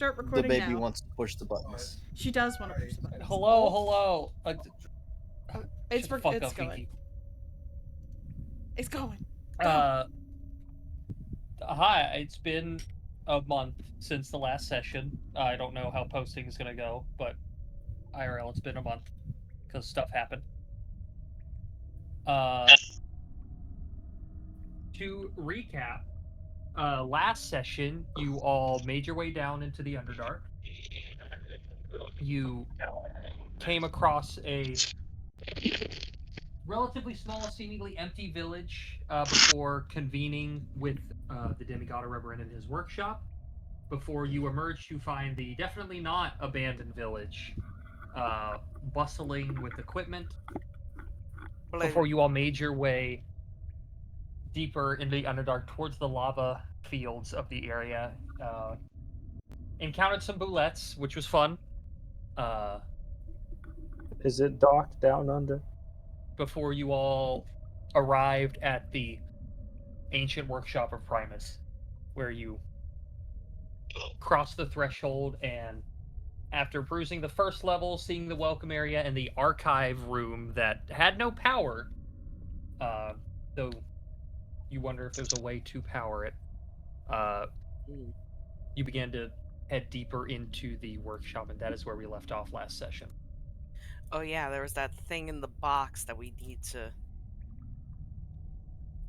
Start The recording baby now. wants to push the buttons. She does want to push the buttons. Hello. It's shut the fuck it's up, going. Vicky. It's going. Hi. It's been a month since the last session. I don't know how posting is gonna go, but IRL, it's been a month because stuff happened. To recap, last session you all made your way down into the Underdark. You came across a relatively small, seemingly empty village before convening with the demigod Reverend in his workshop. Before you emerge to find the definitely not abandoned village, bustling with equipment. Before you all made your way deeper into the Underdark towards the lava fields of the area, encountered some boulettes, which was fun. Is it docked down under? Before you all arrived at the ancient workshop of Primus, where you crossed the threshold, and after bruising the first level, seeing the welcome area and the archive room that had no power, though you wonder if there's a way to power it, you began to head deeper into the workshop, and that is where we left off last session. Oh yeah, there was that thing in the box that we need to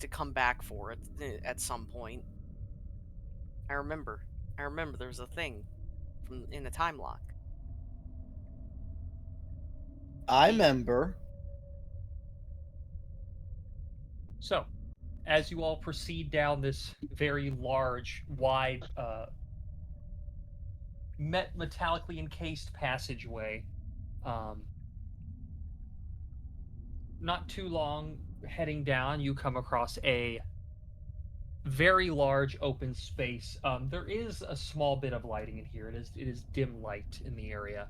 come back for at some point. I remember there was a thing in the time lock. I remember. So, as you all proceed down this very large, wide, metallically encased passageway, not too long heading down, you come across a very large open space. There is a small bit of lighting in here. It is dim light in the area,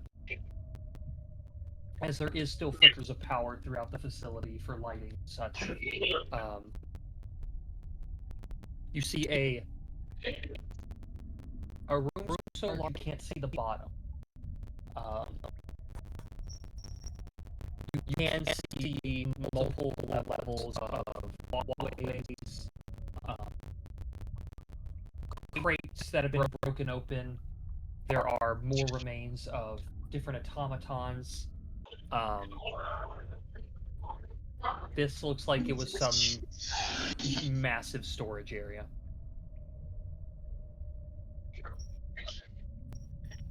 as there is still flickers of power throughout the facility for lighting and such. You see a room so large you can't see the bottom. You can see multiple levels of walkways, crates that have been broken open. There are more remains of different automatons. This looks like it was some massive storage area.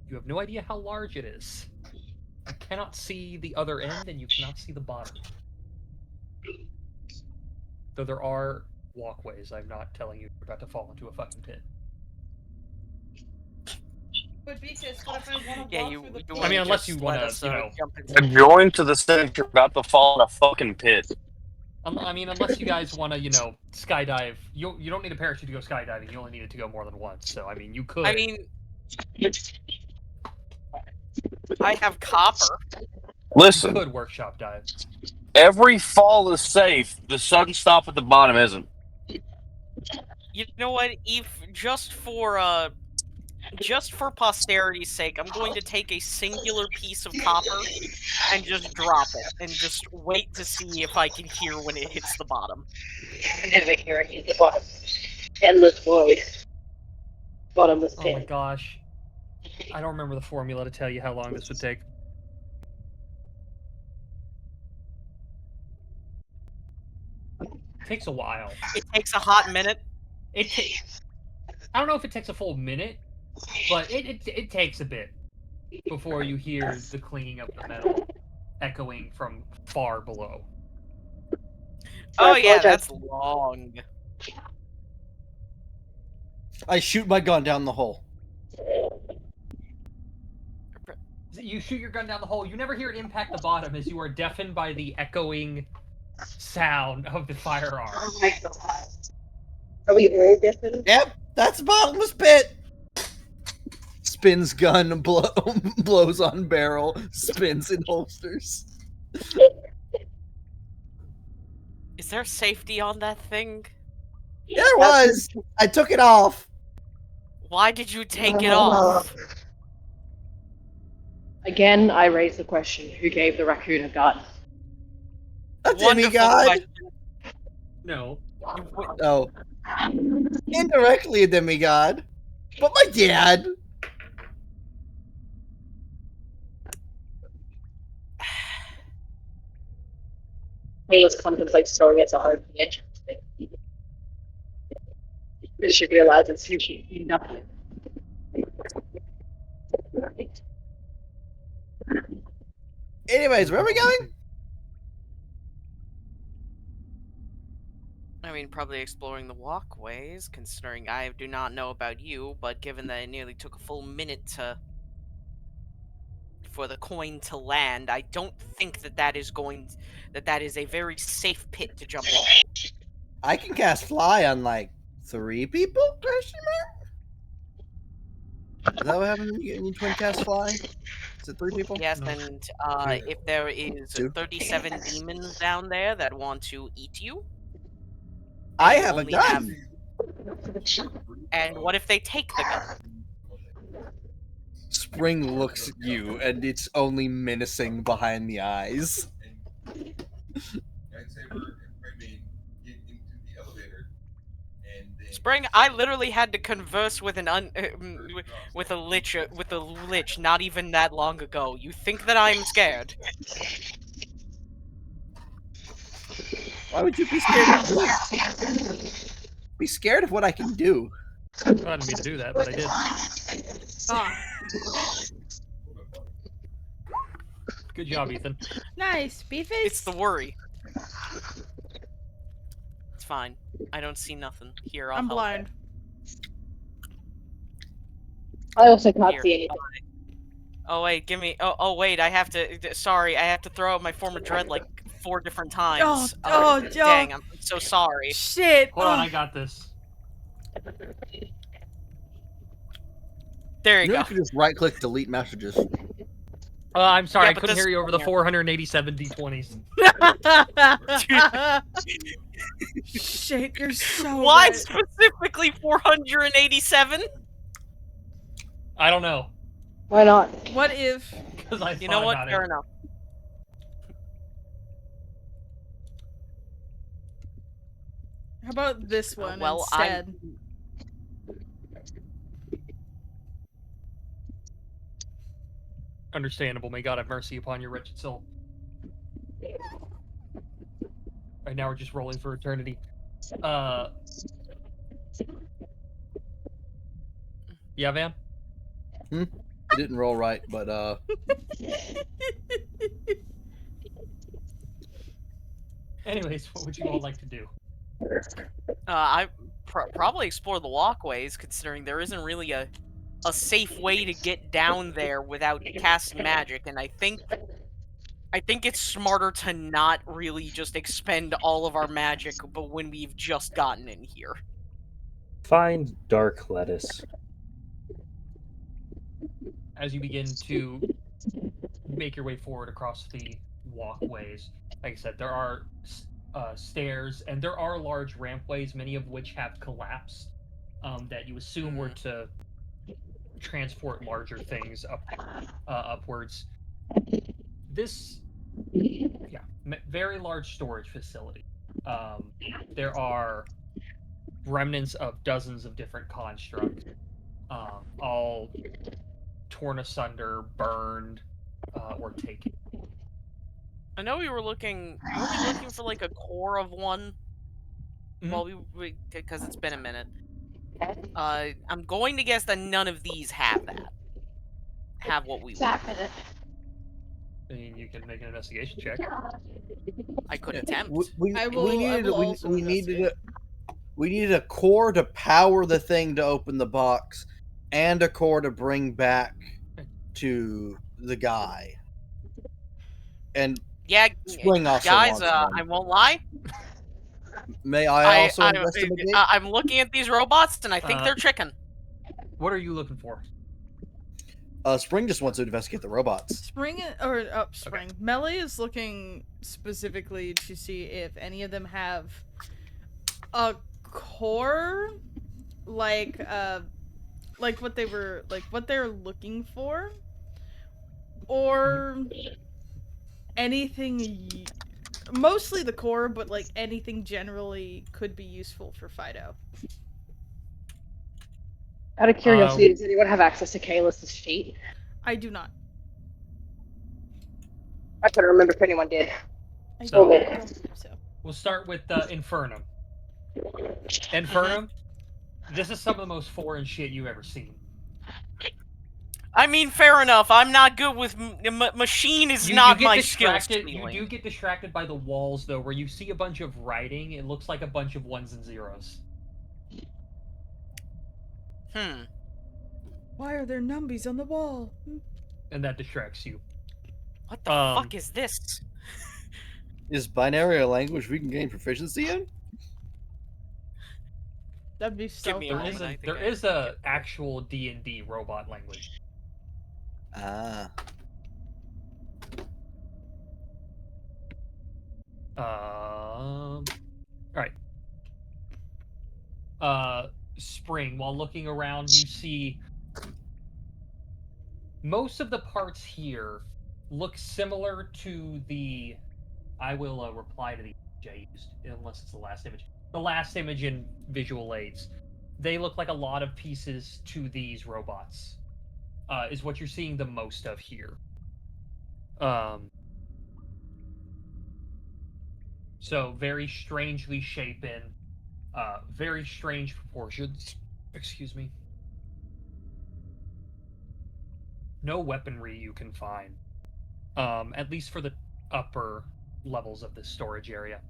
You have no idea how large it is. You cannot see the other end, and you cannot see the bottom. Though there are walkways, I'm not telling you you're about to fall into a fucking pit. But Beatrice, what if I want to Yeah, walk you. through the you I mean, wanna unless just you let wanna, us, you know, jump into I'm going to the center. You're about to fall in a fucking pit. I mean, unless you guys want to, skydive. You don't need a parachute to go skydiving. You only need it to go more than once. So, I mean, you could. I mean, I have copper. Listen, You could workshop dive. every fall is safe. The sudden stop at the bottom isn't. You know what? If just for posterity's sake, I'm going to take a singular piece of copper and just drop it, and just wait to see if I can hear when it hits the bottom. Never hear it hit the bottom. Endless void. Bottomless pit. Oh my gosh. I don't remember the formula to tell you how long this would take. It takes a while. It takes a hot minute. I don't know if it takes a full minute, but it takes a bit before you hear the clinging of the metal echoing from far below. Oh yeah, that's long. I shoot my gun down the hole. You shoot your gun down the hole. You never hear it impact the bottom, as you are deafened by the echoing sound of the firearm. Oh my god. Are we all different? Yep, that's a bottomless pit. Spins gun, blows on barrel, spins in holsters. Is there safety on that thing? There was. I took it off. Why did you take it off? Again, I raise the question: who gave the raccoon a gun? A Wonderful demigod? question. No. Oh. Indirectly a demigod. But my dad. Hayes contemplates throwing it to home the engine. She realizes she nothing. Anyways, where are we going? I mean, probably exploring the walkways, considering I do not know about you, but given that it nearly took a full minute for the coin to land, I don't think that is a very safe pit to jump in. I can cast fly on like 3 people? Question mark? Is that what happens when you twin cast fly? Is it 3 people? Yes, No. and if there is 2? 37 demons down there that want to eat you, I and you have a only gun. and what if they take the gun? Spring looks at you, and it's only menacing behind the eyes. Spring, I literally had to converse with with a lich not even that long ago. You think that I'm scared? Why would you be scared of me? Be scared of what I can do. I didn't mean to do that, but I did. Ah, Good job, Ethan. nice. Beeface. It's the worry. It's fine. I don't see nothing. Here, I'll I'm help. blind. I also can't Here. see anything. Oh wait, give me. Oh wait, I have to. Sorry, I have to throw out my form of dread like 4 different times. Dang, I'm so sorry. Shit. Hold on, Oh. I got this. There you You go. could just right click delete messages. I'm sorry, Yeah, I but couldn't this- hear you over the 487 d20s. Shit, you're so Why right. specifically 487? I don't know, Why not? What if? because I You thought know what? about Fair it. enough. How about this one well, instead? Understandable. May God have mercy upon your wretched soul. Right now we're just rolling for eternity. Yeah, Van? It didn't roll right, but Anyways, what would you all like to do? I probably explore the walkways, considering there isn't really a safe way to get down there without casting magic, and I think it's smarter to not really just expend all of our magic, but when we've just gotten in here. Find dark lettuce. As you begin to make your way forward across the walkways, like I said, there are stairs and there are large rampways, many of which have collapsed, that you assume were to transport larger things upwards. This, very large storage facility. There are remnants of dozens of different constructs, all torn asunder, burned, or taken. I know we were looking for like a core of one. Mhm. Well, because it's been a minute. I'm going to guess that none of these have that. Have what we want. I mean, you can make an investigation check. I could Yeah, attempt. we I will also investigate. we needed a core to power the thing to open the box, and a core to bring back to the guy. And Yeah, Spring also guys, wants one. I won't lie. May I also investigate? I'm looking at these robots, and I think they're chicken. What are you looking for? Spring just wants to investigate the robots. Spring. Melee is looking specifically to see if any of them have a core, like what they're looking for, Or anything, mostly the core, but like anything generally could be useful for Fido. Out of curiosity, does anyone have access to Kaelus's sheet? I do not. I couldn't remember if anyone did. I So- don't believe so. We'll start with Infernum. Infernum, this is some of the most foreign shit you've ever seen. I mean, fair enough. I'm not good with machine is not my skill. You do get distracted by the walls, though, where you see a bunch of writing. It looks like a bunch of ones and zeros. Why are there numbies on the wall? And that distracts you. What the fuck is this? Is binary a language we can gain proficiency in? That'd be so me a fun. moment. There is a actual D&D robot language. Ah. Alright. Spring, while looking around, you see most of the parts here look similar to the... I will reply to the image I used, unless it's the last image. The last image in visual aids. They look like a lot of pieces to these robots. Is what you're seeing the most of here. So very strangely shapen, very strange proportions. Excuse me. No weaponry you can find, at least for the upper levels of this storage area.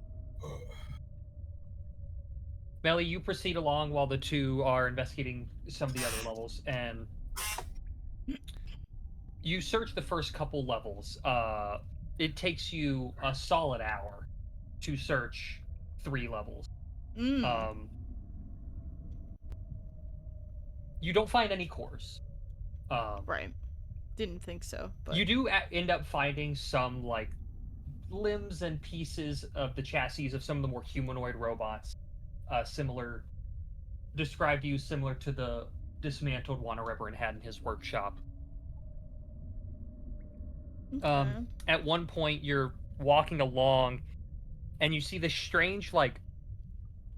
Melly, you proceed along while the two are investigating some of the other levels, and you search the first couple levels. It takes you a solid hour to search 3 levels. You don't find any cores. Right. Didn't think so. But You do end up finding some, like, limbs and pieces of the chassis of some of the more humanoid robots. Described to you similar to the dismantled one a Reverend had in his workshop. Okay. At one point, you're walking along, and you see this strange, like,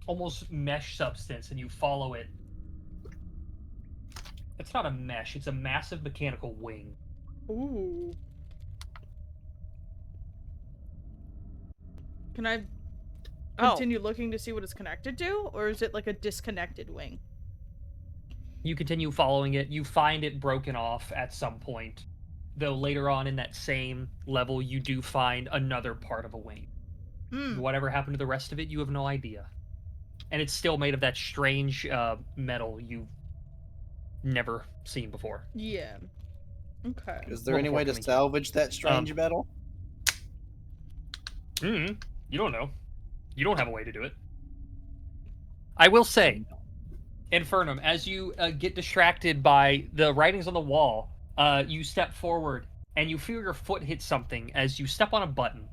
almost mesh substance, and you follow it. It's not a mesh, it's a massive mechanical wing. Ooh. Can I continue looking to see what it's connected to? Or is it like a disconnected wing? You continue following it. You find it broken off at some point. Though later on in that same level, you do find another part of a wing. Whatever happened to the rest of it, you have no idea. And it's still made of that strange metal you've never seen before. Yeah. Okay. Is there any way to salvage that strange metal? You don't know. You don't have a way to do it. I will say, Infernum, as you get distracted by the writings on the wall, you step forward and you feel your foot hit something as you step on a button.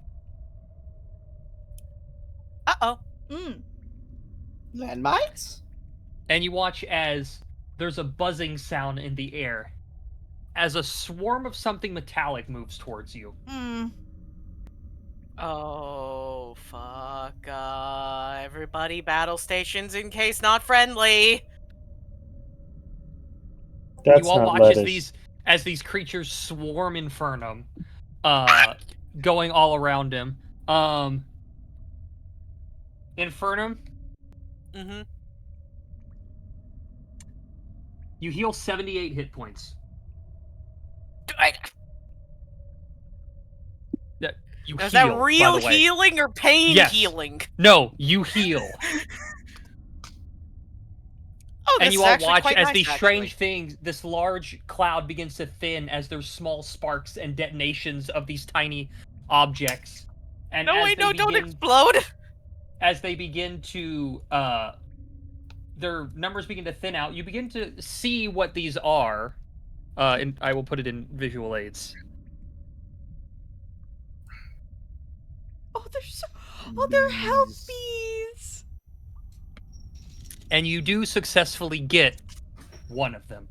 Uh-oh. Landmines? And you watch as there's a buzzing sound in the air as a swarm of something metallic moves towards you. Oh, fuck. Everybody battle stations in case not friendly. That's You all not watch lettuce. as these creatures swarm Infernum, going all around him. Infernum, you heal 78 hit points. Is that real healing or pain healing? No, you heal. And you all watch as these strange things, this large cloud begins to thin as there's small sparks and detonations of these tiny objects. And don't explode! As they begin to, their numbers begin to thin out, you begin to see what these are. And I will put it in visual aids. They're helpies! And you do successfully get one of them.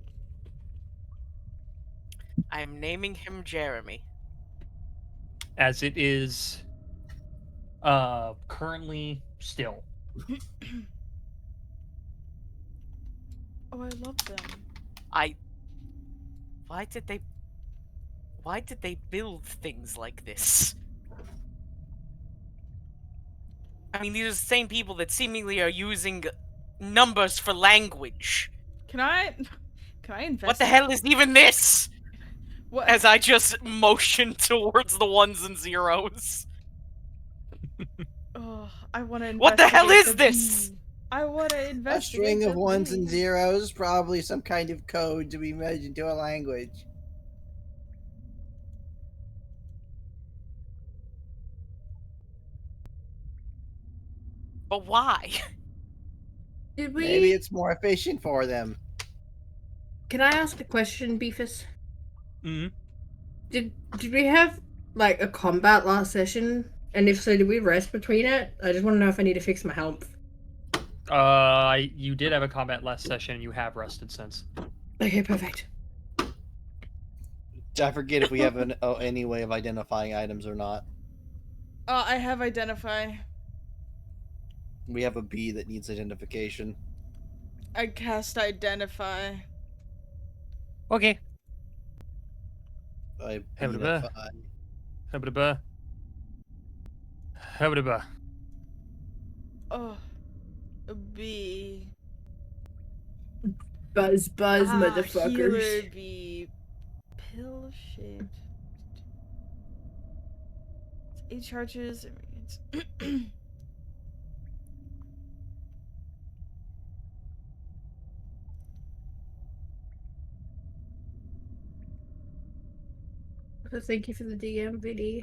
I'm naming him Jeremy. As it is currently still. Oh, I love them. Why did they build things like this? I mean, these are the same people that seemingly are using numbers for language. Can I investigate? What the hell is even this? What? As I just motion towards the ones and zeros. Oh, I want to investigate. What the hell is the this? bee. I want to A investigate. string of the ones and bee. zeros, probably some kind of code to be merged into a language. But why? Did we? Maybe it's more efficient for them. Can I ask a question, Beefus? Mm-hmm. Did we have like a combat last session? And if so, did we rest between it? I just want to know if I need to fix my health. You did have a combat last session, and you have rested since. Okay, perfect. I forget if we have any way of identifying items or not. I have identify. We have a bee that needs identification. I cast identify. Okay. I Hebba-da-ba. identify. Hebba-da-ba. Hebba-da-ba. Oh, a bee. Buzz, Healer motherfuckers. bee. Pill shaped. 8 charges. Thank you for the DM, VD.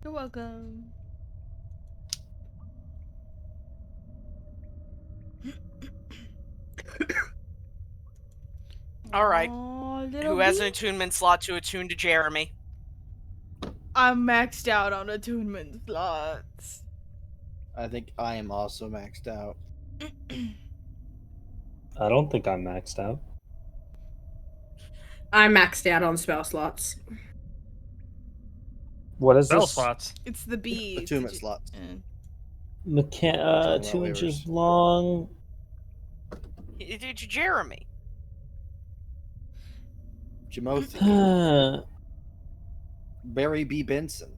You're welcome. Alright. Aw, Who little has bee. an attunement slot to attune to Jeremy? I'm maxed out on attunement slots. I think I am also maxed out. I don't think I'm maxed out. I'm maxed out on spell slots. What is Spell this? slots. It's the bee. Attunement Did you- slots. Talking 2 about inches waivers. long. It's Jeremy. Jamothi. Barry B. Benson.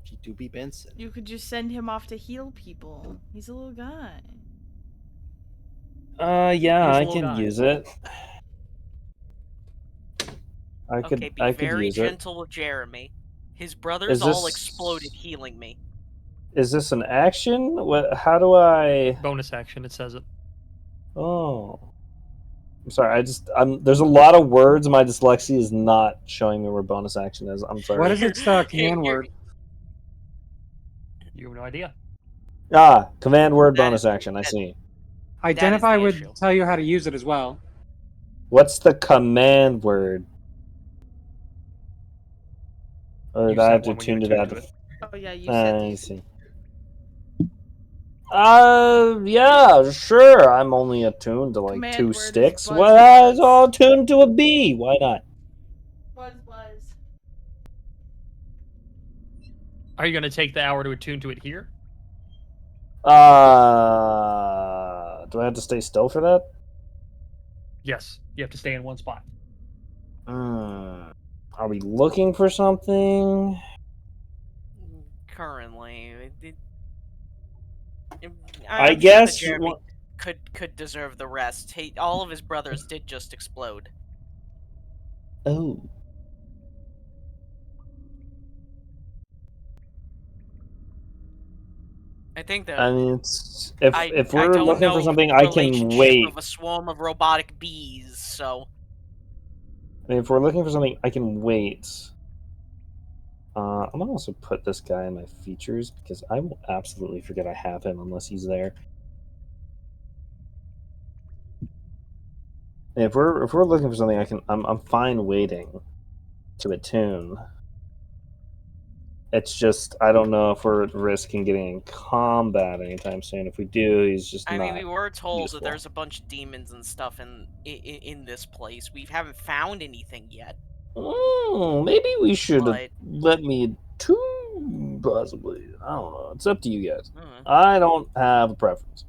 G2B Benson. You could just send him off to heal people. He's a little guy. Yeah, Here's a I little can guy. use it. I Okay, be could very use it. gentle with Jeremy. His brothers Is all this- exploded healing me. Is this an action? What? How do I? Bonus action, it says it. Oh, I'm sorry. There's a lot of words. My dyslexia is not showing me where bonus action is. I'm sorry. What is its command word? You have no idea. Command word That bonus is- action. I that- see. Identify the would issue. tell you how to use it as well. What's the command word? Or You do I have set to one when you tune to attune that? to it. Oh yeah, you said I these. see. Yeah, sure. I'm only attuned to like Command 2 word is sticks. buzz, Well, it's buzz. all tuned to a bee. Why not? Buzz buzz. Are you going to take the hour to attune to it here? Do I have to stay still for that? Yes. You have to stay in one spot. Are we looking for something? Currently, I I'm sure guess that Jeremy could deserve the rest. All of his brothers did just explode. Oh. I think that I mean, if I we're don't looking know for something, the I can relationship wait. of a swarm of robotic bees. So I mean, if we're looking for something, I can wait. I'm gonna also put this guy in my features because I will absolutely forget I have him unless he's there. If we're looking for something, I'm fine waiting to attune. It's just I don't know if we're risking getting in combat anytime soon. If we do, he's just I not. mean, we were told useful. that there's a bunch of demons and stuff in this place. We haven't found anything yet. Maybe we should But let me too. Possibly, I don't know. It's up to you guys. uh, I don't have a preference.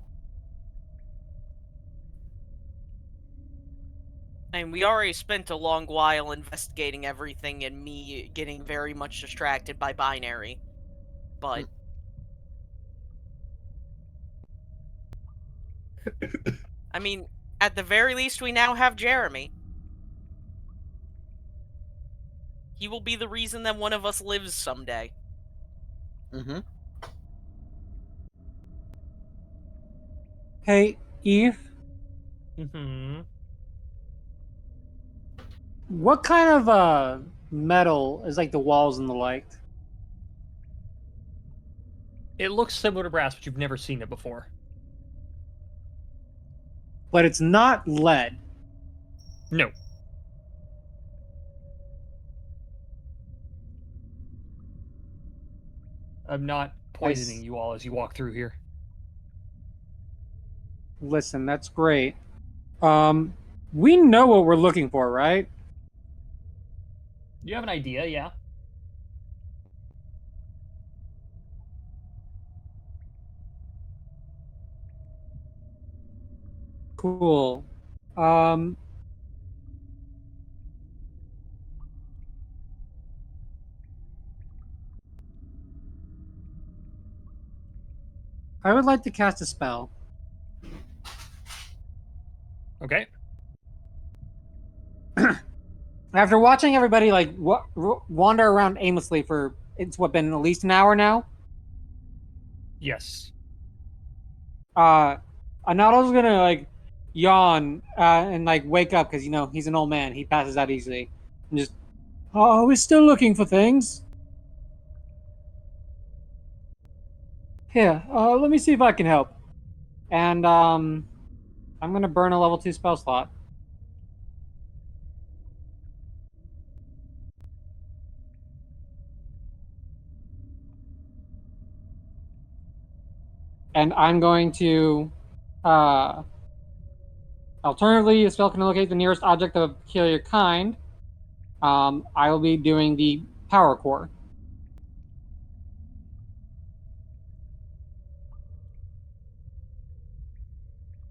and we already spent a long while investigating everything, and me getting very much distracted by binary. But I mean, at the very least, we now have Jeremy. He will be the reason that one of us lives someday. Mm-hmm. Hey, Eve, Mm-hmm. what kind of metal is like the walls and the like? It looks similar to brass, but you've never seen it before. But it's not lead. No. I'm not poisoning you all as you walk through here. Listen, that's great. We know what we're looking for, right? You have an idea, yeah? Cool. I would like to cast a spell. Okay. After watching everybody like wander around aimlessly for been at least an hour now. Yes. Anato's gonna like yawn and like wake up because he's an old man. He passes out easily. And just, oh, we're still looking for things. Here, let me see if I can help. And I'm gonna burn a level 2 spell slot. And I'm going to alternatively, a spell can locate the nearest object of a peculiar kind. I will be doing the power core.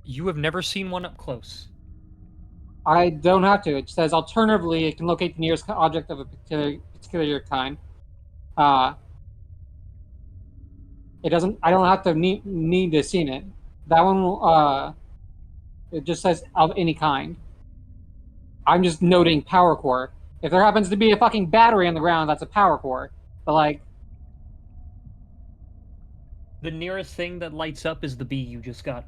You have never seen one up close. I don't have to. It says alternatively, it can locate the nearest object of a particular kind. It doesn't. I don't have to need to see it. That one. It just says of any kind. I'm just noting power core. If there happens to be a fucking battery on the ground, that's a power core. But like, The nearest thing that lights up is the bee you just got.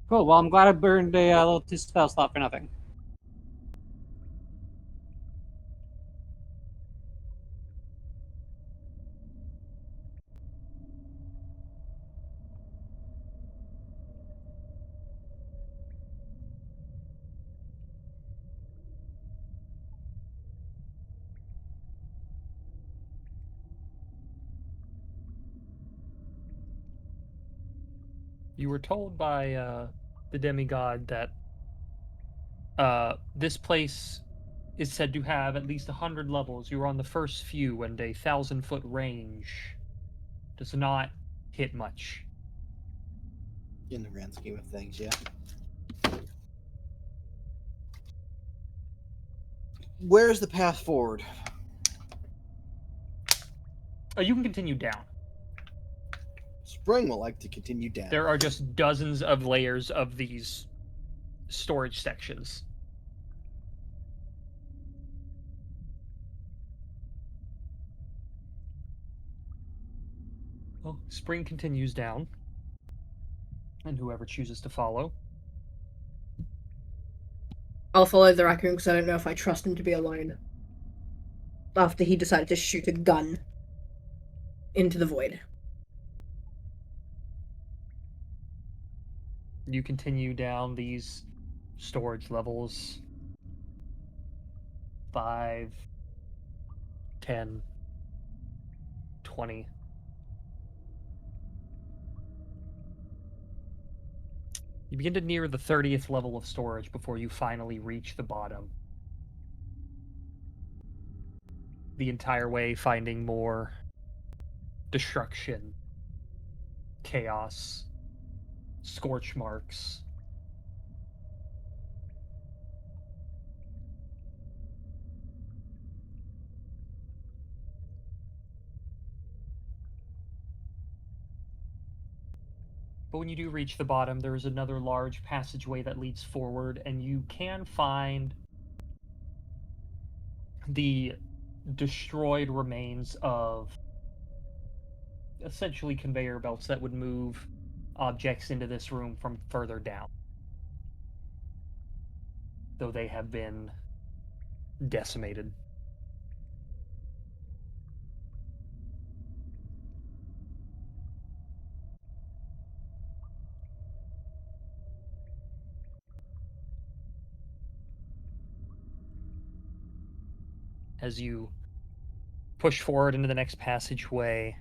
cool. Well, I'm glad I burned a little 2 spell slot for nothing. You were told by the demigod that this place is said to have at least 100 levels. You were on the first few, and a 1,000-foot range does not hit much. In the grand scheme of things, yeah. Where's the path forward? You can continue down. Spring will like to continue down. There are just dozens of layers of these storage sections. Well, Spring continues down, and whoever chooses to follow. I'll follow the raccoon because I don't know if I trust him to be alone. After he decided to shoot a gun into the void. You continue down these storage levels. 5, 10, 20. You begin to near the 30th level of storage before you finally reach the bottom. The entire way finding more destruction, chaos, scorch marks. But when you do reach the bottom, there is another large passageway that leads forward, and you can find the destroyed remains of essentially conveyor belts that would move objects into this room from further down, though they have been decimated. As you push forward into the next passageway,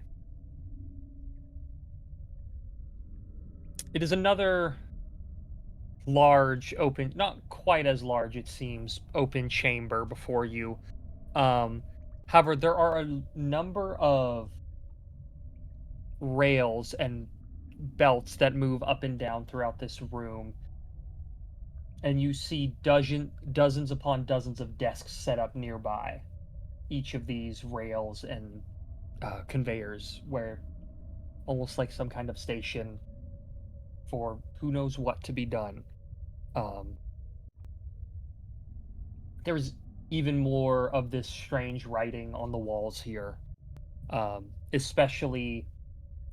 it is another large open, not quite as large it seems, open chamber before you. However, there are a number of rails and belts that move up and down throughout this room, and you see dozens upon dozens of desks set up nearby each of these rails and conveyors, where almost like some kind of station for who knows what to be done. There's even more of this strange writing on the walls here, especially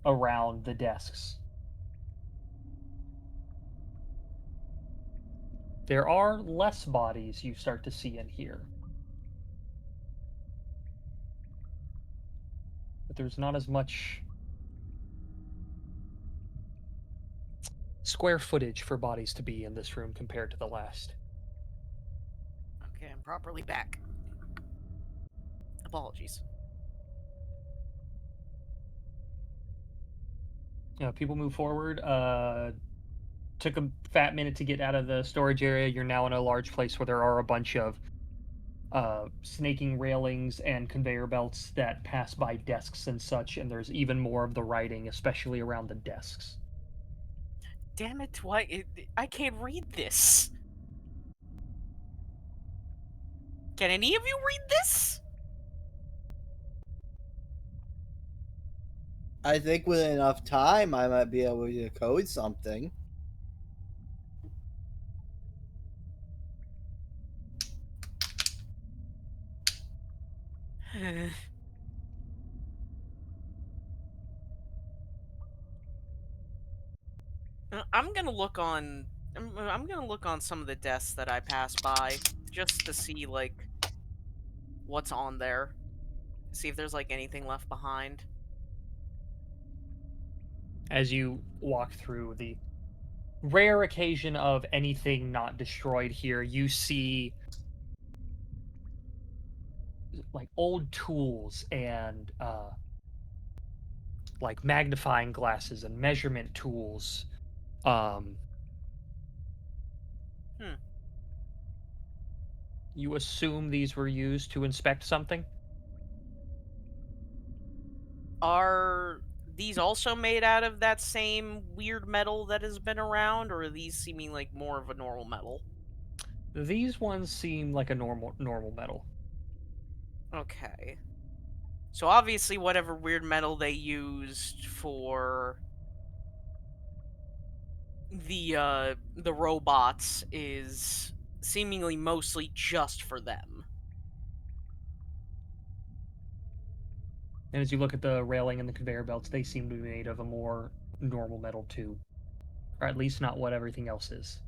around the desks. There are less bodies you start to see in here, but there's not as much square footage for bodies to be in this room compared to the last. Okay, I'm properly back. Apologies. People move forward. Took a fat minute to get out of the storage area. You're now in a large place where there are a bunch of snaking railings and conveyor belts that pass by desks and such, and there's even more of the writing, especially around the desks. Damn it, I can't read this. Can any of you read this? I think with enough time, I might be able to code something. I'm gonna look on. I'm gonna look on some of the desks that I pass by just to see like what's on there. See if there's like anything left behind. As you walk through the rare occasion of anything not destroyed here, you see like old tools and like magnifying glasses and measurement tools. You assume these were used to inspect something? Are these also made out of that same weird metal that has been around, or are these seeming like more of a normal metal? These ones seem like a normal metal. Okay. So obviously whatever weird metal they used for the robots is seemingly mostly just for them. And as you look at the railing and the conveyor belts, they seem to be made of a more normal metal too. Or at least not what everything else is.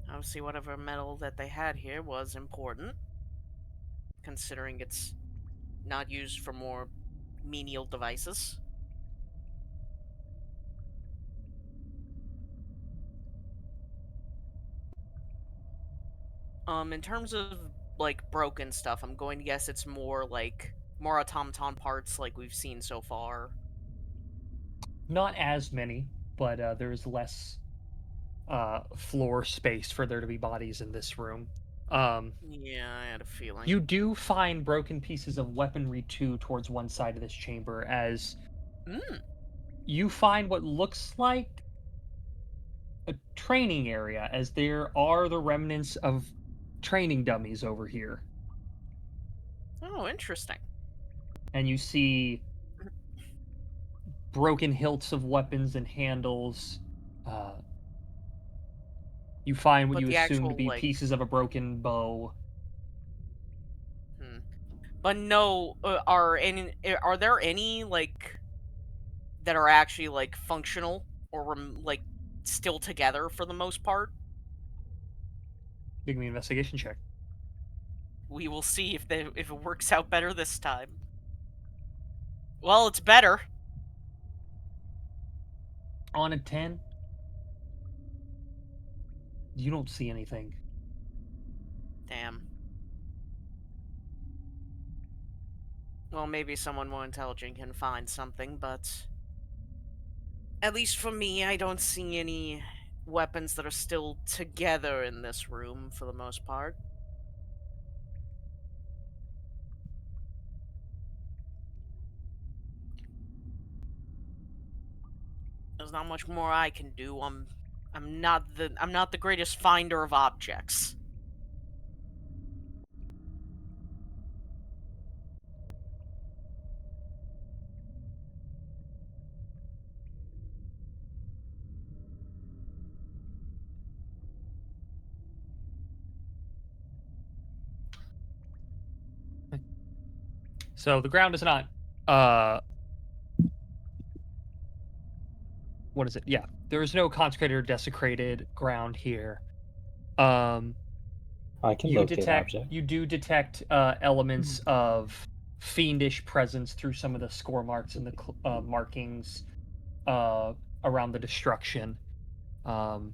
Obviously whatever metal that they had here was important, considering it's not used for more menial devices. In terms of like broken stuff, I'm going to guess it's more automaton parts like we've seen so far. Not as many, but there's less floor space for there to be bodies in this room. Yeah, I had a feeling. You do find broken pieces of weaponry too towards one side of this chamber, as you find what looks like a training area, as there are the remnants of training dummies over here. Oh, interesting. And you see broken hilts of weapons and handles. You find what But you the assume to actual, be like- pieces of a broken bow. But no, are there any like that are actually like functional or like still together for the most part? Give me an investigation check. We will see if it works out better this time. Well, it's better. On a 10, you don't see anything. Damn. Well, maybe someone more intelligent can find something, but at least for me, I don't see any weapons that are still together in this room for the most part. There's not much more I can do. I'm not the greatest finder of objects. So the ground is not what is it? Yeah. There is no consecrated or desecrated ground here. I can You locate detect object. you do detect elements of fiendish presence through some of the score marks and the markings around the destruction. And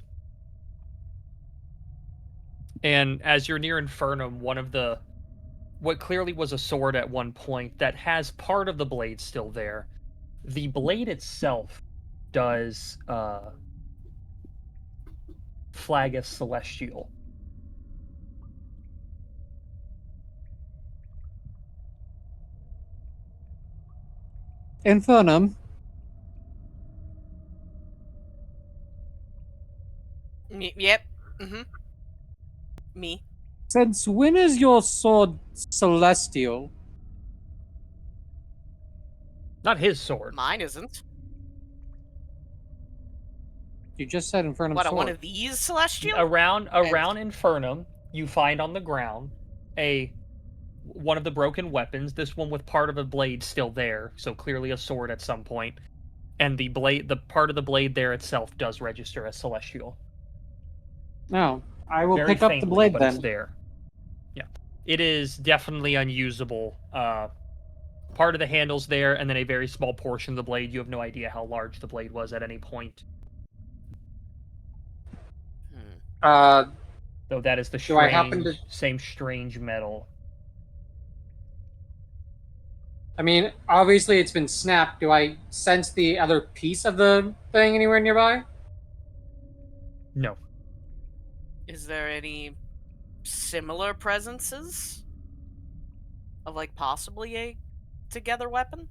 as you're near Infernum, one of what clearly was a sword at one point that has part of the blade still there. The blade itself does flag as celestial. Infernum, Yep. Mm-hmm. Me. since when is your sword celestial? Not his sword. Mine isn't. You just said Infernum What, sword. one of these celestial? Around Infernum, you find on the ground one of the broken weapons. This one with part of a blade still there, so clearly a sword at some point. And the part of the blade there itself does register as celestial. No, I will Very pick up the faintly, blade but then. it's there. Yeah, it is definitely unusable. Part of the handle's there, and then a very small portion of the blade. You have no idea how large the blade was at any point. Though that is the Do I happen to- same strange metal. I mean, obviously it's been snapped. Do I sense the other piece of the thing anywhere nearby? No. Is there any similar presences of like possibly a together weapon?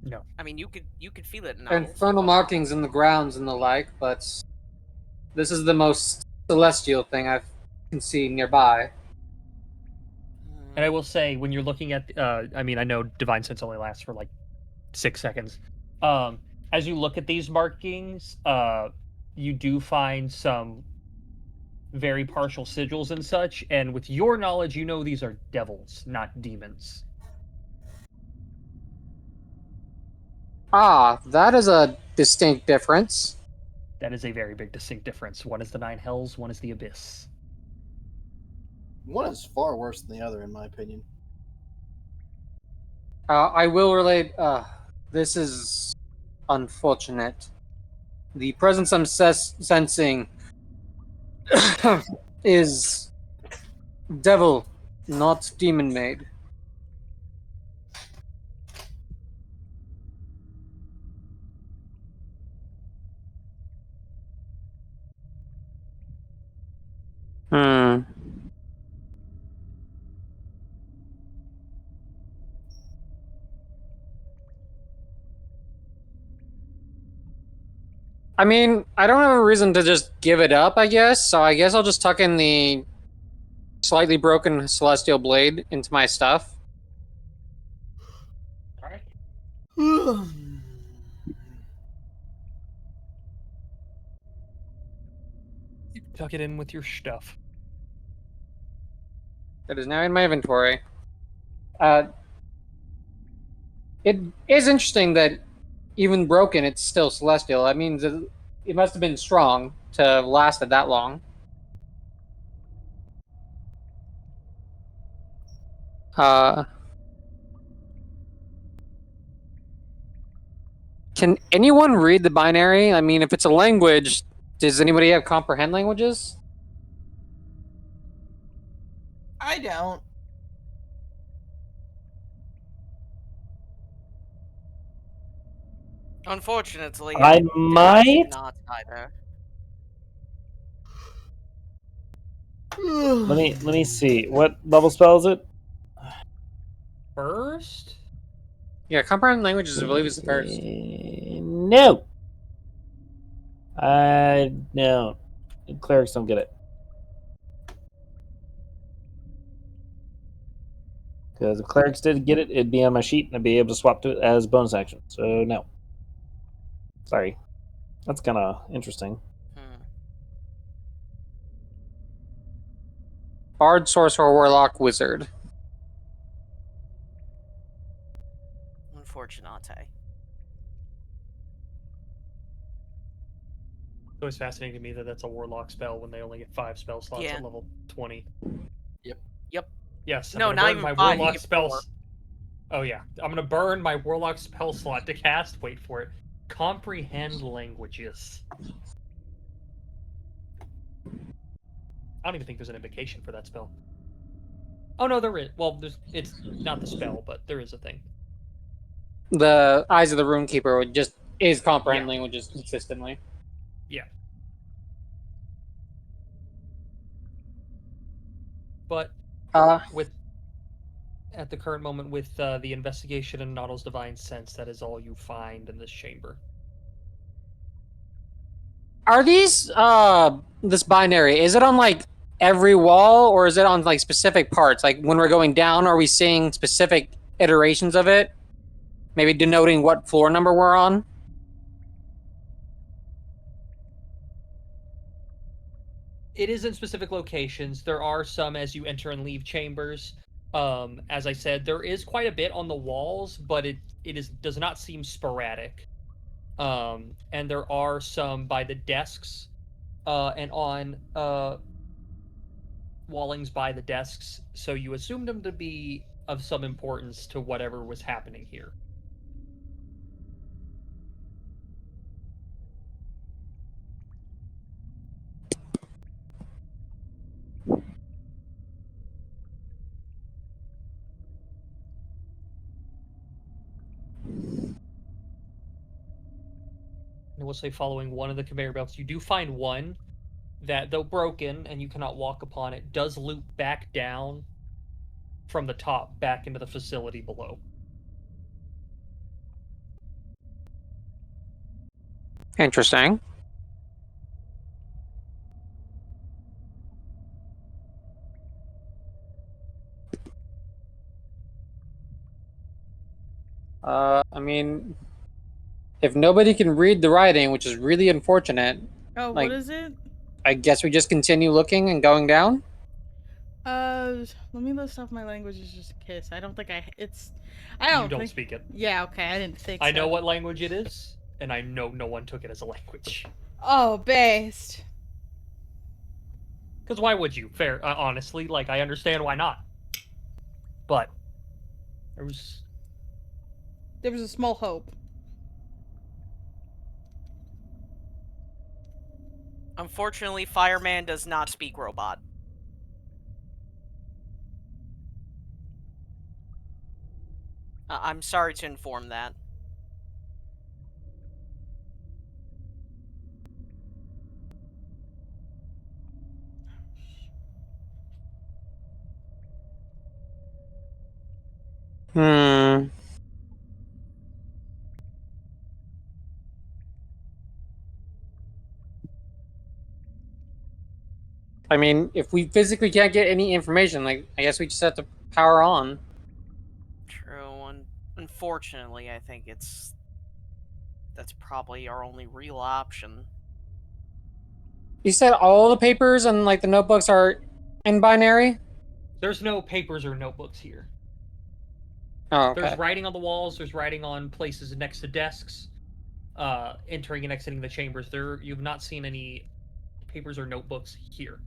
No. I mean, you could feel it in Infernal markings in the grounds and the like, but this is the most celestial thing I can see nearby. And I will say, when you're looking at, I mean, I know Divine Sense only lasts for like 6 seconds. As you look at these markings, you do find some very partial sigils and such. And with your knowledge, you know these are devils, not demons. Ah, that is a distinct difference. That is a very big, distinct difference. One is the Nine Hells, one is the Abyss. One is far worse than the other, in my opinion. I will relate. This is unfortunate. The presence I'm sensing is Devil, not demon made. Hmm. I mean, I don't have a reason to just give it up, I guess, so I guess I'll just tuck in the slightly broken celestial blade into my stuff. Alright. You tuck it in with your stuff. That is now in my inventory. It is interesting that even broken, it's still celestial. That means it must have been strong to have lasted that long. Can anyone read the binary? I mean, if it's a language, does anybody have comprehend languages? I don't. Unfortunately, I do might. not either. Let me see. What level spell is it? First? Yeah, comprehend languages, I believe, is the first. No. I don't. Clerics don't get it. Because if clerics did get it, it'd be on my sheet and I'd be able to swap to it as bonus action. So no. Sorry. That's kind of interesting. Bard, sorcerer, warlock, wizard. Unfortunate. It's always fascinating to me that that's a warlock spell when they only get 5 spell slots Yeah. at level 20. Yep. Yes, I'm No, gonna not burn even my 5, you warlock get spells. 4. Oh yeah, I'm gonna burn my warlock spell slot to cast. Wait for it. Comprehend languages. I don't even think there's an invocation for that spell. Oh no, there is. Well, it's not the spell, but there is a thing. The Eyes of the Runekeeper would just is comprehend Yeah. languages consistently. Yeah. But with at the current moment, with the investigation and Noddle's divine sense, that is all you find in this chamber. Are these this binary? Is it on like every wall, or is it on like specific parts? Like when we're going down, are we seeing specific iterations of it? Maybe denoting what floor number we're on. It is in specific locations. There are some as you enter and leave chambers. As I said, there is quite a bit on the walls, but it does not seem sporadic. And there are some by the desks, and on wallings by the desks. So you assumed them to be of some importance to whatever was happening here. And we'll say following one of the conveyor belts, you do find one that, though broken and you cannot walk upon it, does loop back down from the top back into the facility below. Interesting. I mean, if nobody can read the writing, which is really unfortunate, Oh, like, what is it? I guess we just continue looking and going down. Let me list off my languages just in case. I don't think I don't You don't think... speak it. Yeah, okay, I didn't think I so. know what language it is, and I know no one took it as a language. Oh, based. Because why would you? Fair, honestly, like, I understand why not. But there was a small hope. Unfortunately, Fireman does not speak robot. I'm sorry to inform that. Hmm. I mean, if we physically can't get any information, like I guess we just have to power on. True, and unfortunately, I think that's probably our only real option. You said all the papers and like the notebooks are in binary. There's no papers or notebooks here. Oh, There's okay. writing on the walls. There's writing on places next to desks. Entering and exiting the chambers. You've not seen any papers or notebooks here.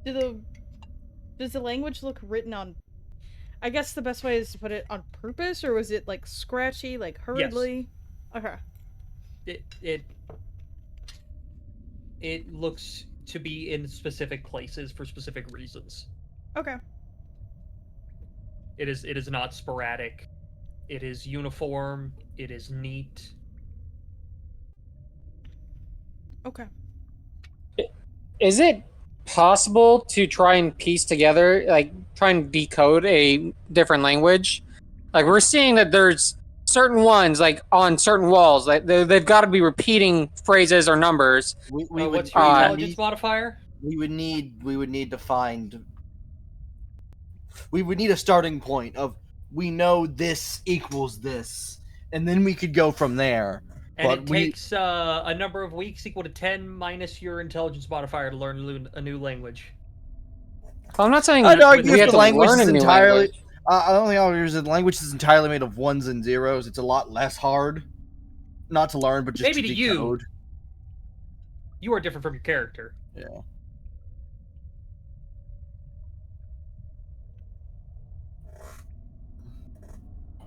Does the language look written on? I guess the best way is to put it on purpose, or was it like scratchy, like hurriedly? Yes. Okay. It looks to be in specific places for specific reasons. Okay. It is not sporadic. It is uniform. It is neat. Okay. Is it possible to try and piece together, like try and decode a different language? Like we're seeing that there's certain ones like on certain walls, like they've got to be repeating phrases or numbers. What's your intelligence modifier? We would need to find. We would need a starting point of we know this equals this, and then we could go from there. And but it takes a number of weeks equal to 10 minus your intelligence modifier to learn a new language. I'm not saying I'd argue we have if to the language learn a is new entirely. language. I don't think I'll use the language is entirely made of ones and zeros. It's a lot less hard, not to learn, but just maybe to to decode. You are different from your character. Yeah.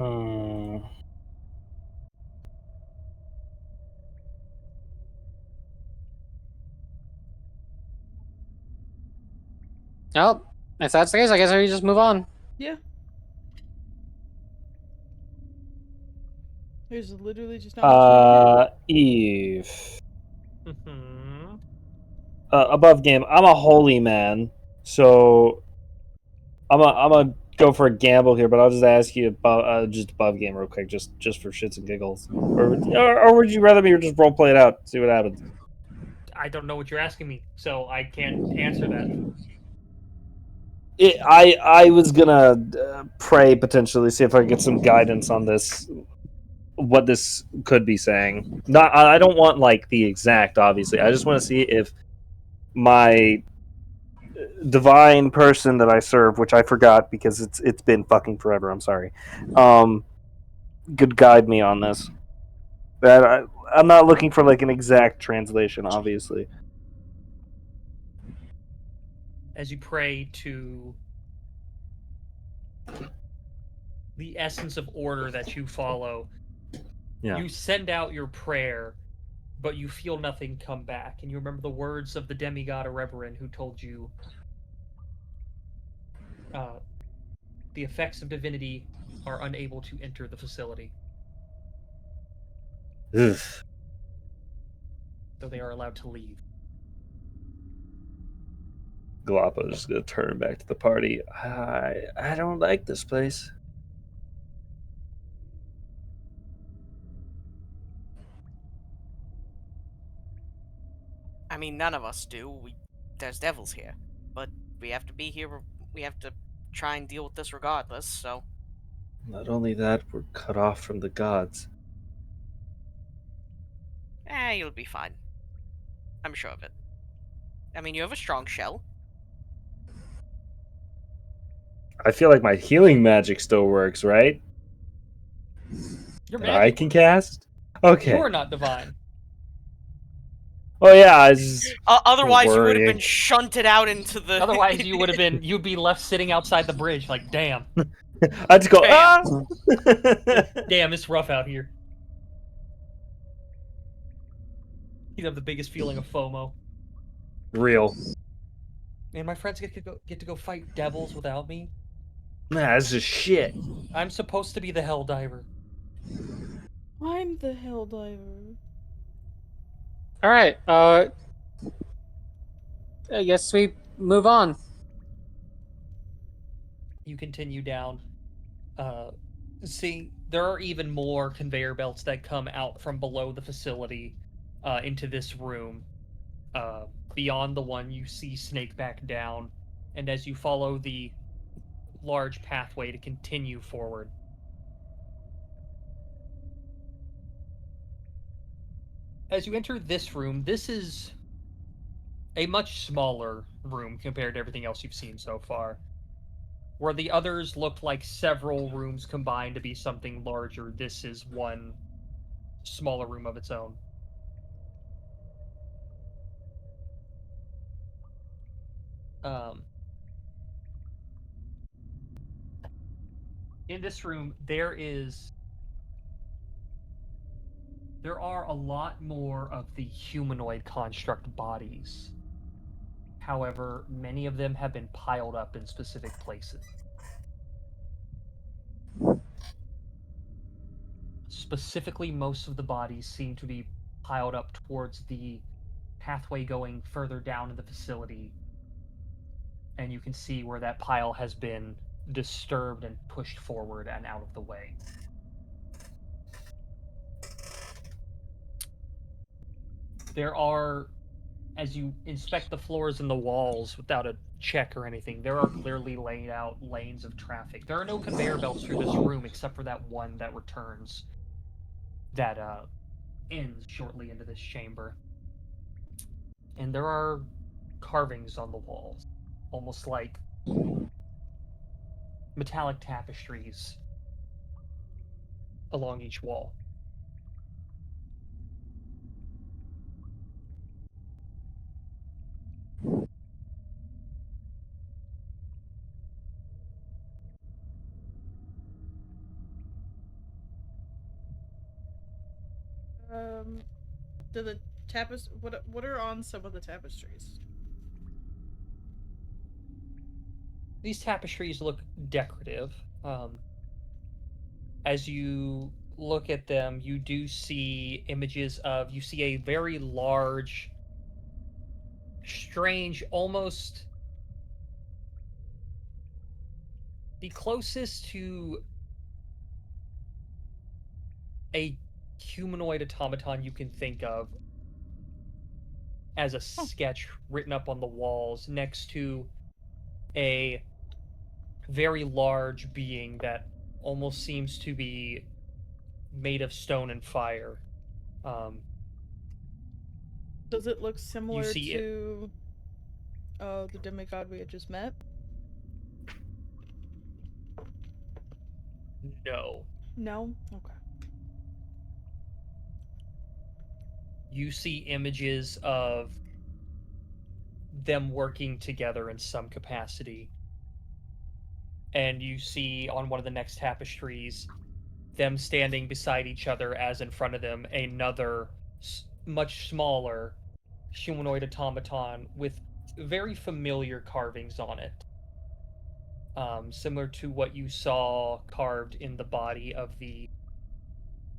Oh, if that's the case, I guess we just move on. Yeah. There's literally just not much to do. Eve. Mm-hmm. Above game. I'm a holy man, so I'm a go for a gamble here, but I'll just ask you about just above game real quick, just for shits and giggles, or would you rather me just role play it out, see what happens? I don't know what you're asking me, so I can't answer that. I was gonna pray potentially, see if I can get some guidance on this, what this could be saying. Not, I don't want like the exact, obviously. I just want to see if my divine person that I serve, which I forgot because it's been fucking forever. I'm sorry. Could guide me on this. That I'm not looking for like an exact translation, obviously. As you pray to the essence of order that you follow, you send out your prayer, but you feel nothing come back. And you remember the words of the demigod Ereberin who told you the effects of divinity are unable to enter the facility. Ugh. Though they are allowed to leave. Galapagos is going to turn back to the party. I don't like this place. I mean, none of us do. There's devils here, but we have to be here. We have to try and deal with this regardless. So. Not only that, we're cut off from the gods. You'll be fine. I'm sure of it. I mean, you have a strong shell. I feel like my healing magic still works, right? Your that magic I can cast? Okay. You are not divine. Oh yeah, I just otherwise you would have worrying. been shunted out into the. Otherwise, you'd be left sitting outside the bridge, like, damn. I'd just go, ah! Damn, it's rough out here. You'd have the biggest feeling of FOMO. Real. And my friends get to go fight devils without me. Nah, that's just shit. I'm supposed to be the hell diver. I'm the hell diver. All right. I guess we move on. You continue down. See, there are even more conveyor belts that come out from below the facility into this room. Beyond the one you see snake back down, and as you follow the large pathway to continue forward. As you enter this room, this is a much smaller room compared to everything else you've seen so far. Where the others looked like several rooms combined to be something larger, this is one smaller room of its own. In this room, there are a lot more of the humanoid construct bodies. However, many of them have been piled up in specific places. Specifically, most of the bodies seem to be piled up towards the pathway going further down in the facility. And you can see where that pile has been disturbed and pushed forward and out of the way. There are, as you inspect the floors and the walls without a check or anything, there are clearly laid out lanes of traffic. There are no conveyor belts through this room except for that one that returns, that ends shortly into this chamber. And there are carvings on the walls, almost like metallic tapestries along each wall. Do the what are on some of the tapestries? These tapestries look decorative. As you look at them, you do see images of, you see a very large, strange, almost the closest to a humanoid automaton you can think of as a sketch written up on the walls next to a very large being that almost seems to be made of stone and fire. Does it look similar see to the demigod we had just met? No. No? Okay. You see images of them working together in some capacity. And you see on one of the next tapestries them standing beside each other as in front of them another much smaller humanoid automaton with very familiar carvings on it. Similar to what you saw carved in the body of the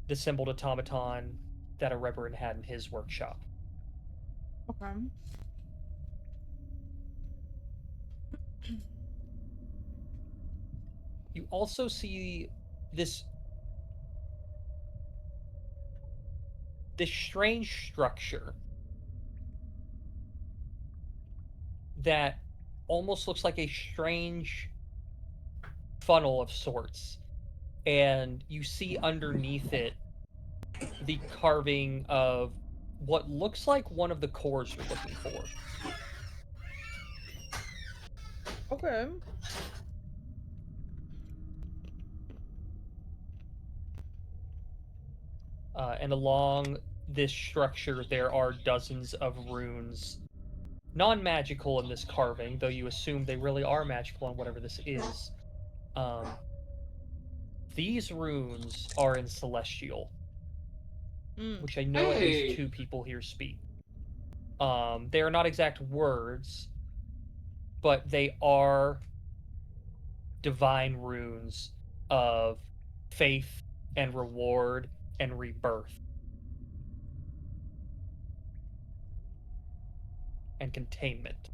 dissembled automaton that a reverend had in his workshop. Okay. You also see this strange structure that almost looks like a strange funnel of sorts, and you see underneath it the carving of what looks like one of the cores you're looking for. Okay. And along this structure, there are dozens of runes, non-magical in this carving, though you assume they really are magical on whatever this is. These runes are in Celestial, which I know at least 2 people here speak. They are not exact words, but they are divine runes of faith and reward and rebirth and containment.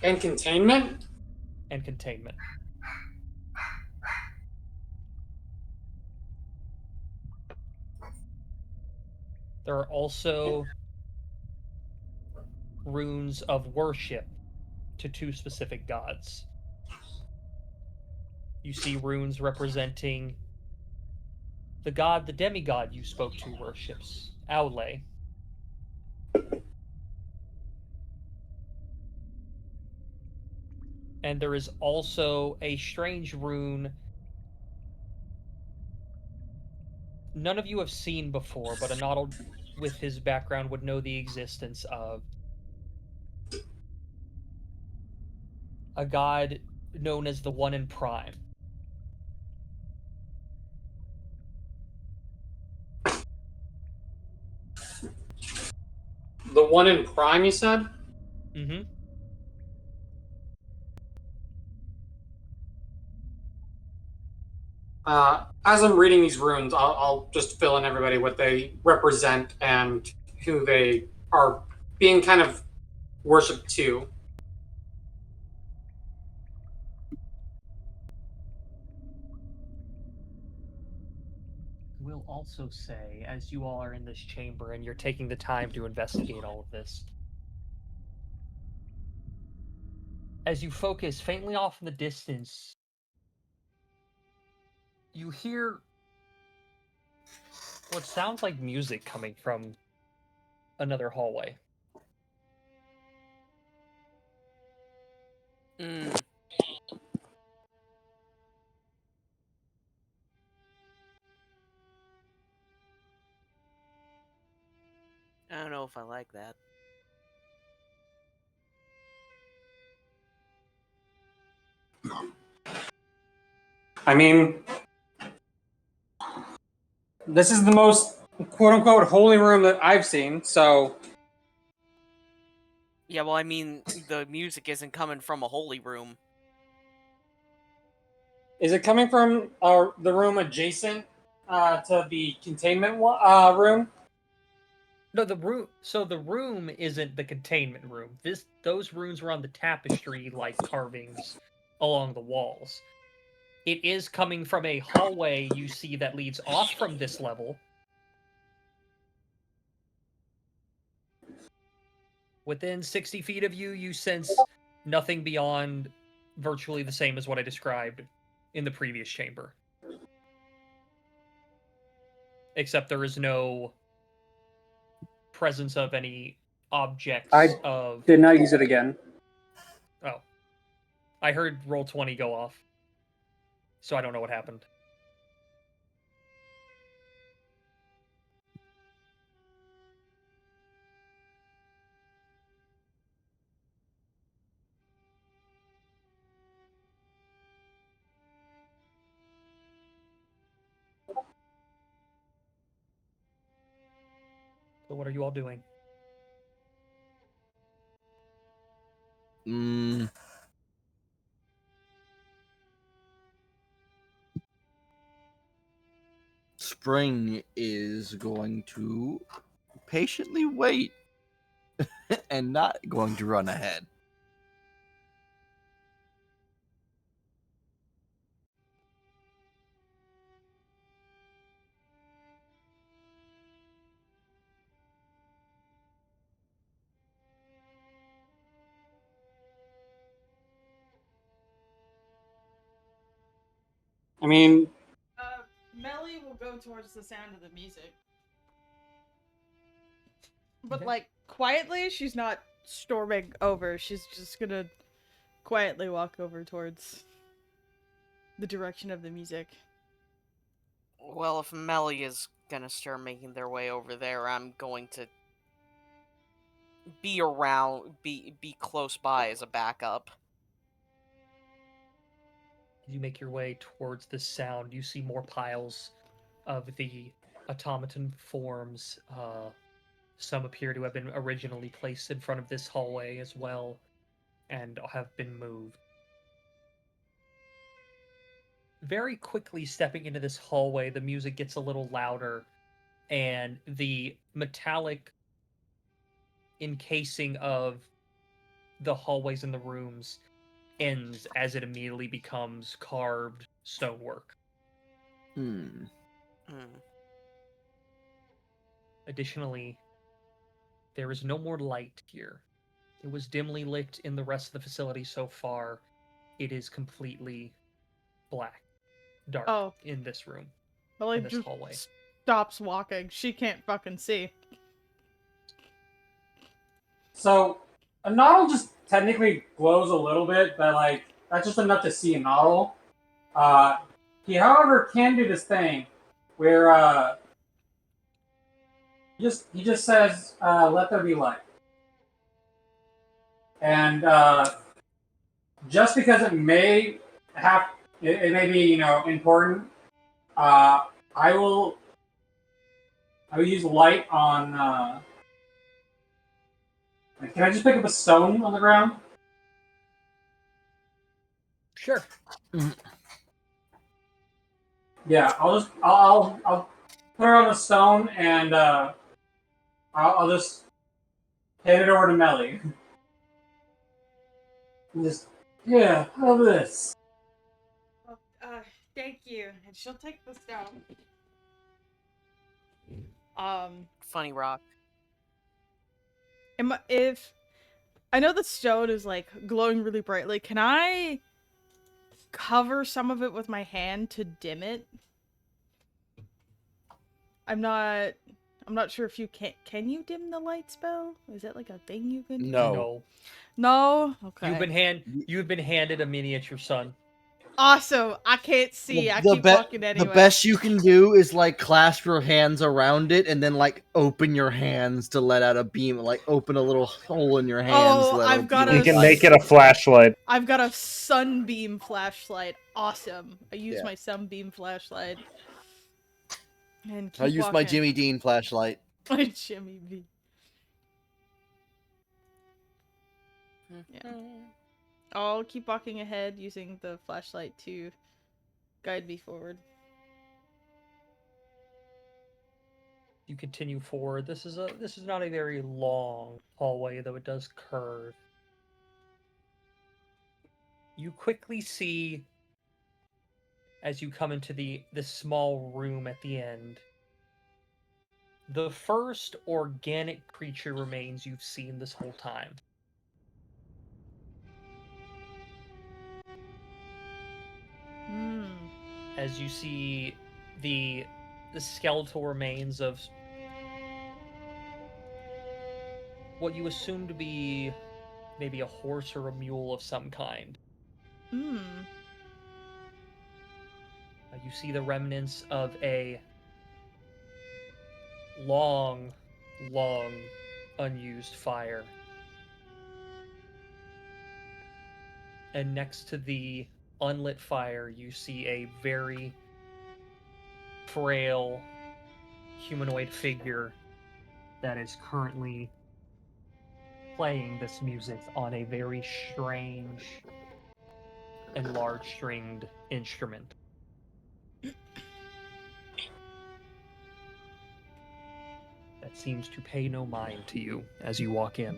And containment? And containment. There are also runes of worship to 2 specific gods. You see runes representing the god, the demigod you spoke to worships, Aule. And there is also a strange rune none of you have seen before, but a Noddle with his background would know the existence of. A god known as the One in Prime. The one in Prime, you said? Mm-hmm. As I'm reading these runes, I'll just fill in everybody what they represent and who they are being kind of worshipped to. Will also say, as you all are in this chamber and you're taking the time to investigate all of this, as you focus faintly off in the distance, you hear what sounds like music coming from another hallway. I don't know if I like that. I mean, this is the most quote-unquote holy room that I've seen, so... Yeah, well, I mean, the music isn't coming from a holy room. Is it coming from the room adjacent to the containment room? No, the room. So the room isn't the containment room. Those runes were on the tapestry, like carvings along the walls. It is coming from a hallway you see that leads off from this level. Within 60 feet of you, you sense nothing beyond virtually the same as what I described in the previous chamber. Except there is no presence of any objects of... did not use it again. Oh. I heard roll 20 go off. So I don't know what happened. So what are you all doing? Spring is going to patiently wait and not going to run ahead. I mean... Melly will go towards the sound of the music. But, like, quietly, she's not storming over. She's just gonna quietly walk over towards the direction of the music. Well, if Melly is gonna start making their way over there, I'm going to be around, be close by as a backup. As you make your way towards the sound, you see more piles of the automaton forms Some appear to have been originally placed in front of this hallway as well, and have been moved. Very quickly stepping into this hallway, the music gets a little louder, and the metallic encasing of the hallways and the rooms ends as it immediately becomes carved stonework. Additionally, there is no more light here. It was dimly lit in the rest of the facility so far. It is completely black, dark in this room, in this hallway. Stops walking. She can't fucking see. So a noddle just technically glows a little bit, but like that's just enough to see a noddle. He, however, can do this thing where he just says, "Let there be light," and just because it may may be important, I will use light on. Can I just pick up a stone on the ground? Sure. Yeah, I'll put her on a stone and I'll just hand it over to Melly. Just have this. Thank you. And she'll take the stone. Funny rock. If I know the stone is like glowing really brightly, can I cover some of it with my hand to dim it? I'm not sure if you can you dim the light spell? Is that like a thing you can do? No. No? Okay. You've been handed a miniature sun. Awesome. I can't see. I keep walking anyway. The best you can do is like clasp your hands around it and then like open your hands to let out a beam, like open a little hole in your hands. Oh, I've got You can make it a flashlight. I've got a sunbeam flashlight. Awesome. I use my sunbeam flashlight. And keep I use my Jimmy Dean flashlight. My Jimmy Dean. Yeah. I'll keep walking ahead using the flashlight to guide me forward. You continue forward. This is not a very long hallway, though it does curve. You quickly see, as you come into this small room at the end, the first organic creature remains you've seen this whole time. As you see the skeletal remains of what you assume to be maybe a horse or a mule of some kind. You see the remnants of a long unused fire. And next to the unlit fire, you see a very frail humanoid figure that is currently playing this music on a very strange and large stringed instrument. That seems to pay no mind to you as you walk in.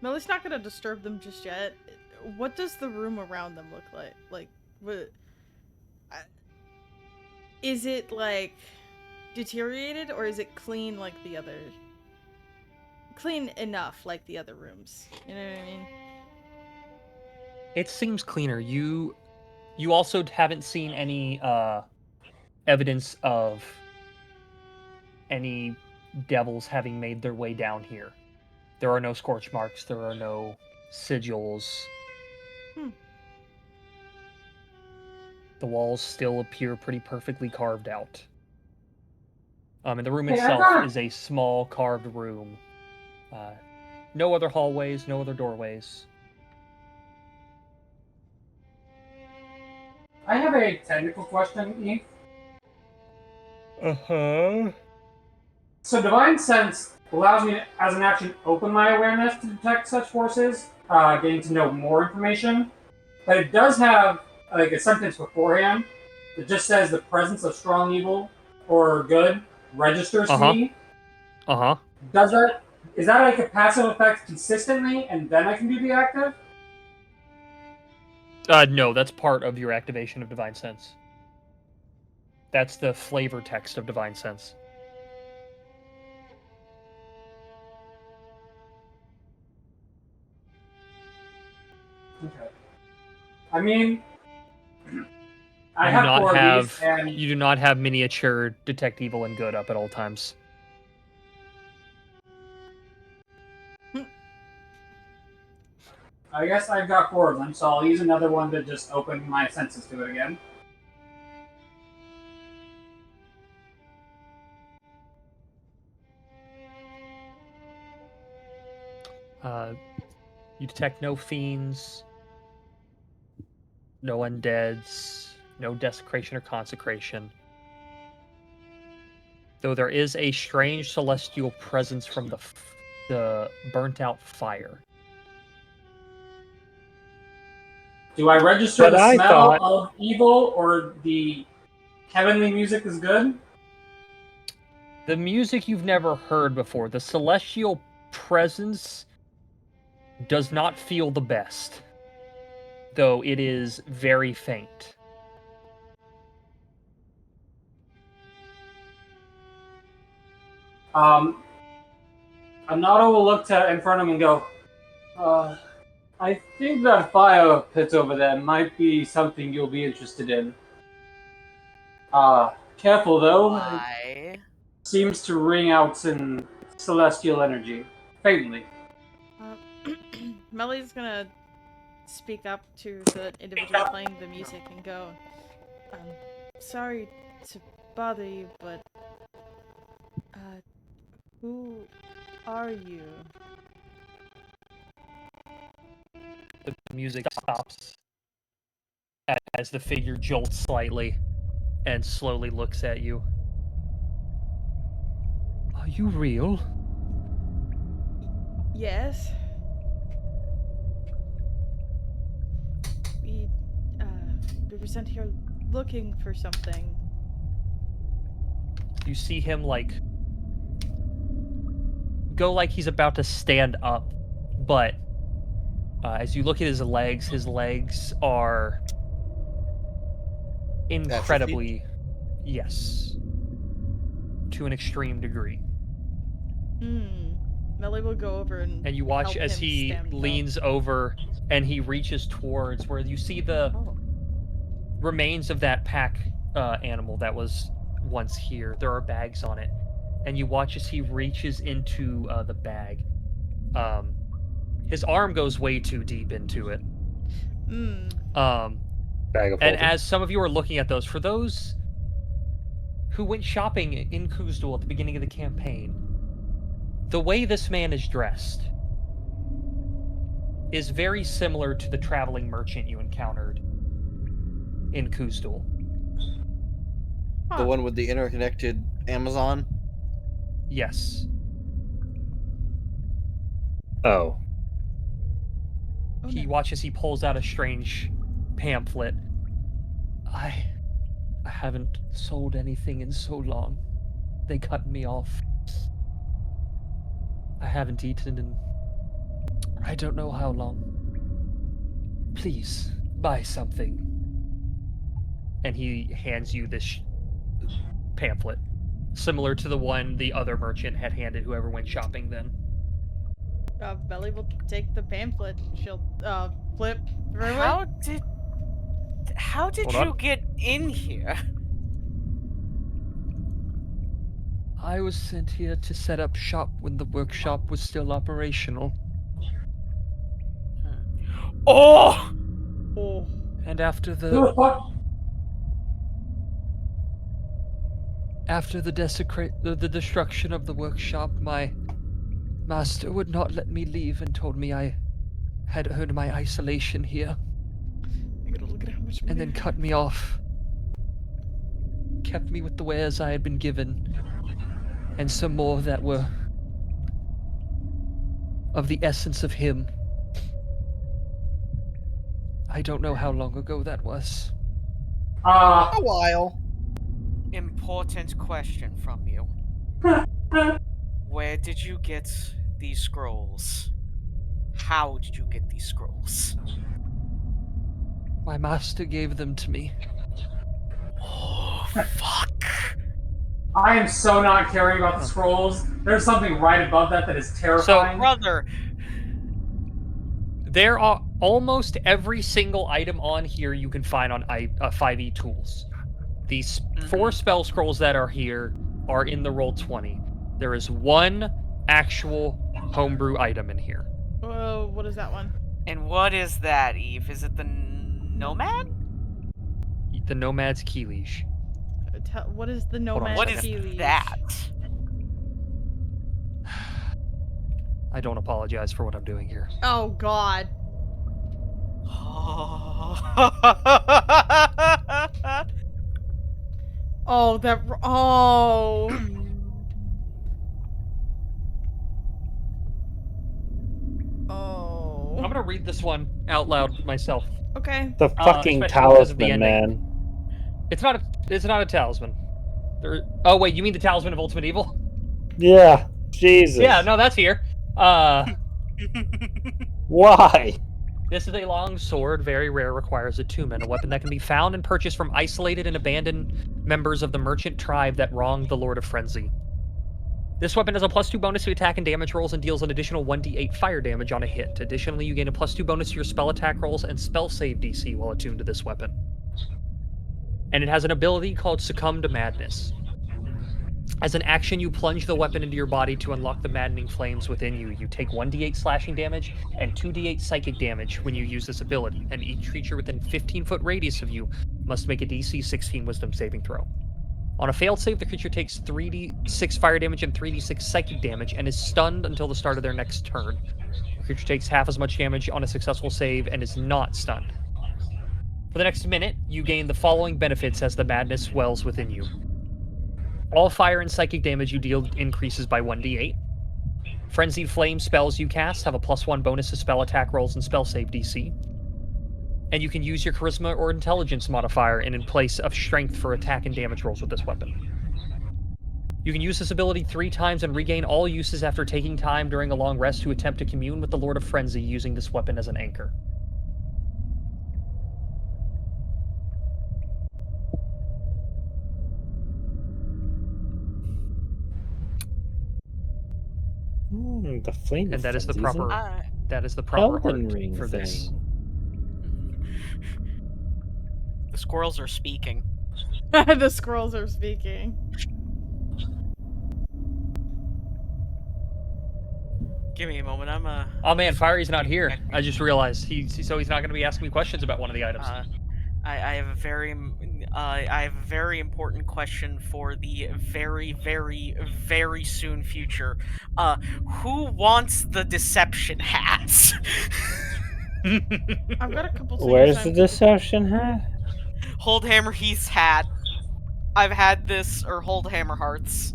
Melly's not gonna disturb them just yet. What does the room around them look like? Like, what? Is it like deteriorated, or is it clean like the other? Clean enough like the other rooms. You know what I mean? It seems cleaner. You also haven't seen any evidence of any devils having made their way down here. There are no scorch marks. There are no sigils. The walls still appear pretty perfectly carved out. And the room itself is a small carved room. No other hallways, no other doorways. I have a technical question, Eve. Uh-huh. So Divine Sense allows me, as an action, open my awareness to detect such forces, getting to know more information. But it does have like a sentence beforehand that just says the presence of strong evil or good registers to me. Uh-huh. Is that like a passive effect consistently, and then I can do the active? No, that's part of your activation of Divine Sense. That's the flavor text of Divine Sense. Okay. I mean, I have 4 of these, and you do not have miniature detect evil and good up at all times. I guess I've got 4 of them, so I'll use another one to just open my senses to it again. You detect no fiends, no undeads, no desecration or consecration. Though there is a strange celestial presence from the burnt-out fire. Do I register But the I smell thought- of evil, or the heavenly music is good? The music you've never heard before. The celestial presence does not feel the best, though it is very faint. Anata will look in front of him and go, I think that fire pit over there might be something you'll be interested in. Careful though. Why? It seems to ring out in celestial energy. Faintly. Melly's gonna speak up to the individual playing the music and go, sorry to bother you, but, who are you? The music stops as the figure jolts slightly and slowly looks at you. Are you real? Yes? We were sent here looking for something. You see him, go like he's about to stand up, but as you look at his legs are incredibly... Yes. To an extreme degree. Melly will go over and you watch help as him he stand leans up. over and he reaches towards where you see the remains of that pack animal that was once here. There are bags on it. And you watch as he reaches into the bag. His arm goes way too deep into it. Bag of and holding. as some of you are looking at those, for those who went shopping in Kuzdul at the beginning of the campaign, the way this man is dressed is very similar to the traveling merchant you encountered in Kuzdul. The one with the interconnected Amazon? Yes. Oh. He watches, he pulls out a strange pamphlet. I haven't sold anything in so long. They cut me off. I haven't eaten in I don't know how long. Please, buy something. And he hands you this pamphlet, similar to the one the other merchant had handed whoever went shopping then. Melly will take the pamphlet. She'll flip through it. How did you get in here? I was sent here to set up shop when the workshop was still operational. Oh! And after the destruction of the workshop, my master would not let me leave and told me I had earned my isolation here. I gotta look at how much money and then cut me off. kept me with the wares I had been given, and some more that were of the essence of him. I don't know how long ago that was. A while. Important question from you. Where did you get these scrolls? How did you get these scrolls? My master gave them to me. Oh, fuck. I am so not caring about the scrolls. There's something right above that is terrifying. So, brother, there are almost every single item on here you can find on 5e tools. These 4 spell scrolls that are here are in the Roll20. There is one actual homebrew item in here. Whoa, what is that one? And what is that, Eve? Is it the Nomad? The Nomad's Key Leash. What is the Nomad's What is Key Leash? that? I don't apologize for what I'm doing here. Oh, God. Oh, that... Oh. Oh. I'm gonna read this one out loud myself. Okay. The fucking talisman, man. It's not a talisman. Oh wait, you mean the talisman of ultimate evil? Yeah. Jesus. Yeah, no, that's here. Why? This is a long sword, very rare, requires attunement, a weapon that can be found and purchased from isolated and abandoned members of the merchant tribe that wronged the Lord of Frenzy. This weapon has a +2 bonus to attack and damage rolls and deals an additional 1d8 fire damage on a hit. Additionally, you gain a +2 bonus to your spell attack rolls and spell save DC while attuned to this weapon. And it has an ability called Succumb to Madness. As an action, you plunge the weapon into your body to unlock the maddening flames within you. You take 1d8 slashing damage and 2d8 psychic damage when you use this ability, and each creature within 15-foot radius of you must make a DC 16 Wisdom saving throw. On a failed save, the creature takes 3d6 fire damage and 3d6 psychic damage and is stunned until the start of their next turn. The creature takes half as much damage on a successful save and is not stunned. For the next minute, you gain the following benefits as the madness swells within you. All fire and psychic damage you deal increases by 1d8. Frenzied Flame spells you cast have a +1 bonus to spell attack rolls and spell save DC. And you can use your Charisma or Intelligence modifier in place of Strength for attack and damage rolls with this weapon. You can use this ability 3 times and regain all uses after taking time during a long rest to attempt to commune with the Lord of Frenzy using this weapon as an anchor. The flame. And that is the proper. That is the proper Elden art Ring for this. The squirrels are speaking. The squirrels are speaking. Give me a moment. I'm Oh man, Fiery's not here. I just realized he's not going to be asking me questions about one of the items. I have a very important question for the very, very, very soon future. Who wants the deception hats? I've got a couple things. Where's the deception hat? Hold Hammer Heath's hat. I've had this, or Hold Hammer Hearts.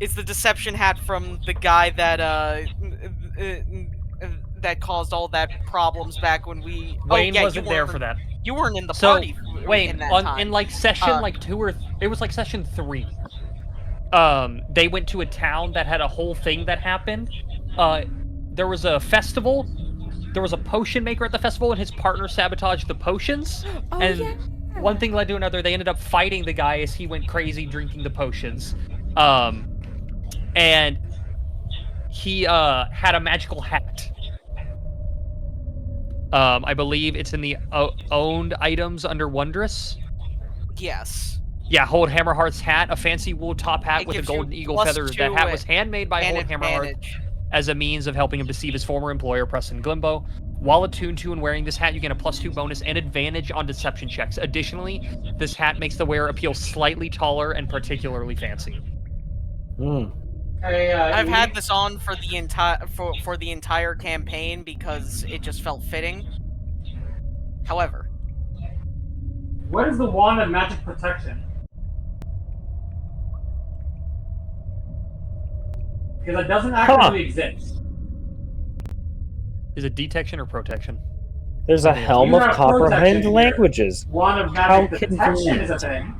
It's the deception hat from the guy that that caused all that problems back when we. Wayne wasn't there for that. You weren't in the party. Wayne, in that time. in like session it was like session 3. They went to a town that had a whole thing that happened. There was a festival. There was a potion maker at the festival, and his partner sabotaged the potions. Oh, and yeah. one thing led to another. They ended up fighting the guy as he went crazy drinking the potions. And he had a magical hat. I believe it's in the owned items under Wondrous. Yes. Yeah, Hold Hammerheart's hat, a fancy wool top hat with a golden eagle feather. That hat was handmade by Hold Hammerheart as a means of helping him deceive his former employer, Preston Glimbo. While attuned to and wearing this hat, you get a +2 bonus and advantage on deception checks. Additionally, this hat makes the wearer appear slightly taller and particularly fancy. Hey, I've had this on for the entire campaign because it just felt fitting. However, what is the wand of magic protection? because it doesn't actively exist. Is it detection or protection? There's a helm You of have comprehend protection here. languages. One of How magic detection is a thing.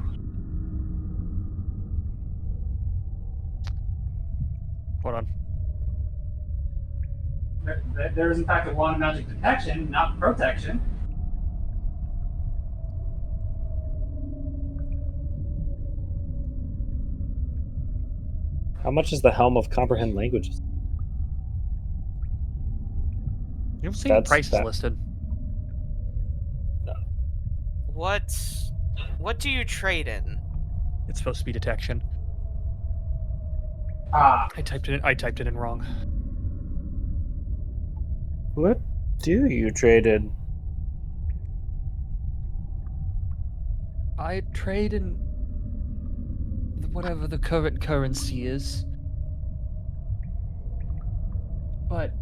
Hold on. There is in fact a wand of magic detection, not protection. How much is the helm of comprehend languages? You don't see any prices listed. No. What do you trade in? It's supposed to be detection. Ah. I typed it in wrong. What do you trade in? I trade in whatever the current currency is. But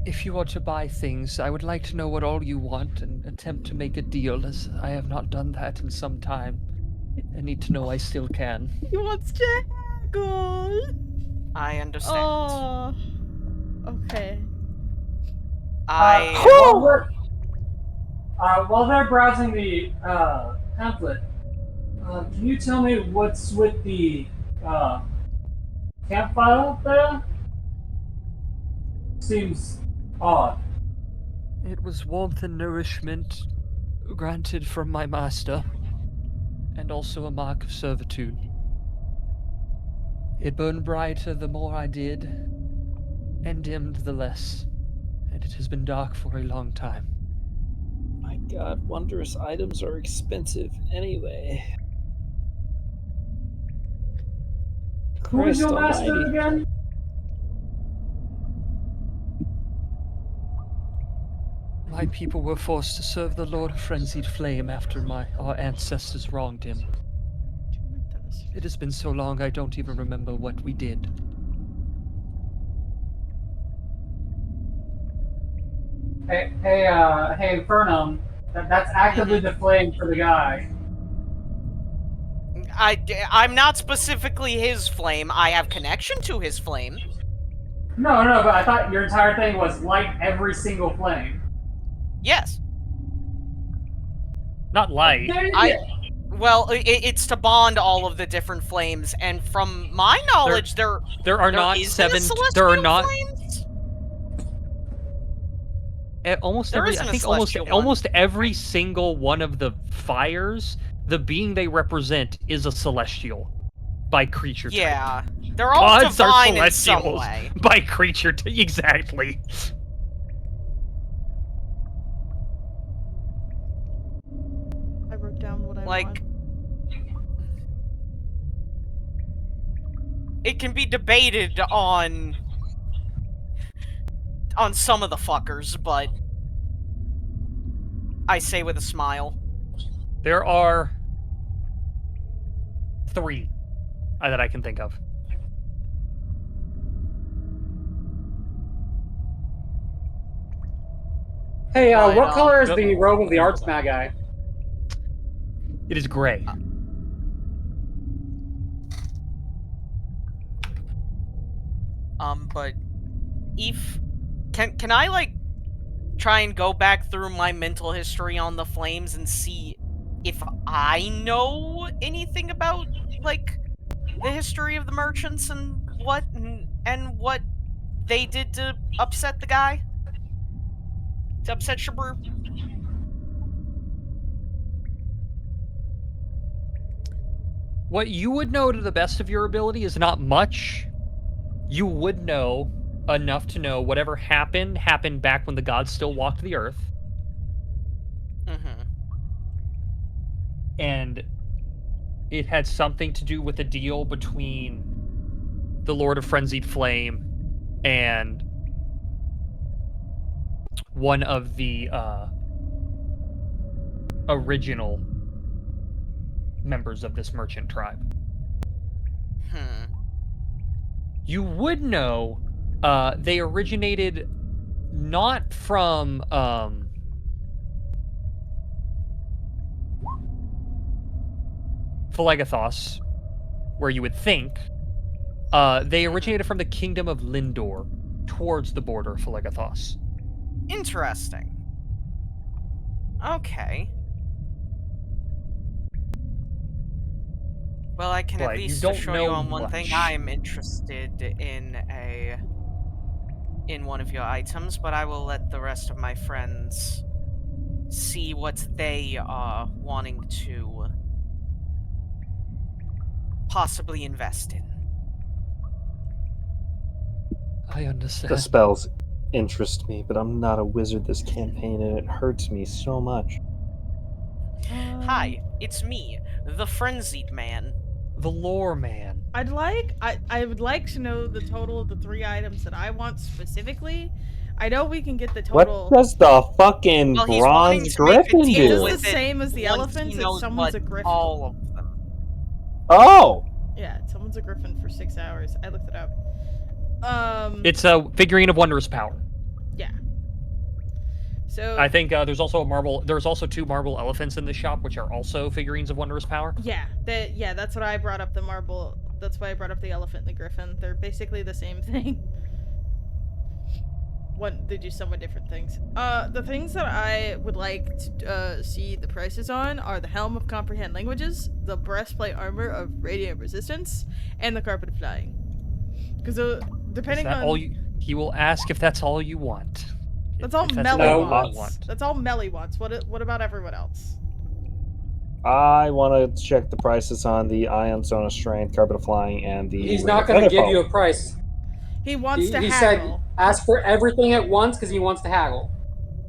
if you are to buy things, I would like to know what all you want and attempt to make a deal, as I have not done that in some time. I need to know I still can. He wants Jackal. I understand. Oh. Okay. While they're browsing the pamphlet, can you tell me what's with the campfire up there? Seems odd. It was warmth and nourishment granted from my master, and also a mark of servitude. It burned brighter the more I did, and dimmed the less, and it has been dark for a long time. My god, wondrous items are expensive anyway. Who is your Christ master almighty. again? My people were forced to serve the Lord of Frenzied Flame after our ancestors wronged him. It has been so long I don't even remember what we did. Hey, Infernum. That's actively the flame for the guy. I'm not specifically his flame. I have connection to his flame. No, but I thought your entire thing was light every single flame. Yes. Not light. Well, it's to bond all of the different flames, and from my knowledge, there are not isn't seven. a celestial There are not. flames? Almost There every. isn't I a think celestial one. almost every single one of the fires, the being they represent is a celestial, by creature type. Yeah, they're all Gods are divine in some celestials way. by creature type. Exactly. I wrote down what I want. It can be debated on some of the fuckers, but I say with a smile. There are 3 that I can think of. Hey, what color is the robe of the artsmag guy? It is gray. But if can I like try and go back through my mental history on the flames and see if I know anything about like the history of the merchants and what they did to upset the guy? To upset Shabru? What you would know to the best of your ability is not much. You would know enough to know whatever happened back when the gods still walked the earth. Mm-hmm. And it had something to do with a deal between the Lord of Frenzied Flame and one of the original members of this merchant tribe. You would know they originated not from Philagathos, where you would think, They originated from the kingdom of Lindor, towards the border of Philagathos. Interesting. Okay. Well, I can at But you least don't assure you know on one thing. much. I'm interested in one of your items, but I will let the rest of my friends see what they are wanting to possibly invest in. I understand. The spells interest me, but I'm not a wizard this campaign, and it hurts me so much. Hi, it's me, the Frenzied Man. The lore man. I would like to know the total of the 3 items that I want specifically. I know we can get the total. What does the fucking Well, he's wanting bronze to make a griffin deal do? with It's the it same as the once elephants, he it's knows someone's what a griffin. all of them. Oh! Yeah, someone's a griffin for 6 hours. I looked it up. It's a figurine of wondrous power. Yeah. So I think there's also a marble. There's also 2 marble elephants in the shop, which are also figurines of wondrous power. yeah, that's what I brought up. The marble. That's why I brought up the elephant and the griffin. They're basically the same thing. They do somewhat different things. The things that I would like to see the prices on are the Helm of Comprehend Languages, the Breastplate Armor of Radiant Resistance, and the Carpet of Flying. Because depending Is that on all he will ask if that's all you want. that's all If Melly all you wants. That's all Melly wants. What about everyone else? I want to check the prices on the Ion Stone of Strength, Carpet of Flying, and the. He's not going to give you a price. He wants to He haggle. said ask for everything at once because he wants to haggle.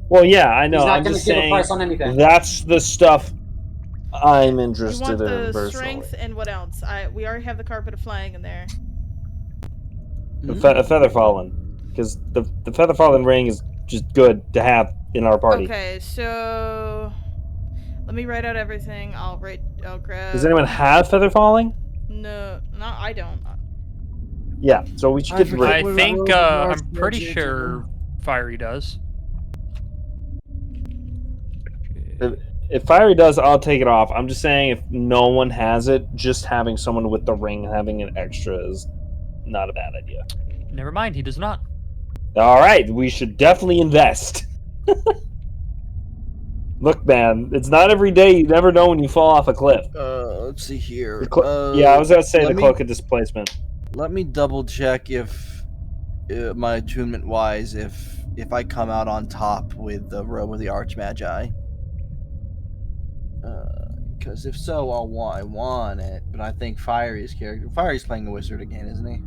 Well, yeah, I know. He's not I'm going just to give a saying price on anything. that's the stuff I'm You interested want the in personally. strength and what else? We already have the Carpet of Flying in there. The feather fallen, because the feather fallen ring is just good to have in our party. Okay, so let me write out everything. I'll grab. Does anyone have feather falling? No, I don't. Yeah, so we should get rid. I think I'm pretty sure Fiery does. If Fiery does, I'll take it off. I'm just saying, if no one has it, just having someone with the ring having an extra is not a bad idea. Never mind, he does not. All right, we should definitely invest. Look, man, it's not every day. You never know when you fall off a cliff. Let's see here. Yeah, I was gonna say the cloak of displacement. Let me double check if my attunement wise, if I come out on top with the robe of the Archmagi. Because if so, I want it. But I think Fiery's playing a wizard again, isn't he?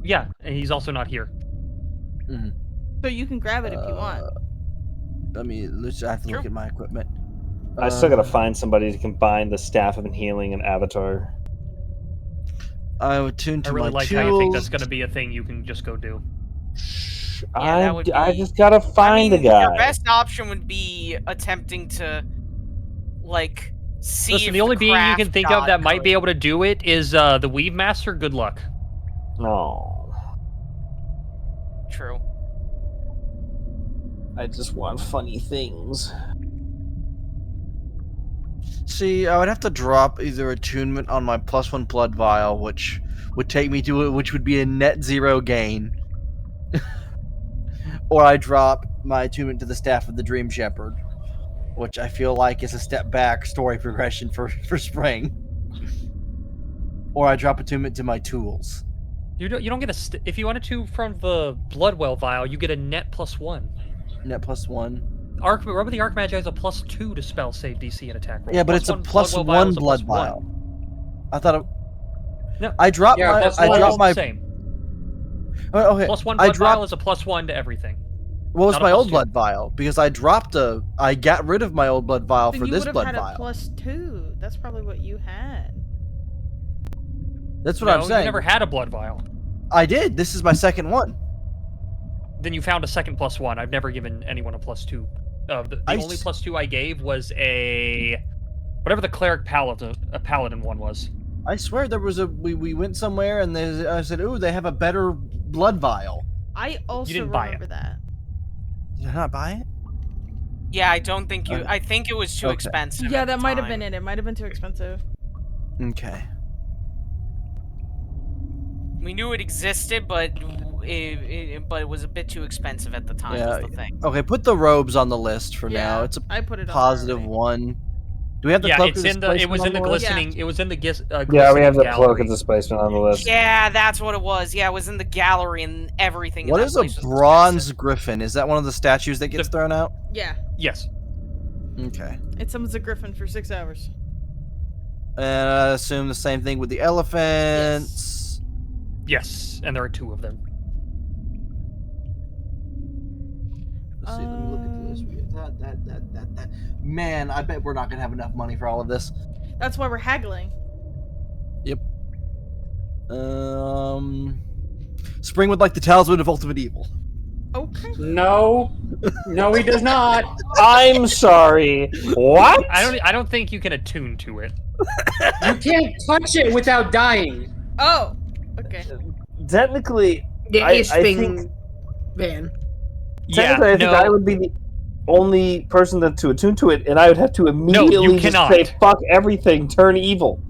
Yeah, and he's also not here. Mm-hmm. So you can grab it if you want. I have to look at my equipment. I still gotta find somebody to combine the Staff of Healing and Avatar. I would tune to I really my like tools. how you think that's going to be a thing you can just go do. I just gotta find a guy. Your best option would be attempting to, like, see. Listen, if the only being you can think of that might be able to do it is the Weave Master. Good luck. No. True. I just want funny things. See, I would have to drop either attunement on my +1 blood vial, which would take me to which would be a net 0 gain, or I drop my attunement to the Staff of the Dream Shepherd, which I feel like is a step back story progression for spring, or I drop attunement to my tools. You don't get if you wanted to from the Bloodwell vial, you get a net +1. Net +1. Remember the Archmagi has a +2 to spell save DC and attack roll. Yeah, but it's a +1 blood vial. I thought it. No, I dropped my. Same. Okay. +1 blood vial is a +1 to everything. What was my old blood vial? Because I got rid of my old blood vial for this blood vial. You would have had a +2. That's probably what you had. That's what I'm saying. You never had a blood vial. I did. This is my second one. Then you found a second +1. I've never given anyone a +2. The only +2 I gave was whatever the cleric paladin one was. I swear there was we went somewhere and I said, "Ooh, they have a better blood vial." I also remember that. Did I not buy it? Yeah, I don't think you. I think it was too expensive. Yeah, that might have been it. It might have been too expensive. Okay. We knew it existed, but it was a bit too expensive at the time. Yeah. Was the thing. Okay, put the robes on the list for Yeah, now. It's a I put it on there positive already. 1. Do we have the Yeah, cloak it's of in the. It was displacement in the on list? glistening. It was in the Yeah, we glistening have the gallery. cloak of displacement on the list. Yeah, that's what it was. Yeah, it was in the gallery and everything. What in that is a place was bronze expensive. griffin? Is that one of the statues that gets thrown out? Yeah, Yes. Okay. it summons a griffin for 6 hours. And I assume the same thing with the elephants. Yes, and there are 2 of them. Let's see, let me look at the list. We get that. Man, I bet we're not gonna have enough money for all of this. That's why we're haggling. Yep. Spring would like the talisman of ultimate evil. Okay. No, no, he does not. I'm sorry. What? I don't think you can attune to it. You can't touch it without dying. Oh. Okay. Technically, The I Ishping think- van. technically, I think I would be the only person to attune to it, and I would have to immediately just cannot. say, "Fuck everything, turn evil."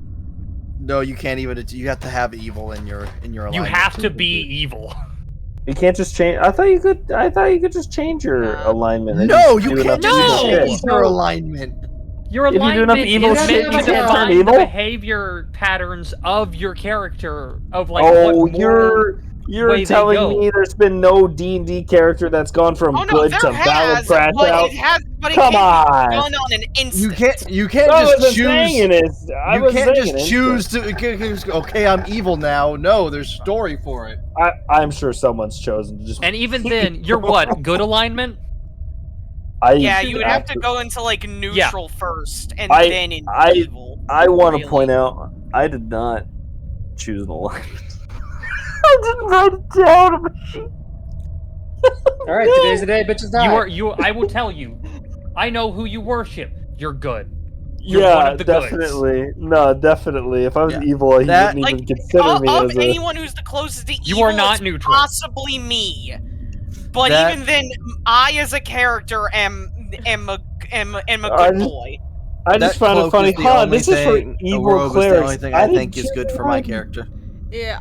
No, you can't even. You have to have evil in your alignment. You have to be evil. You can't just change. I thought you could just change your alignment. and No, just you do can't enough just evil change shit. your alignment. Your If you do enough alignment evil is shit, meant you to can't define turn the evil? behavior patterns of your character. Of like Oh, what moral you're way they telling go. me there's been no D&D character that's gone from Oh no, good there to valid has, crash but out? it has, but it Come can't be on. done on an instant. You can't I just wasn't choose. saying it. I You was can't saying just it. choose to. Okay, I'm evil now. No, there's story for it. I'm sure someone's chosen to just. And even then, you're what? Good alignment? Yeah, you would have to go into like neutral first, and then into evil. I want to really. point out, I did not choose an alignment. I didn't write it down. All right, today's the day, bitches die. I will tell you. I know who you worship. You're good. You're Yeah, one of the goods. definitely. No, definitely. If I was Yeah. evil, he That- wouldn't even Like, consider me of as a. anyone who's the closest to You evil, are not it's neutral. possibly me. But That- even then, I as a character am a I good just- boy. I just That found it cloak funny. is the Huh, only this is for thing- a evil robe is clerics. the only thing I didn't think is good for my character. Yeah,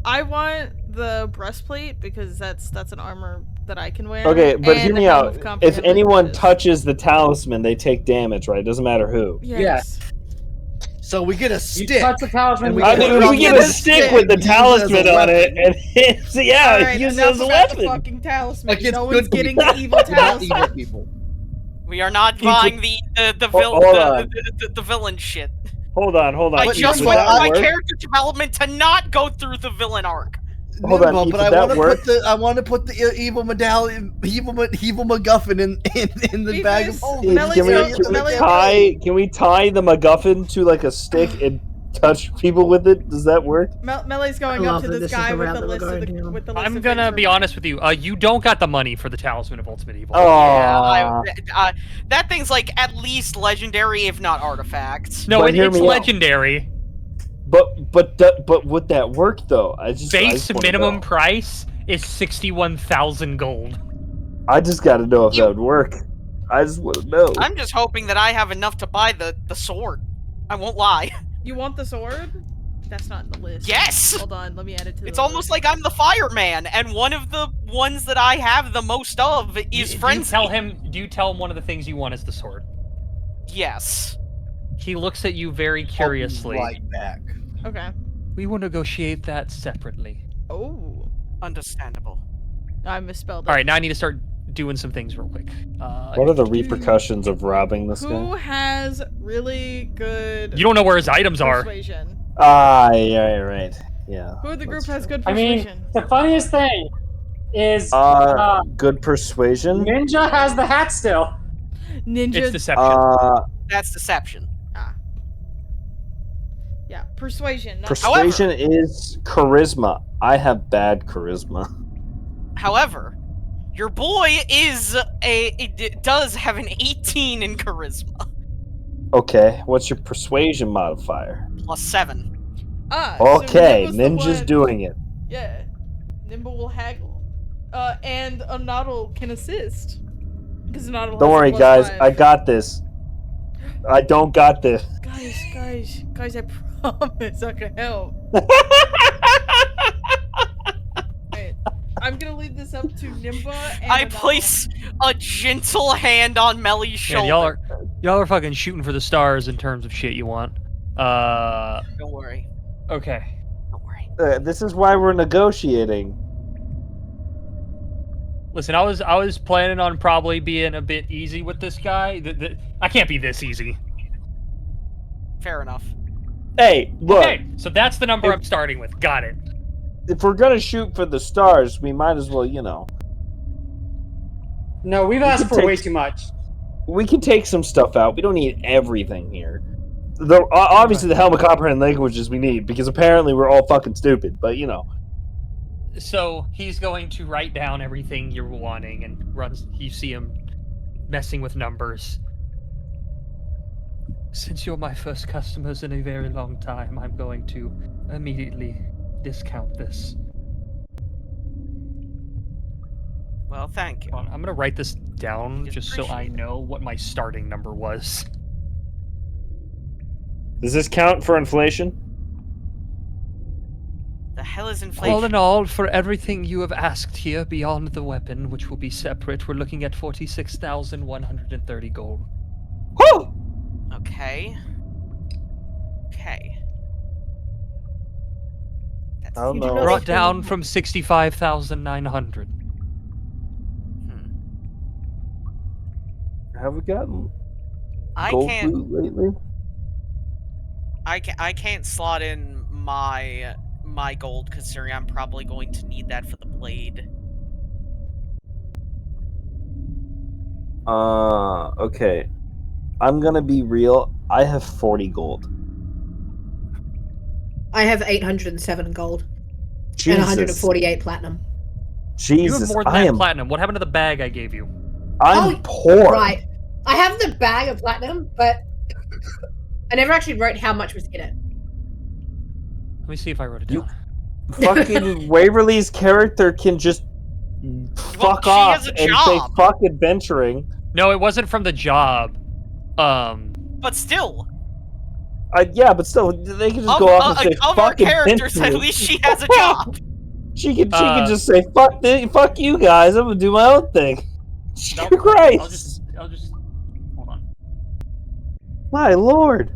I want the breastplate because that's an armor that I can wear. Okay, but and hear the me Helm out. of If Comprehend anyone Languages. touches the talisman, they take damage, right? Doesn't matter who. Yes. So we get a You stick. touch the talisman. And we we I get mean, put it. it we on get the a list stick and with the use it as a talisman on it, weapon. and it's, yeah, Alright, use it enough as a about the weapon. fucking talisman. Like it's no good one's getting the evil Not evil talisman. people. We are not People- buying the Hold on. the villain shit. Hold on. I But just you want know my what? character development to not go through the villain arc. Hold on, Nimble, Ethan, but I that want to works? put the evil medallion, evil MacGuffin in the bag of Beavis, holding. Melly's Can we, going- can, we Melly's can we tie the MacGuffin to like a stick and touch people with it? Does that work? Melee's going I up love to that this this is guy the with route the that we're list of going the to. with the list I'm of gonna things be we're honest with you. You don't got the money for the Talisman of Ultimate Evil. Oh, That thing's like at least legendary, if not artifacts. No, But hear it's me out. legendary. but would that work though? I Base just wanna minimum know. price is 61,000 gold. I just got to know if that would work. I just want to know. I'm just hoping that I have enough to buy the sword. I won't lie. You want the sword? That's not in the list. Yes! Hold on, let me add it to the It's almost like I'm the fireman, and one of the ones that I have the most of is Frenzy. Do you tell him one of the things you want is the sword? Yes. He looks at you very curiously. Right back. Okay. We will negotiate that separately. Oh. Understandable. I misspelled it. All right, now I need to start doing some things real quick. What are the repercussions of robbing this Who guy? has really good You don't know where his items are. persuasion? Ah, yeah, right. Yeah. Who of the group that's has true. good I mean, persuasion? the funniest thing is Good persuasion. Ninja has the hat still. Ninja. It's deception. That's deception. Yeah, persuasion. Not Persuasion is charisma. I have bad charisma. However, your boy does have an 18 in charisma. Okay, what's your persuasion modifier? +7. so Okay, Nimble's the Ninja's one- doing it. Yeah. Nimble will haggle. And a Noddle can assist. Because Noddle Don't has worry, a guys. +5. I got this. I don't got this. Guys, I promise I can help. Nimba and I Nadal. place a gentle hand on Melly's Man, shoulder. y'all are fucking shooting for the stars in terms of shit you want. Don't worry. Okay. Don't worry. This is why we're negotiating. Listen, I was planning on probably being a bit easy with this guy. I can't be this easy. Fair enough. Hey, look. Okay, so that's the number I'm starting with. Got it. If we're gonna shoot for the stars, we might as well, you know. No, we've asked for way too much. We can take some stuff out. We don't need everything here. Obviously, the helm of comprehend languages we need, because apparently we're all fucking stupid, but you know. So he's going to write down everything you're wanting and runs. You see him messing with numbers. Since you're my first customers in a very long time, I'm going to immediately discount this. Well, thank you. Hold on, I'm gonna write this down just so I know what my starting number was. Does this count for inflation? The hell is inflation? All in all, for everything you have asked here beyond the weapon, which will be separate, we're looking at 46,130 gold. Whew! Okay. Okay. That's I don't You know. do know Brought they- down from 65,900. Have we gotten I gold can't. loot lately? I can't slot in my gold considering I'm probably going to need that for the blade. Okay. I'm gonna be real. I have 40 gold. I have 807 gold Jesus. and 148 platinum. You Jesus, have more than I that am. platinum. What happened to the bag I gave you? I'm Oh, poor. Right. I have the bag of platinum, but I never actually wrote how much was in it. Let me see if I wrote it You- down. Fucking Waverly's character can just fuck she off has a and say job. fuck adventuring. No, it wasn't from the job. But still, Yeah, but still, they can just of, go off and say of fuck our characters, at adventuring. least she has a job. She can just say fuck you guys. I'm gonna do my own thing. Nope, Christ, I'll just hold on. my lord.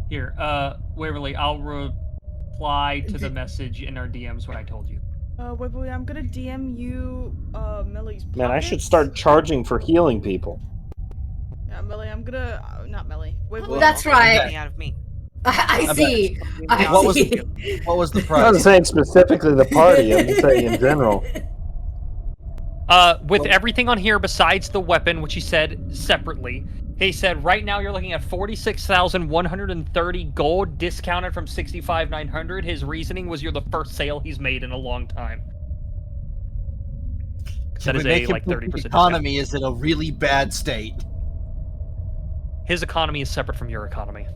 Here, Waverly, I'll reply to the message in our DMs when I told you. Wait, I'm gonna DM you, Melly's pockets. Man, I should start charging for healing people. Yeah, Melly, I'm gonna, not Melly. Wait, Well, that's right. Out of me. I see. I What was see. What was the I'm price? not saying specifically the party. I'm just saying in general. With everything on here besides the weapon, which he said separately, he said right now you're looking at 46,130 gold, discounted from 65,900. His reasoning was you're the first sale he's made in a long time. That is a like 30% discount. Economy is in a really bad state. His economy is separate from your economy.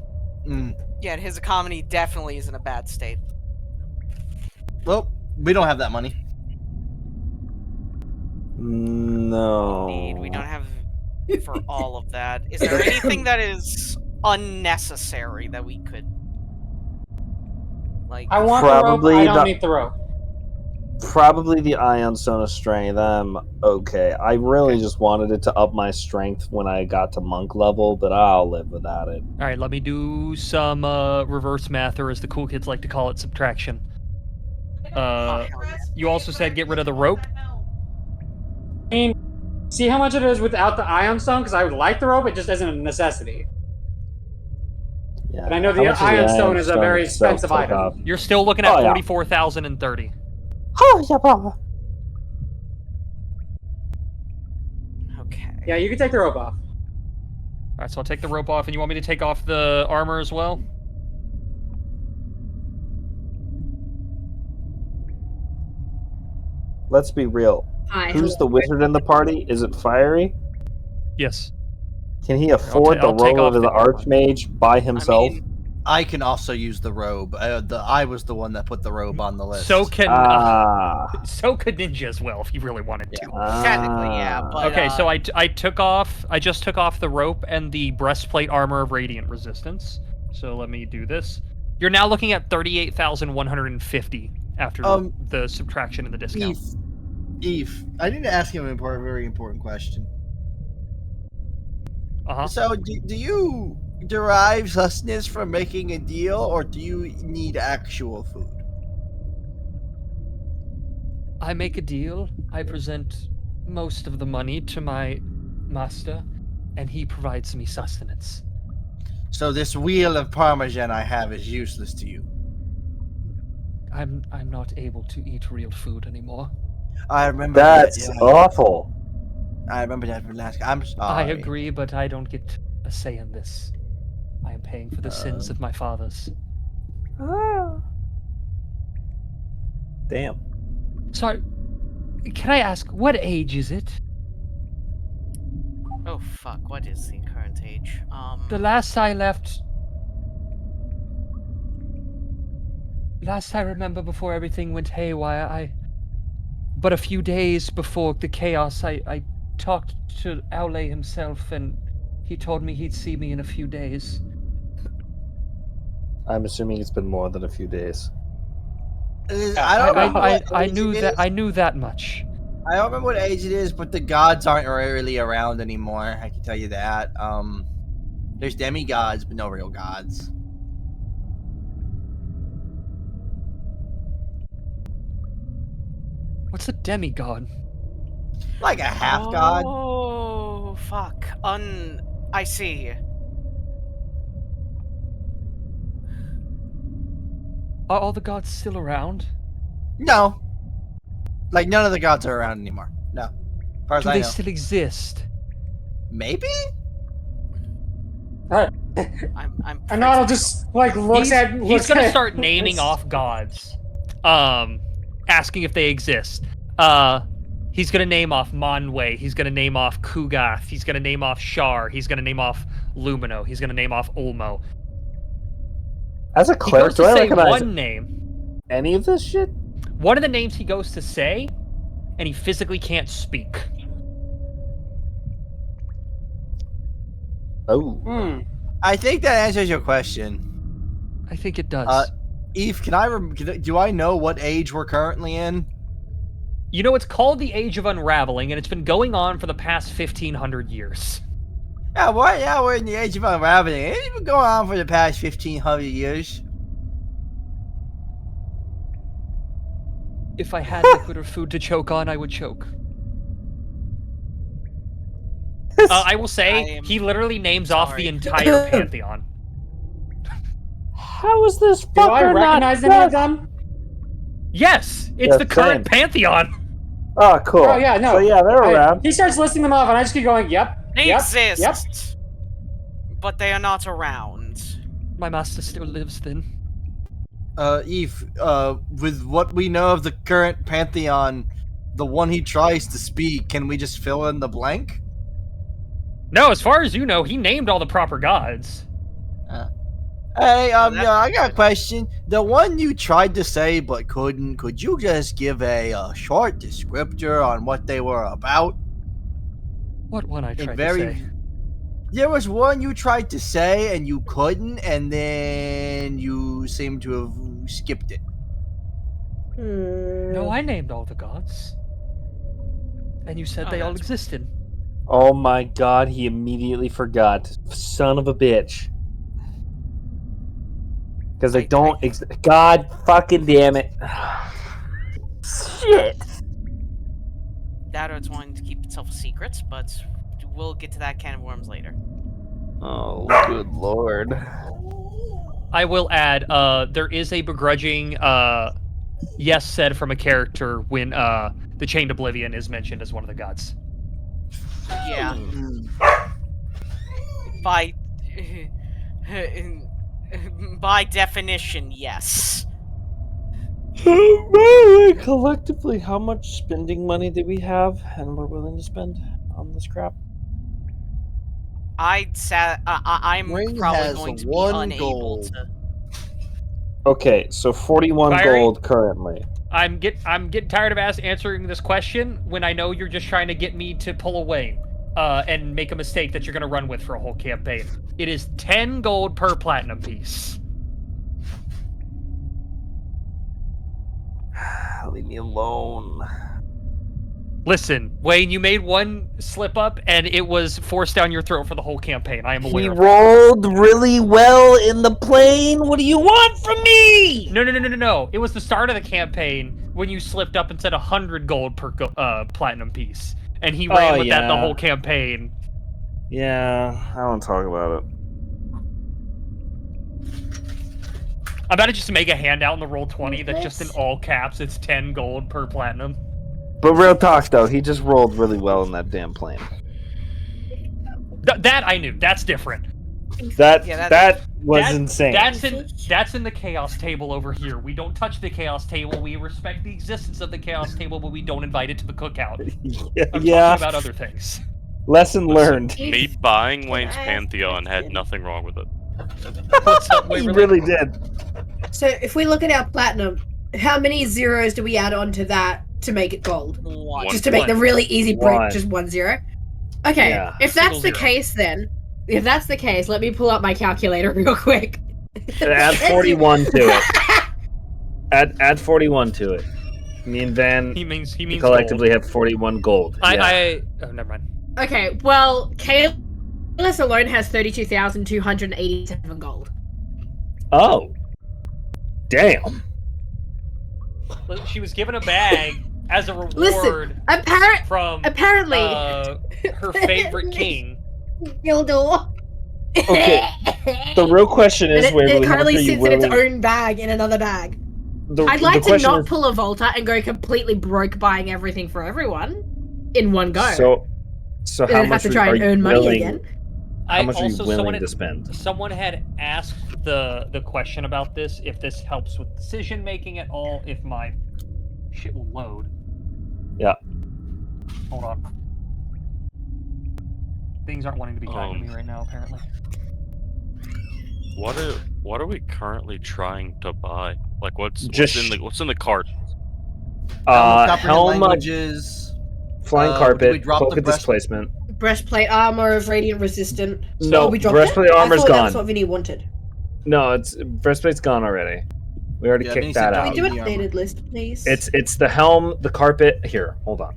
Yeah, and his economy definitely is in a bad state. Well, we don't have that money. No. Indeed, we don't have for all of that. Is there anything that is unnecessary that we could, like? I want Probably the rope. I don't the- need the rope. Probably the Ion Stone of Strength. I'm okay. I really just wanted it to up my strength when I got to monk level, but I'll live without it. All right, let me do some reverse math, or as the cool kids like to call it, subtraction. You also said get rid of the rope. I mean, see how much it is without the Ion Stone? Because I would like the rope, it just isn't a necessity. Yeah. But I know How the much Ion Stone is a very itself expensive take item. off? You're still looking at Oh, yeah. 44,030. Oh, yeah, Papa. Okay. Yeah, you can take the rope off. All right, so I'll take the rope off, and you want me to take off the armor as well? Let's be real. Hi. Who's the wizard in the party? Is it Fiery? Yes. Can he afford I'll the take role off of the the armor. Archmage by himself? I mean, I can also use the robe. I was the one that put the robe on the list. So can Ah. so could Ninja as well if you really wanted to. technically, yeah, but Okay, so I just took off the rope and the breastplate armor of radiant resistance. So let me do this. You're now looking at 38,150 after the subtraction and the discount. Eve, I need to ask you a very important question. Uh-huh. So, do you derive sustenance from making a deal, or do you need actual food? I make a deal. I present most of the money to my master, and he provides me sustenance. So this wheel of parmesan I have is useless to you. I'm not able to eat real food anymore. I remember That's that. awful. I remember that from last. I'm sorry. I agree, but I don't get a say in this. I am paying for the sins of my fathers. Damn. Sorry, can I ask, what age is it? Oh fuck! What is the current age? The last I remember before everything went haywire, but a few days before the chaos, I talked to Aule himself, and he told me he'd see me in a few days. I'm assuming it's been more than a few days. I don't remember what I age knew it that. is. I knew that much. I don't remember what age it is, but the gods aren't really around anymore. I can tell you that. There's demigods, but no real gods. What's a demigod? Like a half god. Oh fuck! I see. Are all the gods still around? No. Like none of the gods are around anymore. No. As far as Do I they know. still exist? Maybe? Alright. I'm. And Otto just like looks He's gonna at start naming off gods, asking if they exist. He's gonna name off Monway. He's gonna name off Kugath. He's gonna name off Shar. He's gonna name off Lumino. He's gonna name off Ulmo. As a He cleric, goes do to I say recognize one name. any of this shit? One of the names he goes to say, and he physically can't speak. Oh. I think that answers your question. I think it does. Eve, do I know what age we're currently in? You know, it's called the Age of Unraveling, and it's been going on for the past 1,500 years. Yeah, we're in the age of unraveling. It's been going on for the past 1,500 years. If I had liquid or food to choke on, I would choke. I will say, he literally names off the entire pantheon. How is this Do I fucker not recognize any of them? Yes, it's Yeah, the current same. pantheon. Oh, cool. Oh yeah, no. So yeah, they're around. He starts listing them off, and I just keep going. Yep. They yep, exist, Yep. but they are not around. My master still lives then. Eve, with what we know of the current pantheon, the one he tries to speak, can we just fill in the blank? No, as far as you know, he named all the proper gods. Hey, Oh, that's yeah, I got a good. question. The one you tried to say but couldn't, could you just give a short descriptor on what they were about? What one I tried to very say? There was one you tried to say and you couldn't, and then you seem to have skipped it. No, I named all the gods. And you said Oh, they all that's- existed. Oh my god, he immediately forgot. Son of a bitch. Because they don't God fucking damn it. Shit. That or it's wanting to keep itself a secret, but we'll get to that can of worms later. Oh, good lord. I will add, there is a begrudging yes said from a character when the Chained Oblivion is mentioned as one of the gods. Yeah. Mm. By definition, yes. Collectively, how much spending money do we have and we're willing to spend on this crap? I'm Ring probably has going to be one unable gold. to. Okay, so 41 Fiery? gold currently. I'm getting tired of answering this question when I know you're just trying to get me to pull away and make a mistake that you're going to run with for a whole campaign. It is 10 gold per platinum piece. Leave me alone. Listen, Wayne, you made one slip up, and it was forced down your throat for the whole campaign. I am aware. He of rolled really well in the plane. What do you want from me? No. It was the start of the campaign when you slipped up and said 100 gold per platinum piece, and he ran with that the whole campaign. Yeah, I don't talk about it. I'm about to just make a handout in the Roll20 that's just in all caps. It's 10 gold per platinum. But real talk, though, he just rolled really well in that damn plane. That I knew. That's different. That was insane. That's in the chaos table over here. We don't touch the chaos table. We respect the existence of the chaos table, but we don't invite it to the cookout. I'm talking about other things. Lesson learned. Me buying Wayne's Pantheon had nothing wrong with it. What's up, He really did. So if we look at our platinum, how many zeros do we add on to that to make it gold? One. Just to make the really easy break, One. just 1 0. Okay, Yeah. if that's the Single case, then if that's the case, let me pull up my calculator real quick. Add 41 to it. Add 41 to it. Me and Van He means collectively have 41 gold. Oh, never mind. Okay, well, Kalis alone has 32,287 gold. Oh. Damn. She was given a bag as a reward Listen, from apparently her favorite king. Gildor. Okay. The real question is, and Waverly, it how much currently are you sits in its willing? own bag in another bag. The I'd like to question not is- pull a Volta and go completely broke buying everything for everyone in one go. So and how then have much to try are and you earn money willing? again. How much are you willing to spend? Someone had asked the question about this, if this helps with decision making at all, if my shit will load. Yeah. Hold on. Things aren't wanting to be kind to me right now, apparently. What are we currently trying to buy? Like what's in the cart? Comprehend Helm, languages, flying did we carpet, drop cloak the of breast- displacement. Breastplate armor of radiant resistant. No, we dropped breastplate it? armor's I thought gone. That's what Vinny wanted. No, it's breastplate's gone already. We already Yeah, kicked Vinny that said out. Can we do the an armor. updated list, please? It's the helm, the carpet. Here, hold on.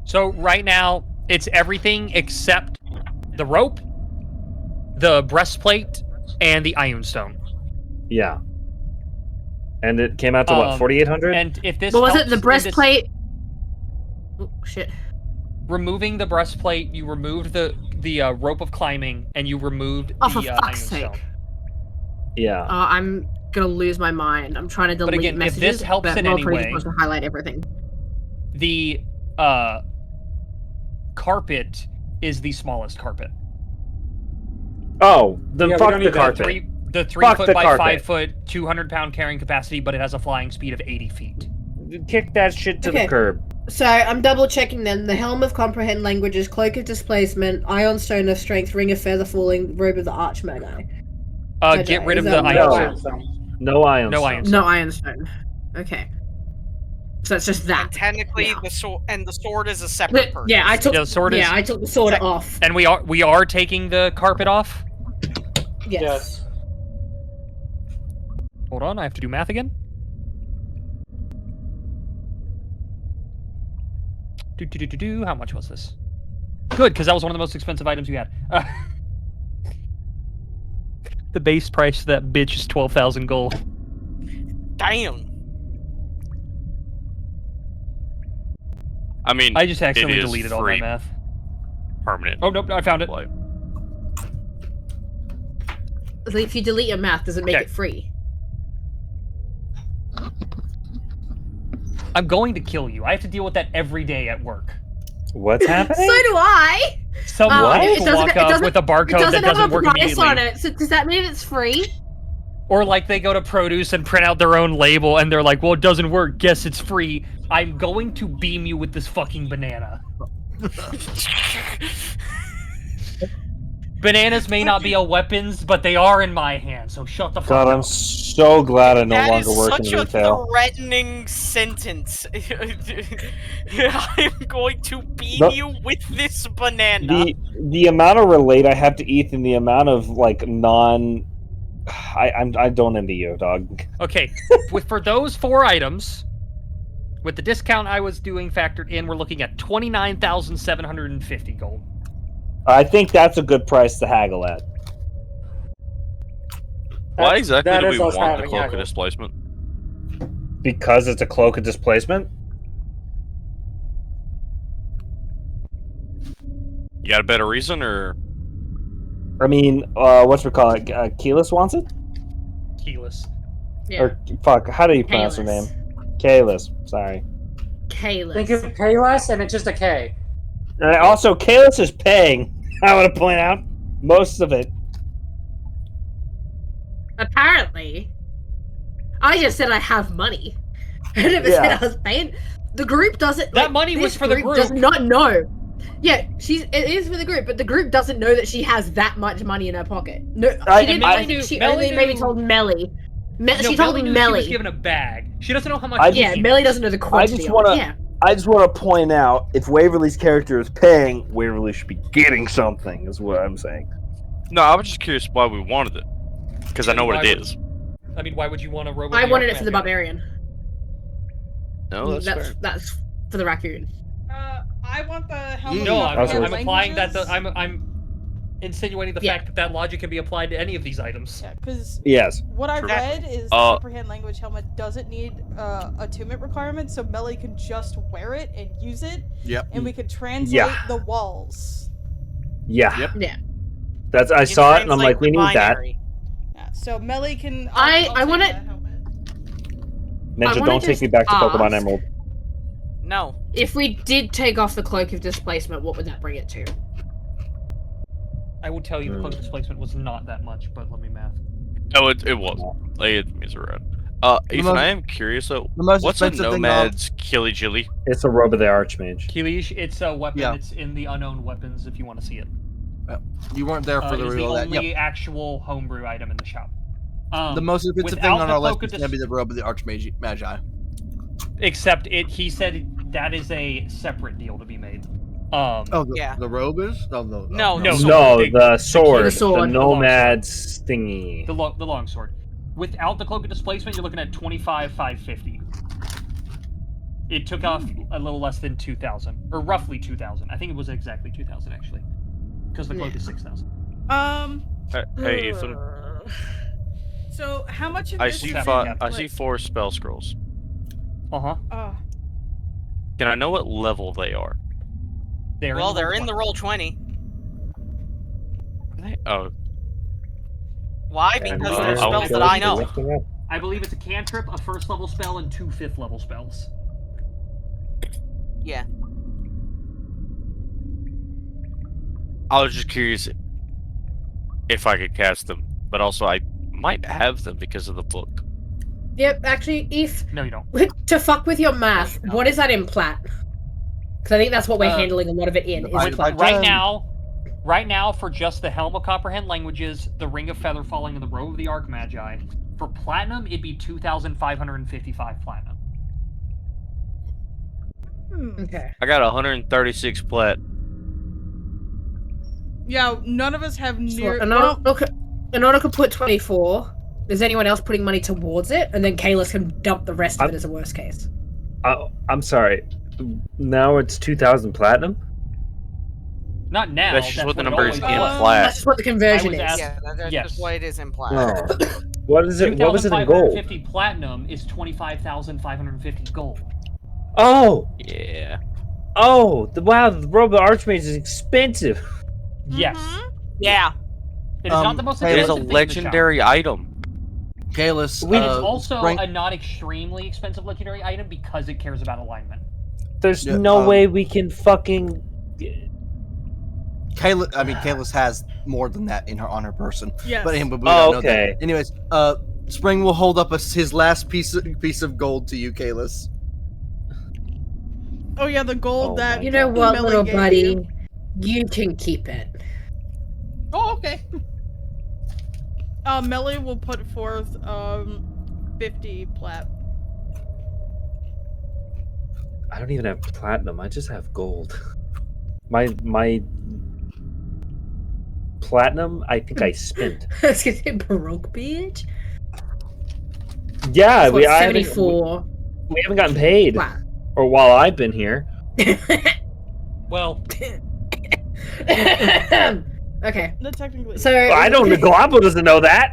So right now, it's everything except the rope, the breastplate, and the iron stone. Yeah. And it came out to what, 4,800? And if this What was it? helps The in this- breastplate. Oh shit. removing the breastplate, you removed the rope of climbing, and you removed Oh, for the iron fuck's sake. stone. Yeah. I'm gonna lose my mind. I'm trying to delete again, if messages. this helps but in Roll any Pretty way- supposed to highlight everything. The carpet is the smallest carpet. Oh, then Yeah, we fuck don't the need that. carpet. The 3 Fuck foot the by carpet. 5 foot, 200-pound carrying capacity, but it has a flying speed of 80 feet. Kick that shit to Okay. the curb. So I'm double checking then. The Helm of Comprehend Languages, Cloak of Displacement, Ion Stone of Strength, Ring of Feather Falling, Robe of the Archmagi. Get rid of Is the that iron no? stone. No iron. No stone. iron No Iron Stone. Okay. So it's just that. And technically, Yeah. the sword is a separate purchase. Yeah, I took. Yeah, the sword is- Yeah, I took the sword off. And we are taking the carpet off. Yes. Hold on, I have to do math again. How much was this? Good, because that was one of the most expensive items you had. The base price of that bitch is 12,000 gold. Damn. I mean, I just it accidentally is deleted all my free math. permanent. Oh nope, I found it. Like, So if you delete your math, does it make Okay. it free? I'm going to kill you. I have to deal with that every day at work. What's So happening? do I. Someone it will doesn't- walk it up doesn't- with a It barcode that doesn't doesn't have a work price immediately. on it. So does that mean it's free? Or like they go to produce and print out their own label and they're like, well, it doesn't work. Guess it's free. I'm going to beam you with this fucking banana. Bananas may not be a weapons, but they are in my hand, so shut the fuck God, up. I'm so glad I no That longer is work such in a retail. threatening sentence. I'm going to beam No. you with this banana. The amount of relate I have to Ethan, the amount of like non I don't envy you, dog. Okay, for those 4 items, with the discount I was doing factored in, we're looking at 29,750 gold. I think that's a good price to haggle at. Why exactly that do is we us want the having cloak of haggle. displacement? Because it's a cloak of displacement? You got a better reason, or I mean, whatchamacallit, Keyless wants it? Keyless. Yeah. Or, fuck, how do you pronounce her name? Kalis, sorry. Kalis. Think of Payless, and it's just a K. And also, Kalis is paying, I want to point out, most of it. Apparently, I just said I have money. I never said I was paying. The group doesn't. That money was for the group. Does not know. Yeah, it is for the group, but the group doesn't know that she has that much money in her pocket. No, she didn't. She only maybe told Melly. She told Melly knew Melly. she was given a bag. She doesn't know how much. Melly doesn't know the quantity. I just want to point out, if Waverly's character is paying, Waverly should be getting something, is what I'm saying. no? I was just curious why we wanted it, because I know what it is. I mean, why would you want a robot? I wanted it for the barbarian. No, that's fair. That's for the raccoon. I want the helmet. No, of I'm implying that languages. I'm insinuating the fact that logic can be applied to any of these items. Yeah, because yes, what I read is the comprehend language helmet doesn't need attunement requirements, so Melly can just wear it and use it. Yep. And we can translate the walls. Yeah. Yep. Yeah. I saw it and I'm like, we need that. Yeah, so Melly can. I want it. Ninja, don't take me back to Pokemon Emerald. No. If we did take off the cloak of displacement, what would that bring it to? I will tell you the cloak displacement was not that much, but let me math. Oh, it was. It's around. Ethan, I am curious though. What's a Nomad's Killy Jilly? It's a robe of the Archmage. Kilish, it's a weapon. Yeah. It's in the unknown weapons. If you want to see it. You weren't there for the reveal of that. It's the only actual homebrew item in the shop. The most expensive thing on our list is going to be the robe of the Archmagi. Except he said that is a separate deal to be made. The robe is? No, the sword. The Nomad's thingy. The long sword. Without the cloak of displacement, you're looking at 25,550. It took off a little less than 2,000, or roughly 2,000. I think it was exactly 2,000 actually, because the cloak is 6,000. Hey, Ethan. So how much of I this see is I see 4 spell scrolls. Can I know what level they are? They're in the roll 20. Oh. Why? Because they're spells that I know. I believe it's a cantrip, a 1st level spell, and 2 5th level spells. Yeah. I was just curious if I could cast them, but also I might have them because of the book. Yep, actually, no, you don't. To fuck with your math, what is that in plat? Because I think that's what we're handling a lot of it in. Right now, for just the Helm of Comprehend Languages, the Ring of Feather Falling, and the Robe of the Archmagi, for platinum, it'd be 2,555 platinum. Okay. I got 136 plat. Yeah, none of us have near. Anona could put 24. Is anyone else putting money towards it? And then Kalis can dump the rest of it as a worst case. I'm sorry. Now it's 2,000 platinum? Not now. That's just what the number is in plat. That's just what the conversion is. Yeah, that's just what it is in plat. Oh. What is it? What was it in gold? 2,550 platinum is 25,550 gold. Oh! Yeah. Oh! Wow, the robe of the Archmage is expensive. Yes. Yeah. It is not the most It is expensive a thing in the legendary shop. item. Kalis, It is also a not extremely expensive legendary item because it cares about alignment. There's no way we can fucking... Kalis has more than that on her person. Yes. But we don't know okay. that. Anyways, Spring will hold up his last piece of gold to you, Kalis. Oh yeah, the gold that you know what, Melly little gave buddy, you. you can keep it. Oh, okay. Melly will put forth 50 plat. I don't even have platinum. I just have gold. My platinum I think I spent. I was gonna say broke, bitch. Yeah, That's what, I haven't, 74. we haven't gotten paid. Wow. Or while I've been here. Well, okay. No, technically. So Well, I don't. Galabo doesn't know that.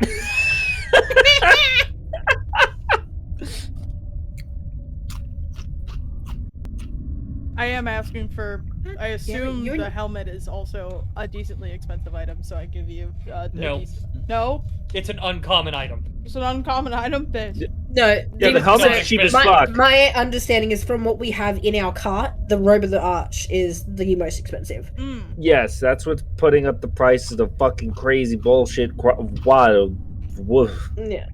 I am asking for. I assume you're- the helmet is also a decently expensive item, so I give you. No. No, it's an uncommon item. it's an uncommon item, bitch. No. Yeah, the helmet's cheap as fuck. My understanding is from what we have in our cart, the robe of the arch is the most expensive. Yes, that's what's putting up the prices of fucking crazy bullshit. Wild. Woof. Yeah.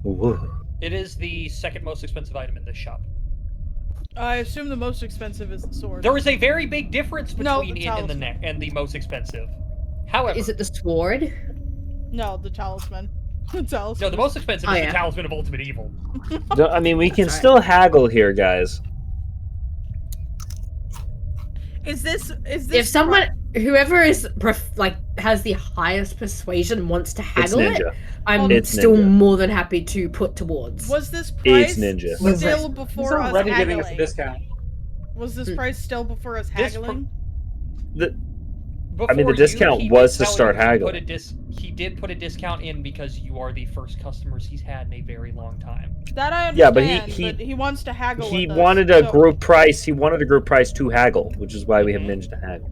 Woof. It is the second most expensive item in this shop. I assume the most expensive is the sword. There is a very big difference No, between the it and the talisman. and the most expensive. However, Is it the sword? No, the talisman. The talisman. no, the most expensive Oh, is yeah. the Talisman of Ultimate Evil. No, I mean, we can That's right. still haggle here, guys. Is this? If someone, whoever is has the highest persuasion wants to It's haggle it, ninja. I'm It's still ninja. more than happy to put towards. Was this It's price ninja. still He's before us already giving us a haggling? discount. Was this price still before us This haggling? Before I mean, the you, discount he was did to tell start you he haggling. He did put a discount in because you are the first customers he's had in a very long time. That I Yeah, understand, but he wants to haggle. He with wanted us, a so group price. He wanted a group price to haggle, which is why we have ninja to haggle.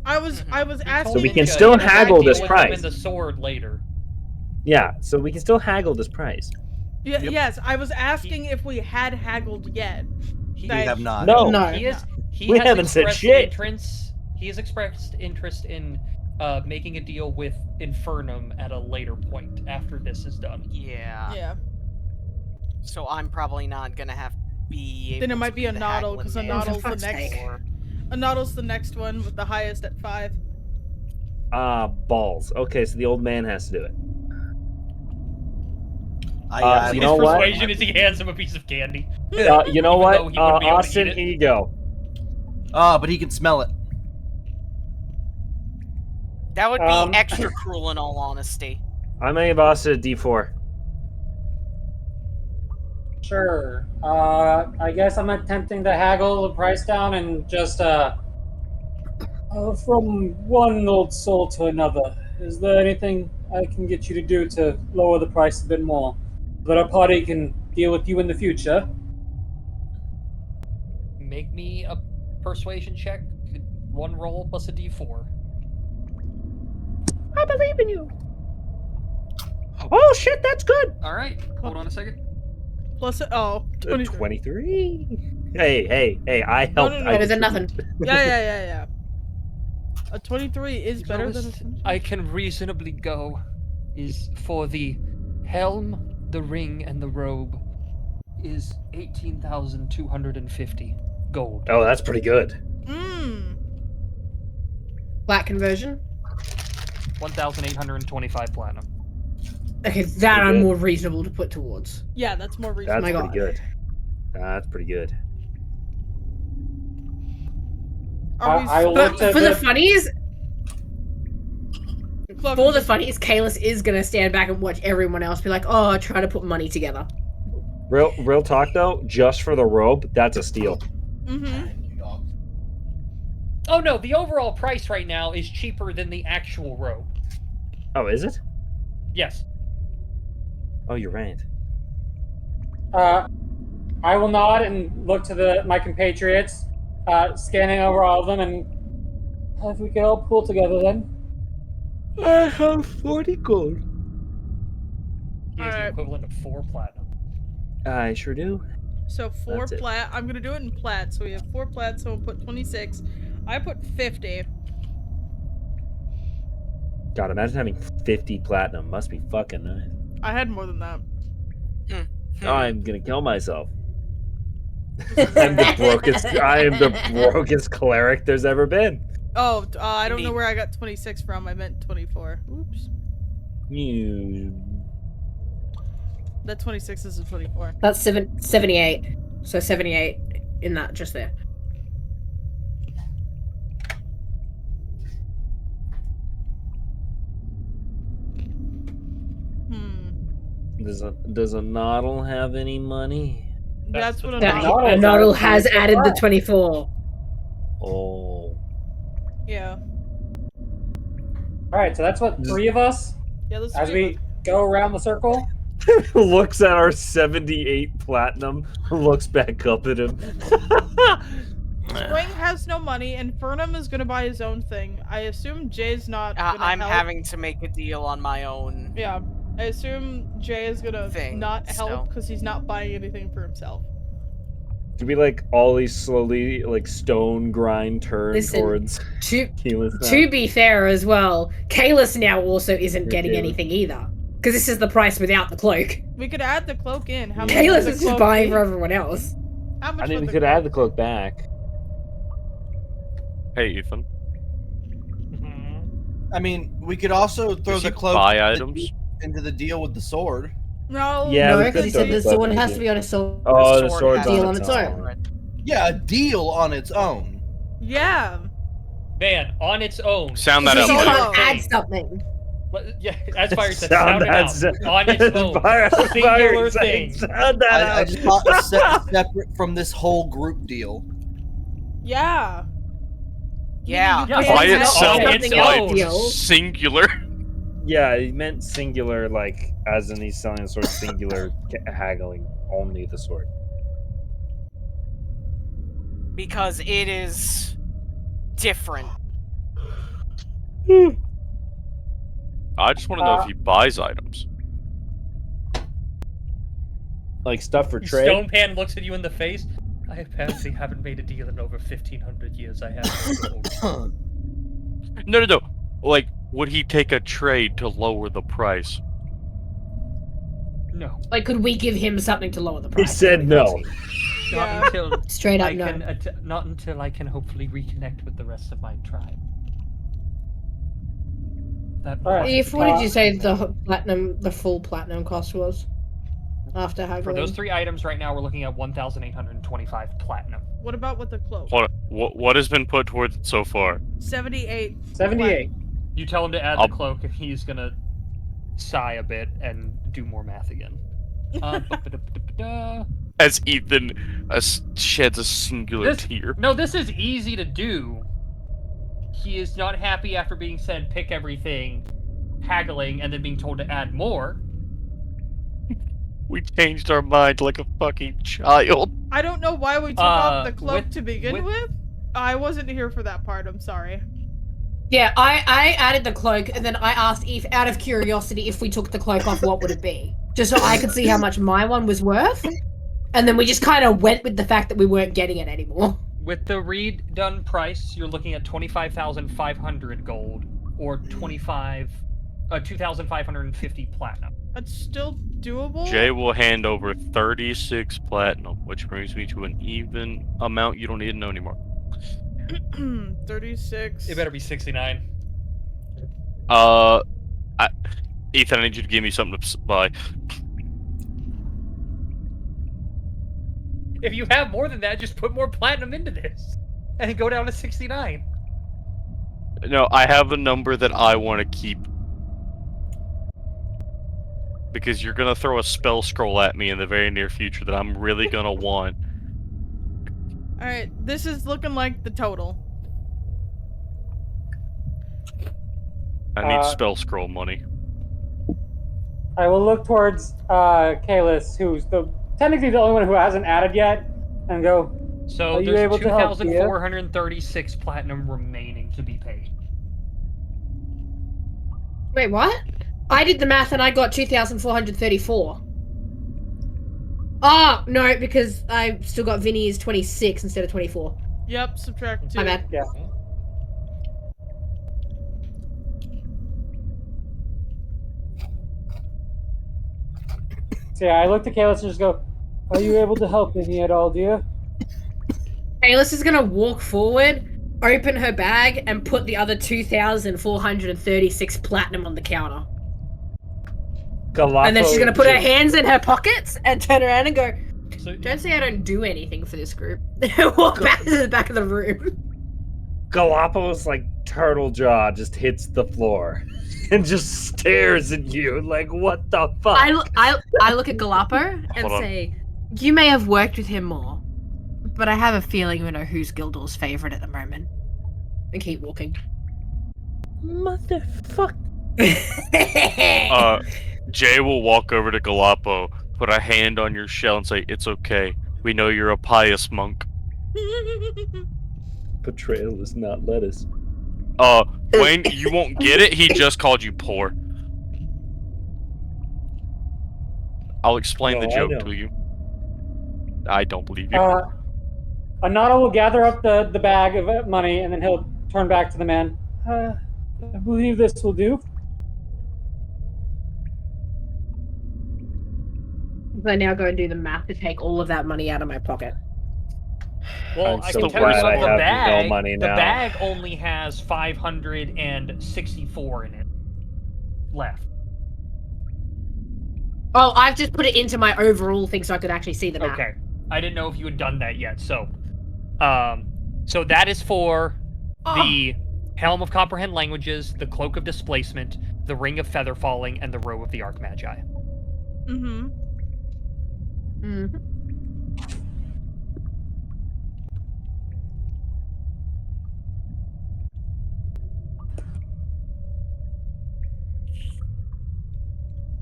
I was asking. So we can Ninja, still you will haggle deal this with him price. in the sword later. Yeah, so we can still haggle this price. Yes, I was asking if we had haggled yet. We have not. No. He We has haven't said expressed shit. He has expressed interest in making a deal with Infernum at a later point after this is done. Yeah. Yeah. So I'm probably not gonna have to be. Then it able might to be a the noddle haggling because a game noddle's the fuck's next. sake. A noddle's the next one with the highest at 5. Balls. Okay, so the old man has to do it. I you His know what? persuasion is he hands him a piece of candy. You know Even though what? he wouldn't be able to Austin, eat it. here you go. but he can smell it. That would be extra cruel in all honesty. I'm gonna give Austin a D4. Sure. I guess I'm attempting to haggle the price down and just from one old soul to another. Is there anything I can get you to do to lower the price a bit more, so that our party can deal with you in the future? Make me a persuasion check. 1 roll plus a d4. I believe in you. Oh shit, that's good. All right, hold on a second. Plus, 23. 23. Hey! I helped. no, Better than nothing. Yeah. A 23 is better than a Lowest 20. I can reasonably go is for the helm, the ring, and the robe is 18,250 gold. Oh, that's pretty good. Flat conversion. 1,825 platinum. Okay, that Pretty I'm good. more reasonable to put towards. Yeah, that's more That's reasonable. my pretty God. good. That's pretty good. I But looked at for the the funnies, Kalis is gonna stand back and watch everyone else be like, "Oh, try to put money together." Real talk though, just for the robe, that's a steal. Oh no, the overall price right now is cheaper than the actual robe. Oh, is it? Yes. Oh, you're right. I will nod and look to my compatriots, scanning over all of them, and if we could all pull together then. I have 40 gold. He has the equivalent of 4 platinum. I sure do. So 4 That's it. plat. I'm gonna do it in plat. So we have 4 plat. So we'll put 26. I put 50. God, imagine having 50 platinum. Must be fucking nice. I had more than that. I'm gonna kill myself. I'm the brokest cleric there's ever been. Oh, I don't know where I got 26 from. I meant 24. Oops. That 26 is a 24. That's 78. So 78 in that just there. Does a Noddle have any money? That's what a That novel. Noddle- A Noddle has Noddle- added the 24. Oh. Yeah. All right, so that's what 3 of us. Yeah, let's As see. we go around the circle, Looks at our 78 platinum, looks back up at him. Spring has no money, and Fernum is gonna buy his own thing. I assume Jay's not gonna I'm help. having to make a deal on my own. Yeah, I assume Jay is gonna Thing, not help so. because he's not buying anything for himself. Do we like always slowly like stone grind turn Listen, towards To, Keyless now? to be fair as well, Kalis now also isn't Yeah, getting Kalis. anything either. Because this is the price without the cloak. We could add the cloak in. How much Kalis would is the just cloak buying be? for everyone else. How much I mean, would we the could cloak add the cloak back. Hey, Ethan. I mean, we could also throw Does the he cloak buy items? into the deal with the sword. No. Yeah, No, we because could he said throw the the sword cloak has in. to be on a sword. Oh, the sword sword's has deal on on its its own. own. Yeah, a deal on its own. Yeah. Man, on its own. Sound that So out, you Solo. can't buddy. add something. Yeah, as Fire said, Sound sound it out. that- On its own. Fire- Singular Fire thing. said, sound that I out. just thought separate from this whole group deal. Yeah. Yeah. You Yeah, can't By add itself, something it's else. like Deal. singular. Yeah, he meant singular, like as in he's selling the sword singular, haggling only the sword. Because it is different. I just want to know if he buys items. Like stuff for trade. Stonepan looks at you in the face. I apparently haven't made a deal in over 1,500 years. I have no gold. No. Like, would he take a trade to lower the price? No. Like, could we give him something to lower the He price? said no. Yeah. Not until Straight up I no. can not until I can hopefully reconnect with the rest of my tribe. That All right. If what did you say the full platinum cost was? After haggling? For those 3 items right now, we're looking at 1,825 platinum. What about with the cloak? Hold on. What has been put towards it so far? 78. 78. You tell him to add I'll- the cloak, and he's gonna sigh a bit and do more math again. Ba-ba-da-ba-da-ba-da. As Ethan sheds a singular tear. No, this is easy to do. He is not happy after being said pick everything, haggling, and then being told to add more. We changed our mind like a fucking child. I don't know why we took off the cloak with- to begin with. I wasn't here for that part. I'm sorry. Yeah, I added the cloak, and then I asked Eve, out of curiosity, if we took the cloak off, what would it be? Just so I could see how much my one was worth. And then we just kind of went with the fact that we weren't getting it anymore. With the redone price, you're looking at 25,500 gold, or 2,550 platinum. That's still doable. Jay will hand over 36 platinum, which brings me to an even amount you don't need to know anymore. 36. It better be 69. Ethan, I need you to give me something to buy. If you have more than that, just put more platinum into this, and go down to 69. No, I have a number that I want to keep. Because you're gonna throw a spell scroll at me in the very near future that I'm really gonna want. Alright, this is looking like the total. I need spell scroll money. I will look towards Kalis, who's technically the only one who hasn't added yet, and go, So Are you there's able to help, Thea? 2,436 platinum remaining to be paid. Wait, what? I did the math and I got 2,434. Oh, no, because I still got Vinny's 26 instead of 24. Yep, subtract 2. My bad. yeah. So yeah, I looked at Kalis and just go, are you able to help any at all, dear? Kalis is gonna walk forward, open her bag, and put the other 2,436 platinum on the counter. And then she's gonna put her hands in her pockets and turn around and go, So, don't say I don't do anything for this group. And walk back to the back of the room. Galapagos like turtle jaw just hits the floor and just stares at you like, what the fuck? I look at Galapo and Hold on. say, you may have worked with him more, but I have a feeling we know who's Gildor's favorite at the moment. And keep walking. Motherfucker. Jay will walk over to Galapo, put a hand on your shell, and say, "It's okay. We know you're a pious monk." Betrayal is not lettuce. Wayne, you won't get it. He just called you poor. I'll explain the Oh, I joke know. to you. I don't believe you. Anata will gather up the bag of money, and then he'll turn back to the man. I believe this will do. I now go and do the math to take all of that money out of my pocket. Well, I'm I so can tell you glad I the have bag. no money The now. bag only has 564 in it left. Oh, I've just put it into my overall thing so I could actually see the map. Okay, I didn't know if you had done that yet. So that is for the Helm of Comprehend Languages, the Cloak of Displacement, the Ring of Feather Falling, and the Robe of the Archmagi. Mm-hmm. Mm-hmm.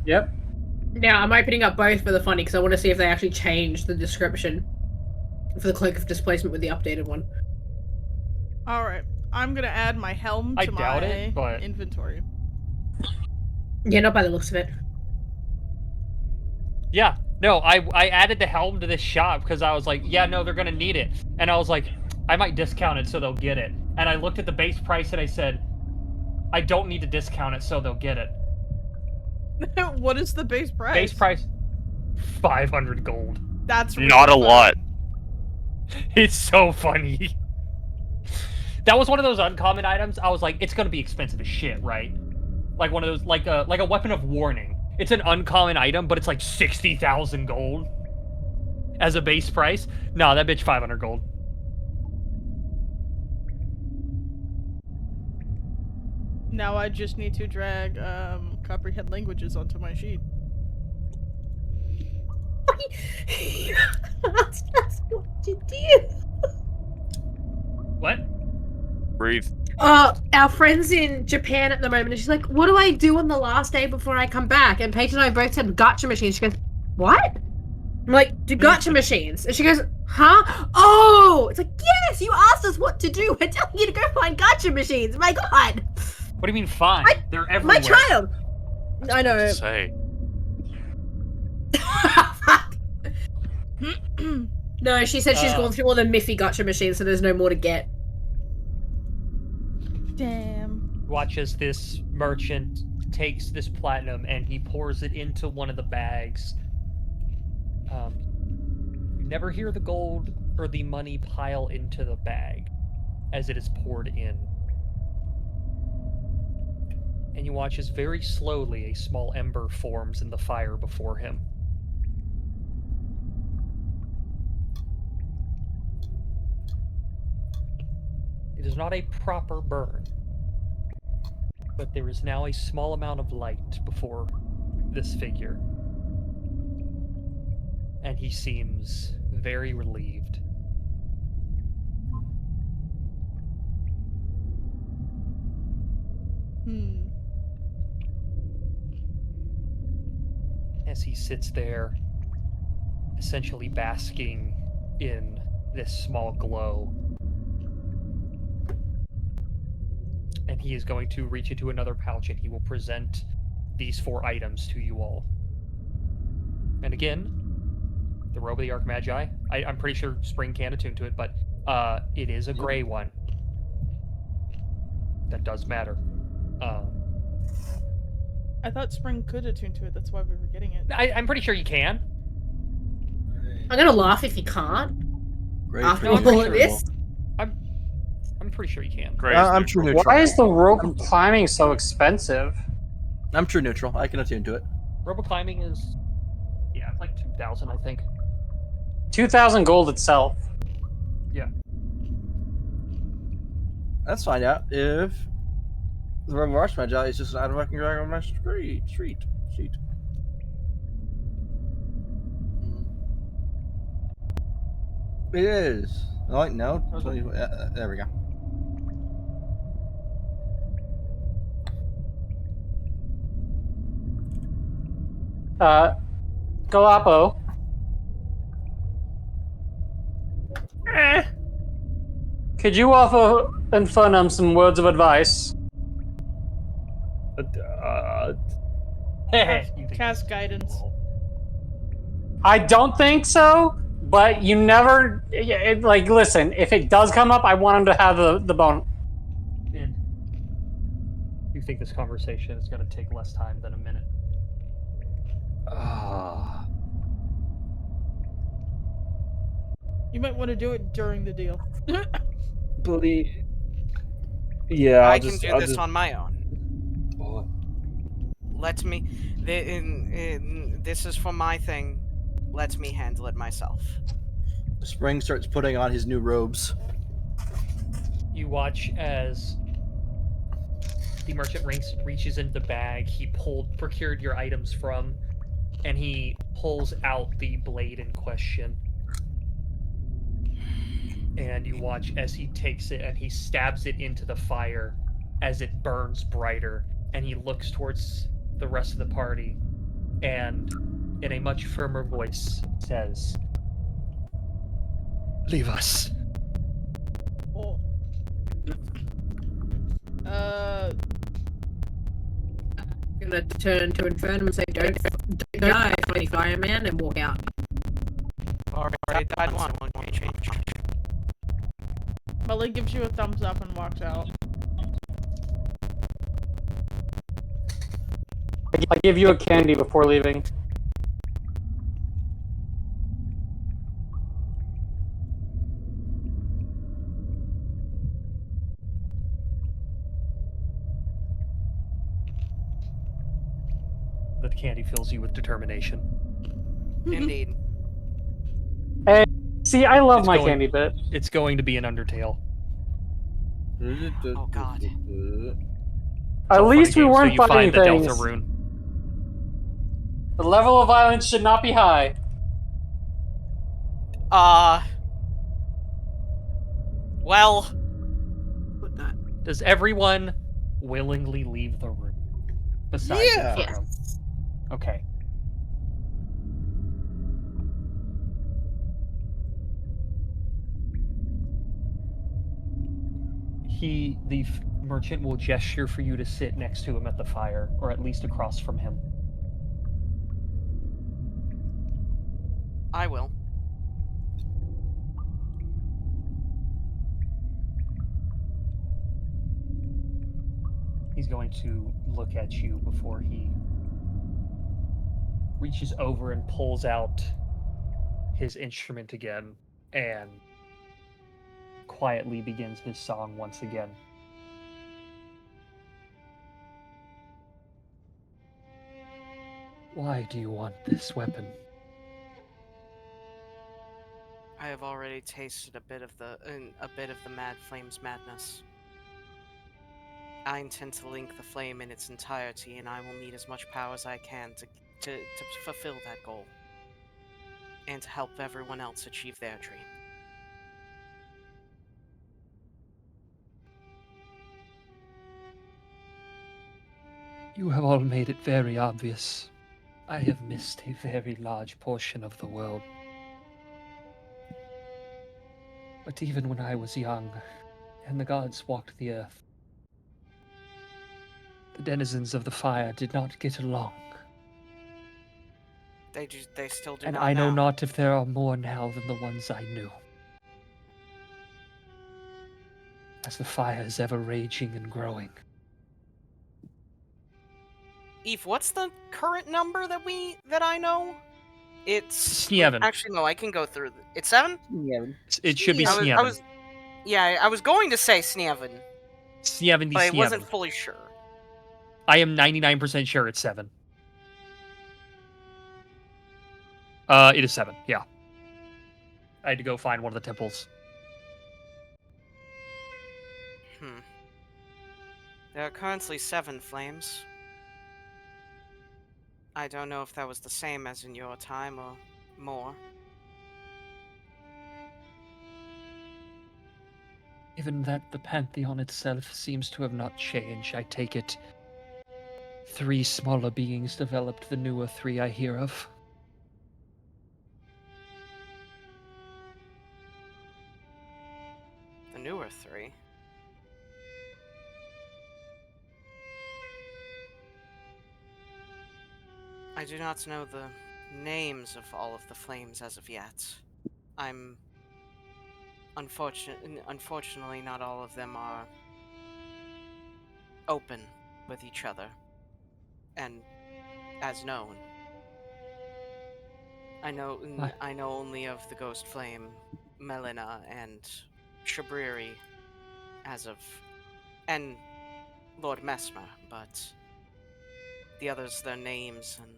Yep. Now, I'm opening up both for the funny because I want to see if they actually changed the description for the Cloak of Displacement with the updated one. All right, I'm gonna add my helm I to doubt my it, but- inventory. Yeah, not by the looks of it. Yeah, no, I added the helm to this shop because I was like, yeah, no, they're gonna need it, and I was like, I might discount it so they'll get it. And I looked at the base price and I said, I don't need to discount it so they'll get it. What is the base price? Base price, 500 gold. That's really Not a funny. lot. It's so funny. That was one of those uncommon items. I was like, it's gonna be expensive as shit, right? Like one of those, like a weapon of warning. It's an uncommon item, but it's like 60,000 gold as a base price. No, that bitch 500 gold. Now I just need to drag comprehend languages onto my sheet. That's what you do. What? Breathe. Our friend's in Japan at the moment, and she's like, what do I do on the last day before I come back? And Paige and I both said gacha machines. She goes, what? I'm like, do gacha machines. And she goes, huh? Oh! It's like, yes, you asked us what to do. We're telling you to go find gacha machines. My god. What do you mean fine? They're everywhere. My child. I know. To say. No, she said she's gone through all the Miffy gacha machines, so there's no more to get. Damn. Watch as this merchant takes this platinum and he pours it into one of the bags. You never hear the gold or the money pile into the bag as it is poured in. And you watch as very slowly a small ember forms in the fire before him. It is not a proper burn, but there is now a small amount of light before this figure. And he seems very relieved. As he sits there, essentially basking in this small glow. And he is going to reach into another pouch and he will present these 4 items to you all. And again, the Robe of the Archmagi. I'm pretty sure Spring can attune to it, but it is a gray one. That does matter. I thought Spring could attune to it, that's why we were getting it. I'm pretty sure you can. I'm gonna laugh if you can't. Great After for all you. of this. I'm pretty sure you can. Gray I'm true neutral. Why is the rope of climbing so expensive? I'm true neutral. I can attune to it. Robo climbing is, yeah, it's like 2,000, I think. 2,000 gold itself. Yeah. Let's find out if the Robe of Archmagi is just an item I can drag on my street. It is. Oh, wait, no. There we go. Galapo. Could you offer Infernum some words of advice? You think Cast this is a guidance. roll. I don't think so, but you never like. Listen, if it does come up, I want him to have the bone. And you think this conversation is going to take less time than a minute? You might want to do it during the deal. Yeah, I can do this on my own. Oh. Let me. This is for my thing. Let me handle it myself. Spring starts putting on his new robes. You watch as the merchant reaches into the bag he procured your items from, and he pulls out the blade in question. And you watch as he takes it and he stabs it into the fire as it burns brighter, and he looks towards the rest of the party and in a much firmer voice says, "Leave us." Oh. I'm gonna turn to Infernum and say, don't die, funny fireman, and walk out. Alright, died one. Change. Molly gives you a thumbs up and walks out. I give you a candy before leaving. The candy fills you with determination. Indeed. Hey, see, I love It's my going- candy bit. It's going to be an Undertale. Oh god. At least we weren't you fighting find the things. Delta rune. The level of violence should not be high. Well. Put that. Does everyone willingly leave the room? Besides Yeah. Infernum? Okay. The merchant will gesture for you to sit next to him at the fire, or at least across from him. I will. He's going to look at you before he reaches over and pulls out his instrument again and quietly begins his song once again. Why do you want this weapon? I have already tasted a bit of the Mad Flame's madness. I intend to link the flame in its entirety, and I will need as much power as I can to fulfill that goal, and to help everyone else achieve their dream. You have all made it very obvious. I have missed a very large portion of the world. But even when I was young, and the gods walked the earth, the denizens of the fire did not get along. They still do And not I know now. not if there are more now than the ones I knew. As the fire is ever raging and growing. Eve, what's the current number that I know? It's Sneven. Actually, no. I can go through. It's 7. It should be I Sneven. was I was going to say Sneven, Sneven but I wasn't Sneven. fully sure. I am 99% sure it's 7. It is 7, yeah. I had to go find one of the temples. There are currently 7 flames. I don't know if that was the same as in your time or more. Given that the Pantheon itself seems to have not changed, I take it 3 smaller beings developed the newer 3 I hear of. The newer 3? I do not know the names of all of the flames as of yet. I'm unfortunately not all of them are open with each other and as known. I know only of the ghost flame, Melina and Shabriri as of and Lord Mesmer, but the others, their names and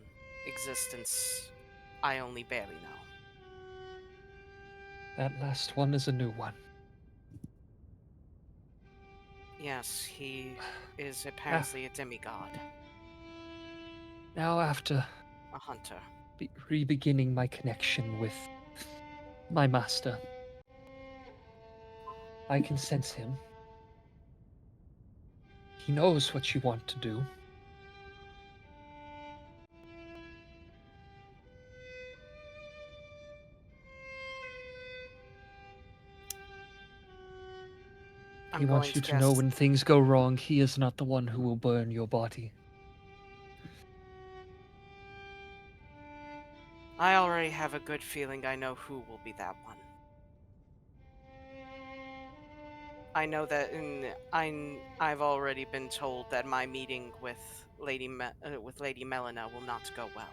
existence, I only barely know. That last one is a new one. Yes, he is apparently a demigod. Now, after A hunter. re-beginning my connection with my master, I can sense him. He knows what you want to do. He wants you to know when things go wrong, he is not the one who will burn your body. I already have a good feeling I know who will be that one. I know that I've already been told that my meeting with Lady Melina will not go well.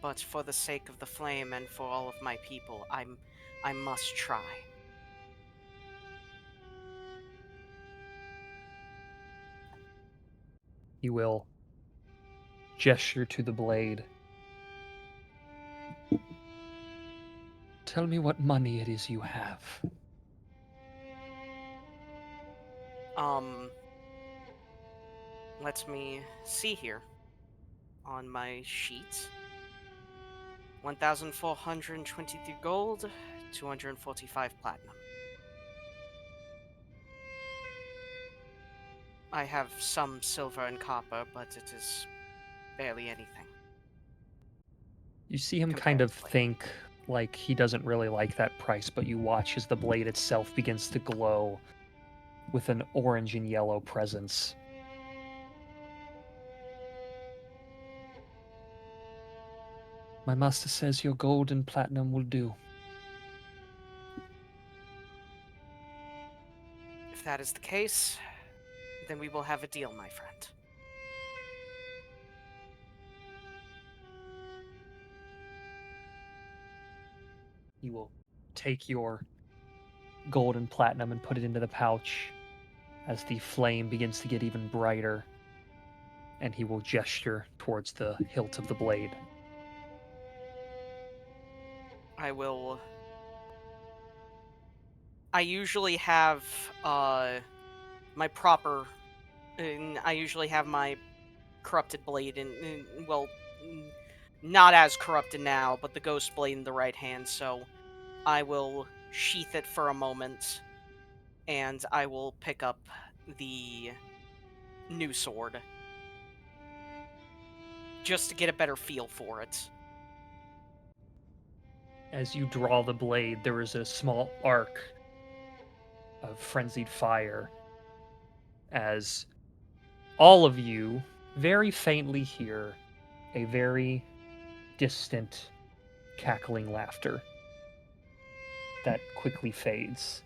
But for the sake of the flame and for all of my people, I must try. He will gesture to the blade. Tell me what money it is you have. Let me see here on my sheet. 1,423 gold, 245 platinum. I have some silver and copper, but it is barely anything. You see him kind of think like he doesn't really like that price, but you watch as the blade itself begins to glow with an orange and yellow presence. My master says your gold and platinum will do. If that is the case, then we will have a deal, my friend. He will take your gold and platinum and put it into the pouch as the flame begins to get even brighter, and he will gesture towards the hilt of the blade. I usually have my proper. I usually have my corrupted blade well, not as corrupted now, but the ghost blade in the right hand. So I will sheath it for a moment, and I will pick up the new sword just to get a better feel for it. As you draw the blade, there is a small arc of frenzied fire as all of you very faintly hear a very distant cackling laughter that quickly fades.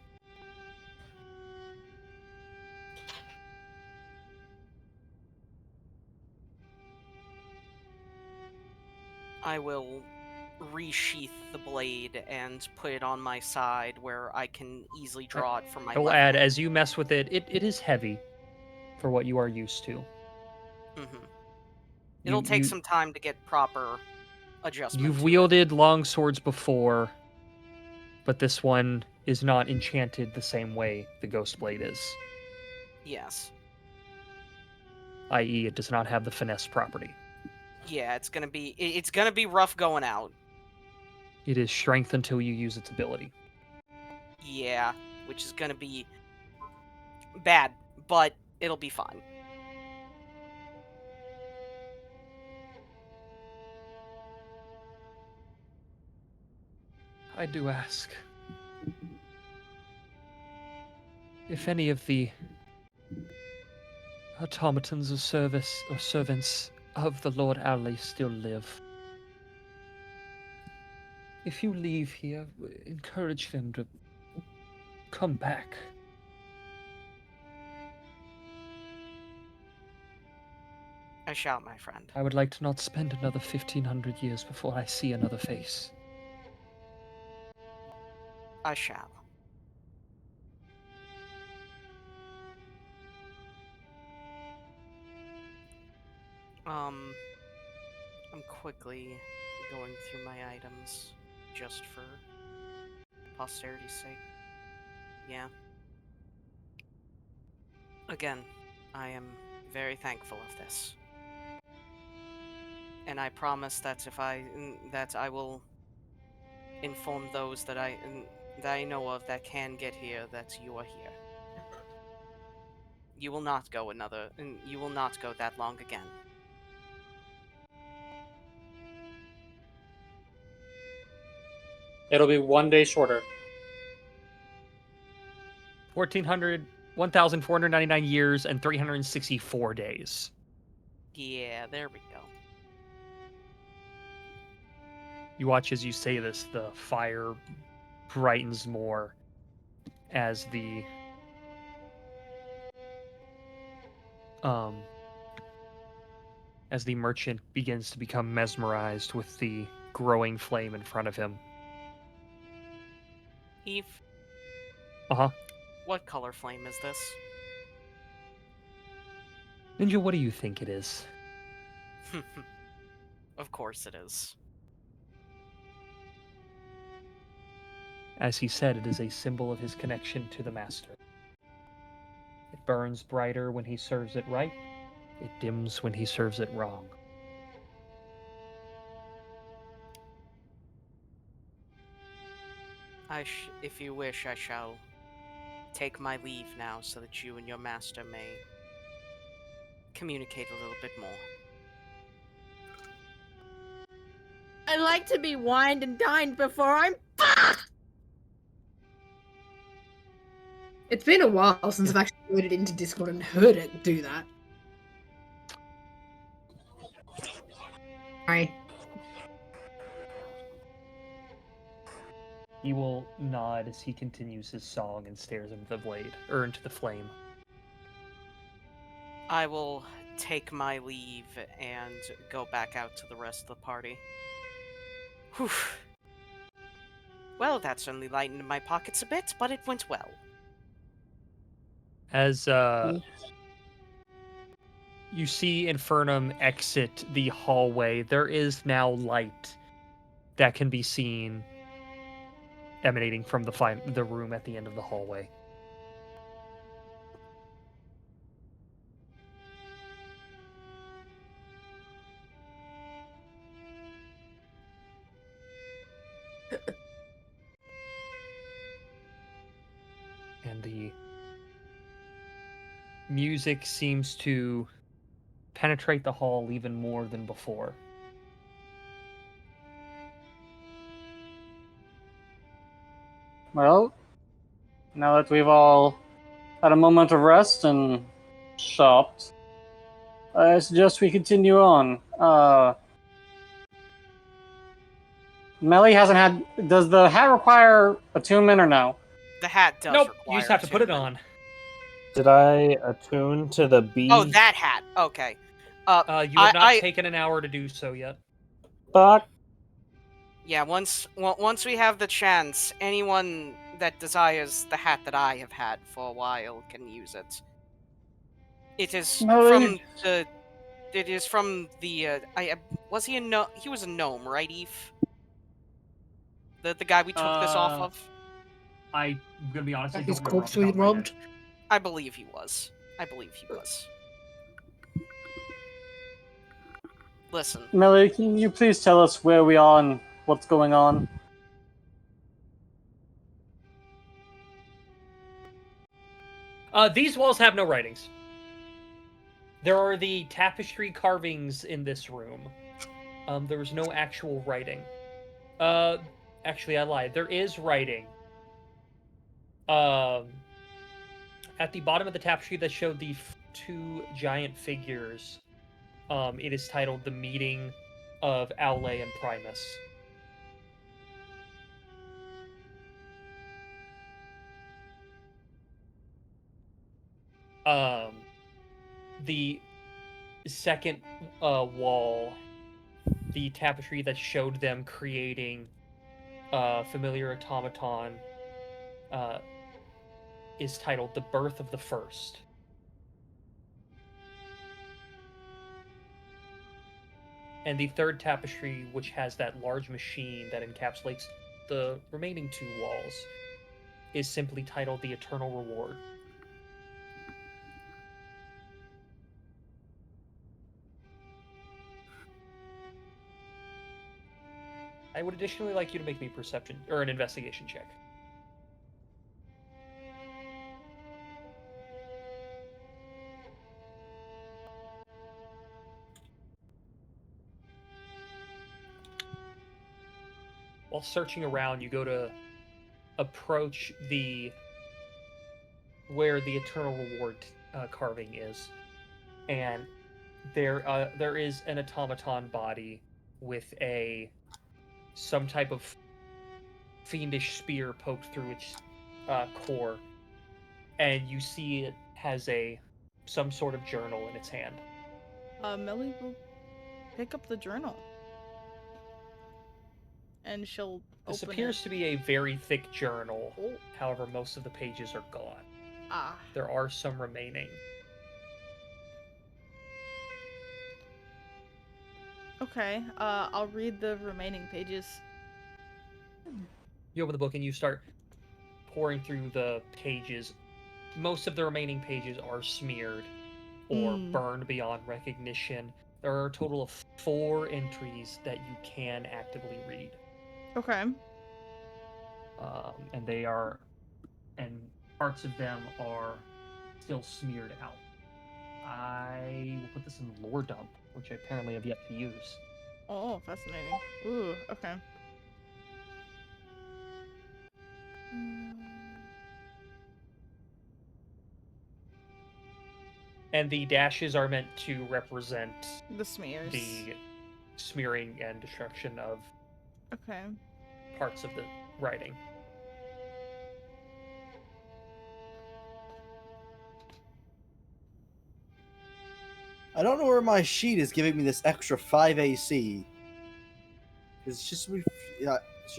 I will resheath the blade and put it on my side where I can easily draw it from my I'll left add, hand. as you mess with it, it is heavy for what you are used to. Mm-hmm. It'll take some time to get proper adjustment. You've wielded long swords before, but this one is not enchanted the same way the Ghost Blade is, Yes. i.e., it does not have the finesse property. Yeah, it's gonna be rough going out. It is strength until you use its ability. Yeah, which is gonna be bad, but it'll be fine. I do ask if any of the automatons of service or servants of the Lord Alley still live. If you leave here, encourage them to come back. I shall, my friend. I would like to not spend another 1500 years before I see another face. I shall. I'm quickly going through my items just for posterity's sake. Yeah. Again, I am very thankful of this. And I promise that that I will inform those that I know of that can get here that you are here. You will not go that long again. It'll be 1 day shorter. 1,499 years and 364 days. Yeah, there we go. You watch as you say this, the fire brightens more as the merchant begins to become mesmerized with the growing flame in front of him. Eve, Uh-huh. what color flame is this? Ninja, what do you think it is? Of course it is. As he said, it is a symbol of his connection to the Master. It burns brighter when he serves it right. It dims when he serves it wrong. If you wish, I shall take my leave now so that you and your master may communicate a little bit more. I like to be wined and dined before I'm. It's been a while since I've actually loaded into Discord and heard it do that. Sorry. He will nod as he continues his song and stares into the blade, or into the flame. I will take my leave and go back out to the rest of the party. Whew. Well, that certainly lightened my pockets a bit, but it went well. As you see Infernum exit the hallway, there is now light that can be seen emanating from the room at the end of the hallway. And the music seems to penetrate the hall even more than before. Well, now that we've all had a moment of rest and shopped, I suggest we continue on. Melly hasn't had. Does the hat require attunement or no? The hat does Nope, require you just have to put it attunement. on. Did I attune to the bee? Oh, that hat. Okay. You have not taken an hour to do so yet. Fuck. Yeah, once we have the chance, anyone that desires the hat that I have had for a while can use it. It is Melly. from the was he he was a gnome, right, Eve? The guy we took this off of? I'm gonna be honest. I His don't remember corpse off the was top of my head. robbed. I believe he was. Listen, Melody, can you please tell us where we are and what's going on? These walls have no writings. There are the tapestry carvings in this room. There's no actual writing. Actually, I lied. There is writing. At the bottom of the tapestry that showed the two giant figures, it is titled "The Meeting of Aule and Primus." The second wall, the tapestry that showed them creating familiar automaton, is titled "The Birth of the First." And the third tapestry, which has that large machine that encapsulates the remaining two walls, is simply titled "The Eternal Reward." I would additionally like you to make me a perception or an investigation check. While searching around, you go to approach where the Eternal Reward carving is, and there is an automaton body with some type of fiendish spear poked through its core, and you see it has some sort of journal in its hand. Melly will pick up the journal. And she'll This open appears it. to be a very thick journal. Oh. However, most of the pages are gone. Ah. There are some remaining. Okay, I'll read the remaining pages. You open the book and you start pouring through the pages. Most of the remaining pages are smeared or burned beyond recognition. There are a total of 4 entries that you can actively read. Okay. And parts of them are still smeared out. I will put this in lore dump, which I apparently have yet to use. Oh, fascinating. Ooh, okay. And the dashes are meant to represent the smears. The smearing and destruction of parts of the writing. I don't know where my sheet is giving me this extra 5 AC. It should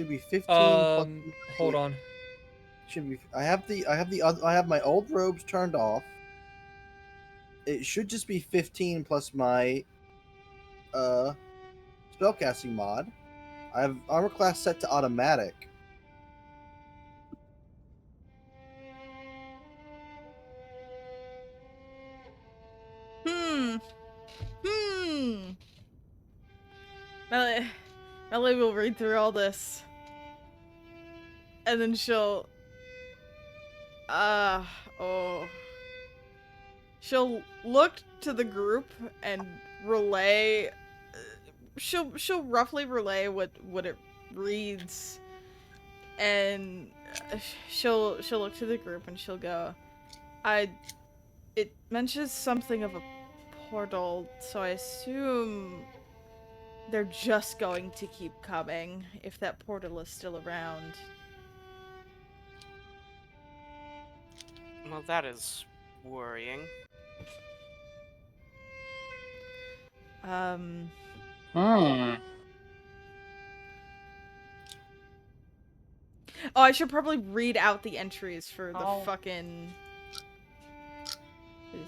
be 15 plus. Hold on. Should be. I have my old robes turned off. It should just be 15 plus my spellcasting mod. I have armor class set to automatic. Melly will read through all this. And then she'll she'll look to the group and relay she'll roughly relay what it reads, and she'll look to the group and she'll go, it mentions something of a portal, so I assume they're just going to keep coming if that portal is still around. Well, that is worrying. Oh, I should probably read out the entries for the fucking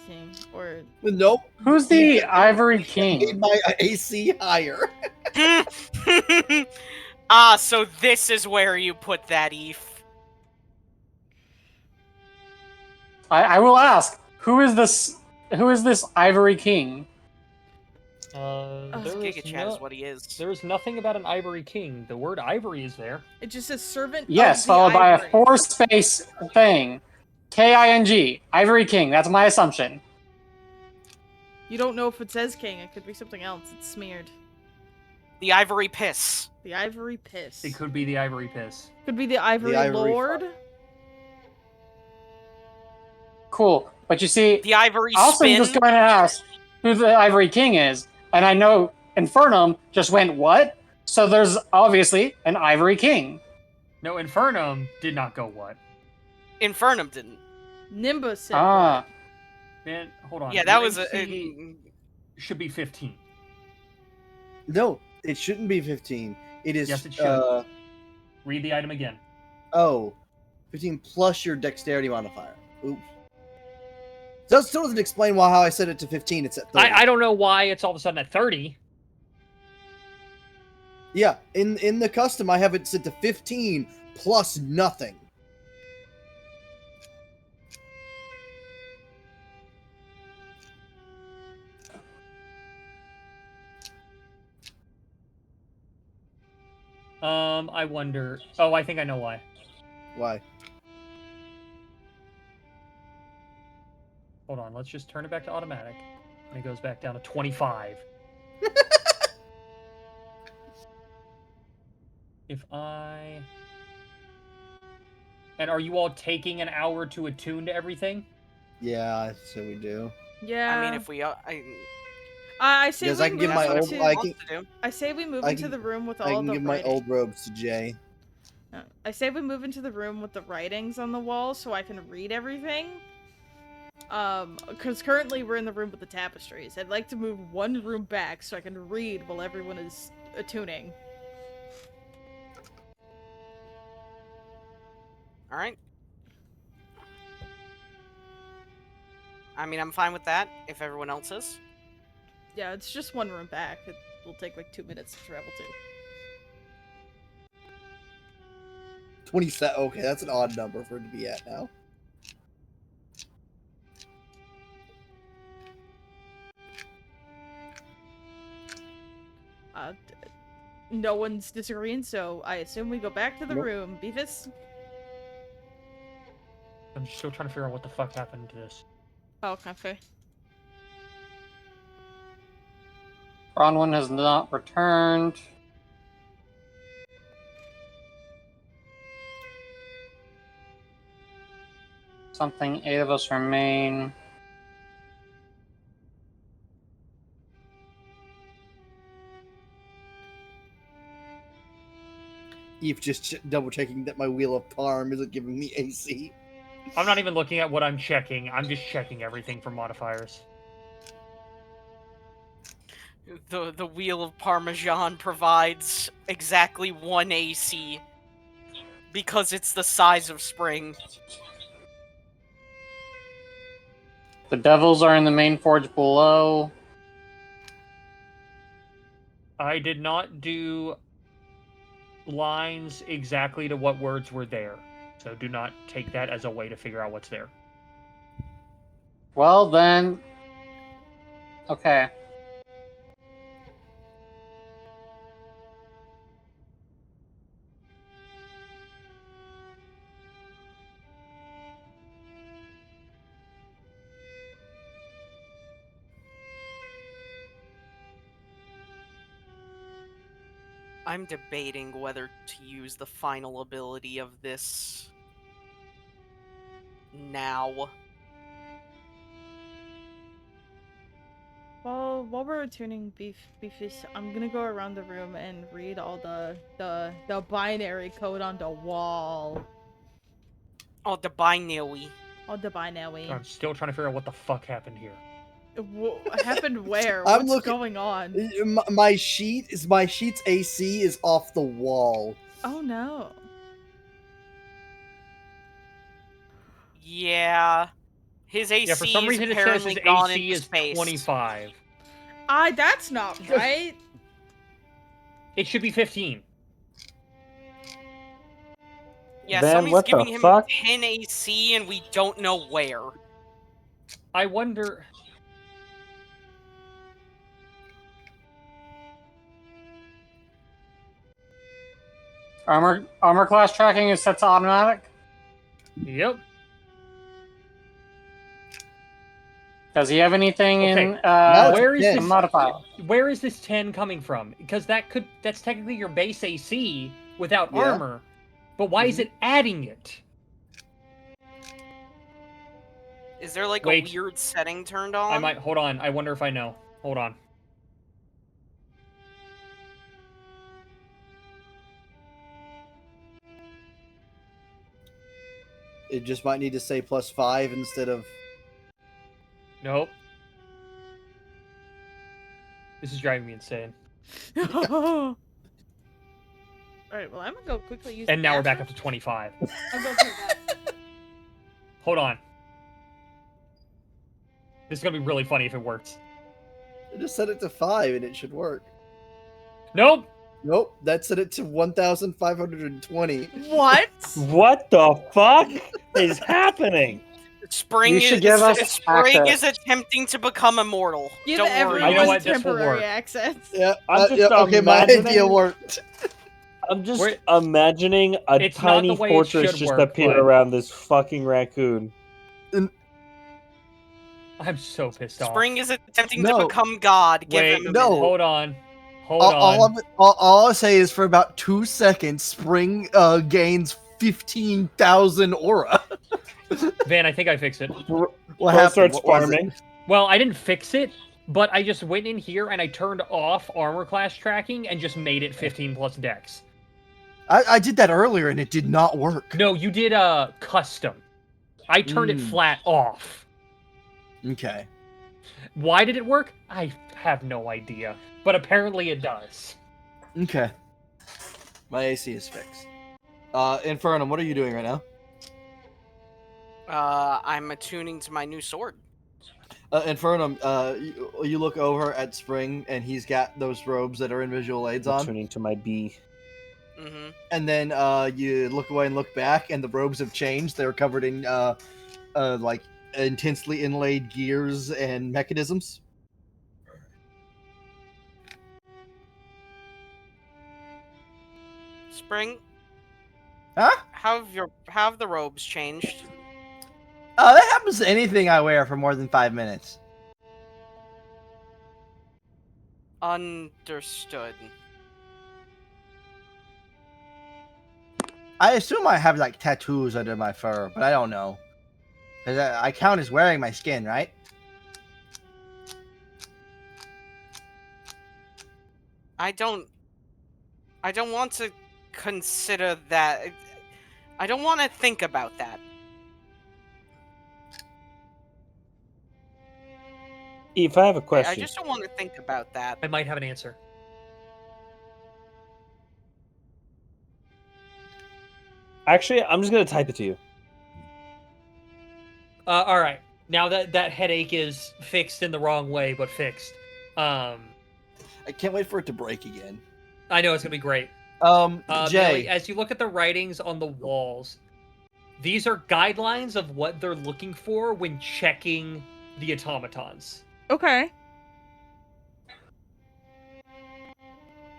thing, or nope. Who's the Ivory King? Made my AC higher. So this is where you put that, Eve. I will ask, who is this Ivory King? Giga Chad is what he is. There's nothing about an ivory king. The word ivory is there. It just says servant Yes, of the followed by a ivory. 4-space thing. King. Ivory King. That's my assumption. You don't know if it says king. It could be something else. It's smeared. The Ivory Piss. The ivory piss. It could be the ivory piss. Could be the ivory, ivory lord. Cool. But you see, The Ivory also Spin. just going to ask who the Ivory King is, and I know Infernum just went, what? So there's obviously an Ivory King. No, Infernum did not go what? Infernum didn't. Nimbus said Ah. Man, hold on. Yeah, that Your was AC should be 15. No, it shouldn't be 15. It is. Yes, it should. Read the item again. 15 plus your dexterity modifier. Oops. That still doesn't explain how I set it to 15. It's at 30. I don't know why it's all of a sudden at 30. Yeah, in the custom, I have it set to 15 plus nothing. I wonder. Oh, I think I know why. Why? Hold on, let's just turn it back to automatic. And it goes back down to 25. If I... And are you all taking an hour to attune to everything? Yeah, so we do. Yeah. I mean, if we... I say Because we I can move give my into. old. I say we move into the room with all I can the give my writing. old robes to Jay. I say we move into the room with the writings on the wall so I can read everything. Because currently we're in the room with the tapestries. I'd like to move one room back so I can read while everyone is attuning. Alright. I mean, I'm fine with that, if everyone else is. Yeah, it's just one room back. It will take like 2 minutes to travel to. 27. Okay, that's an odd number for it to be at now. No one's disagreeing, so I assume we go back to the Nope. room. Beefus? I'm still trying to figure out what the fuck happened to this. Oh, okay. Bronwyn has not returned. Something, 8 of us remain. Eve just double checking that my wheel of Parm isn't giving me AC. I'm not even looking at what I'm checking. I'm just checking everything for modifiers. The Wheel of Parmesan provides exactly 1 AC. Because it's the size of spring. The devils are in the main forge below. I did not do lines exactly to what words were there. So do not take that as a way to figure out what's there. Well, then... Okay. I'm debating whether to use the final ability of this now. Well, while we're attuning Beefus, I'm gonna go around the room and read all the binary code on the wall. Oh, the binary. Oh, the binary. I'm still trying to figure out what the fuck happened here. What happened where? I'm What's looking- going on? My sheet's AC is off the wall. Oh no. Yeah. His AC Yeah, for some reason is it says apparently his gone AC into is space. 25. That's not right. It should be 15. Yeah, Van, somebody's what the giving him fuck? 10 AC and we don't know where. I wonder. Armor class tracking is set to automatic. Yep. Does he have anything Okay, in Now it's where is 10. this modifier? Where is this 10 coming from? Because that's technically your base AC without Yeah. armor. But why is it adding it? Is there like Wait. a weird setting turned on? I might hold on. I wonder if I know. Hold on. It just might need to say +5 instead of. Nope. This is driving me insane. All right. Well, I'm gonna go quickly use. And the now we're back bathroom. up to 25. I'm going through that. Hold on. This is gonna be really funny if it works. I just set it to 5 and it should work. Nope. Nope, that set it to 1,520. What? What the fuck is happening? Spring You should give us Spring access. is attempting to become immortal. Give Don't worry. everyone I know what, this will temporary work. access. Yeah, I'm just yeah, okay, my imagining- idea worked. I'm just We're- imagining a It's not tiny the way it fortress should just work, appear but- around this fucking raccoon. I'm so pissed off. Spring is attempting No. to become God. Give Wait, him a no. minute. Hold on. Hold All, on. all I'll say is for about 2 seconds, Spring gains 15,000 aura. Van, I think I fixed it. What Bro happened? starts What was it? farming. Well, I didn't fix it, but I just went in here and I turned off armor class tracking and just made it 15 plus dex. I did that earlier and it did not work. No, you did custom. I turned it flat off. Okay. Why did it work? I have no idea. But apparently it does. Okay. My AC is fixed. Infernum, what are you doing right now? I'm attuning to my new sword. Infernum, you look over at Spring and he's got those robes that are in visual aids on. Tuning to my B. Mm-hmm. And then you look away and look back, and the robes have changed. They're covered in like intensely inlaid gears and mechanisms. Spring, Huh? how have the robes changed? That happens to anything I wear for more than 5 minutes. Understood. I assume I have like tattoos under my fur, but I don't know. 'Cause I count as wearing my skin, right? I don't want to consider that. I don't want to think about that. If I have a I question, just don't want to think about that. I might have an answer. actually, I'm just gonna type it to you. All right. Now that headache is fixed in the wrong way, but fixed. I can't wait for it to break again. I know it's gonna be great. Jay, Millie, as you look at the writings on the walls, these are guidelines of what they're looking for when checking the automatons. Okay.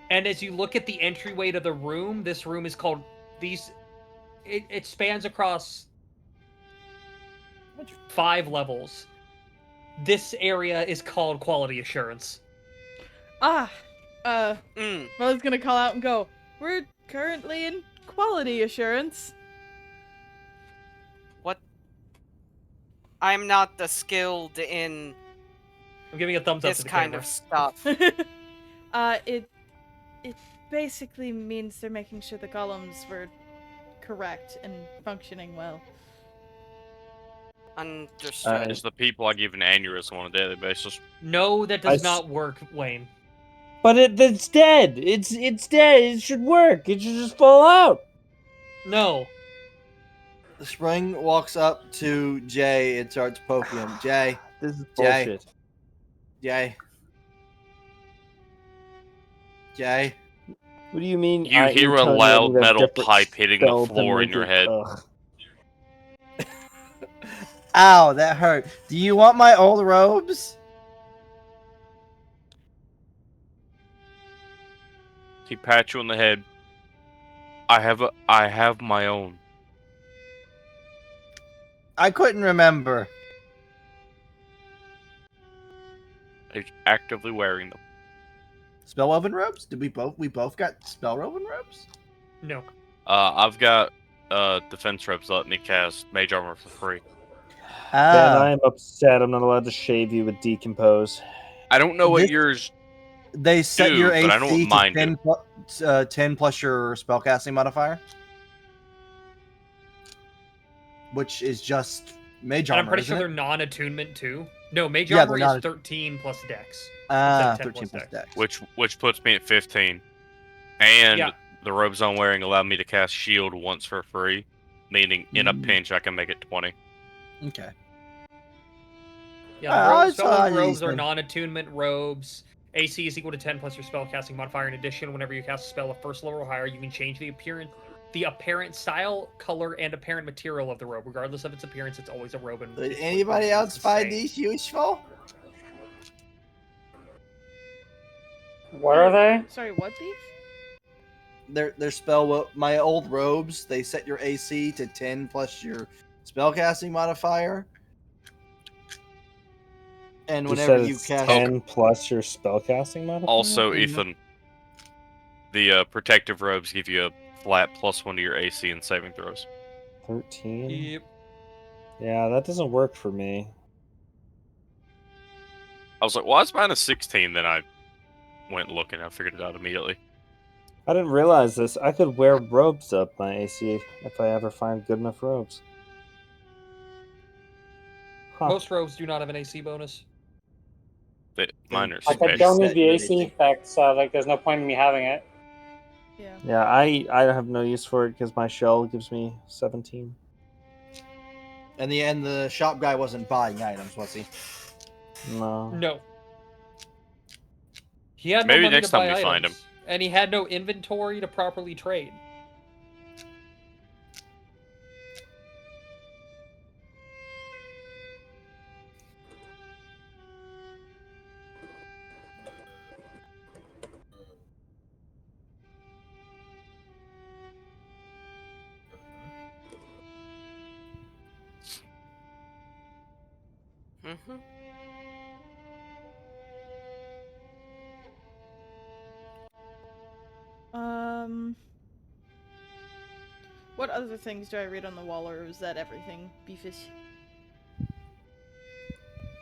And as you look at the entryway to the room, this room is called it spans across 5 levels. This area is called quality assurance. Mother's gonna call out and go, "We're currently in quality assurance." What? I'm not the skilled in I'm giving a thumbs up this to the kind camera. of stuff. It basically means they're making sure the columns were correct and functioning well. Understood. It's the people I give an aneurysm on a daily basis. No, that does not work, Wayne. But it's dead. It's dead. It should work. It should just fall out. No. Spring walks up to Jay and starts poking him. Jay, This is Jay. bullshit. Jay. Jay. What do you mean? You hear you're a telling me I loud need a metal different pipe hitting the spell to floor in make your it- head. ugh. Ow, that hurt. Do you want my old robes? He pats you on the head. I have my own. I couldn't remember. He's actively wearing them. Spellwoven robes? Did we both got spellwoven robes? No. I've got defense robes that let me cast mage armor for free. Ben, I am upset. I'm not allowed to shave you with decompose. I don't know what This- yours They set do, your but I know AC what mine to 10 plus your spellcasting modifier, which is just mage And armor. I'm pretty isn't sure it? they're non-attunement too. No, mage Yeah, armor they're is not- 13 plus dex. Ah, instead of 10 13 plus dex. dex. which puts me at 15. And Yeah. the robes I'm wearing allow me to cast shield once for free, meaning in a Mm. pinch I can make it 20. Okay. Yeah, I spell saw robes these are things. non-attunement robes. AC is equal to 10 plus your spellcasting modifier. In addition, whenever you cast a spell of first level or higher, you can change the apparent style, color, and apparent material of the robe. Regardless of its appearance, it's always a robe. And Did it's anybody it's else the find same. these useful? What are they? Sorry, what beef? They're my old robes. They set your AC to 10 plus your spellcasting modifier. And You whenever said you it's cast 10 plus your spellcasting modifier? Also, Mhm. Ethan, the protective robes give you a flat +1 to your AC and saving throws. 13? Yep. Yeah, that doesn't work for me. I was like, why is mine a 16? Then I went looking. I figured it out immediately. I didn't realize this. I could wear robes up my AC if I ever find good enough robes. Huh. Most robes do not have an AC bonus. Mine are Like, I space. don't need the AC effect, so like, there's no point in me having it. Yeah. Yeah, I have no use for it because my shell gives me 17. And the shop guy wasn't buying items, was he? No. No. He had Maybe no money next to buy time we items, find him. and he had no inventory to properly trade. Mm-hmm. What other things do I read on the wall, or is that everything? Beefish?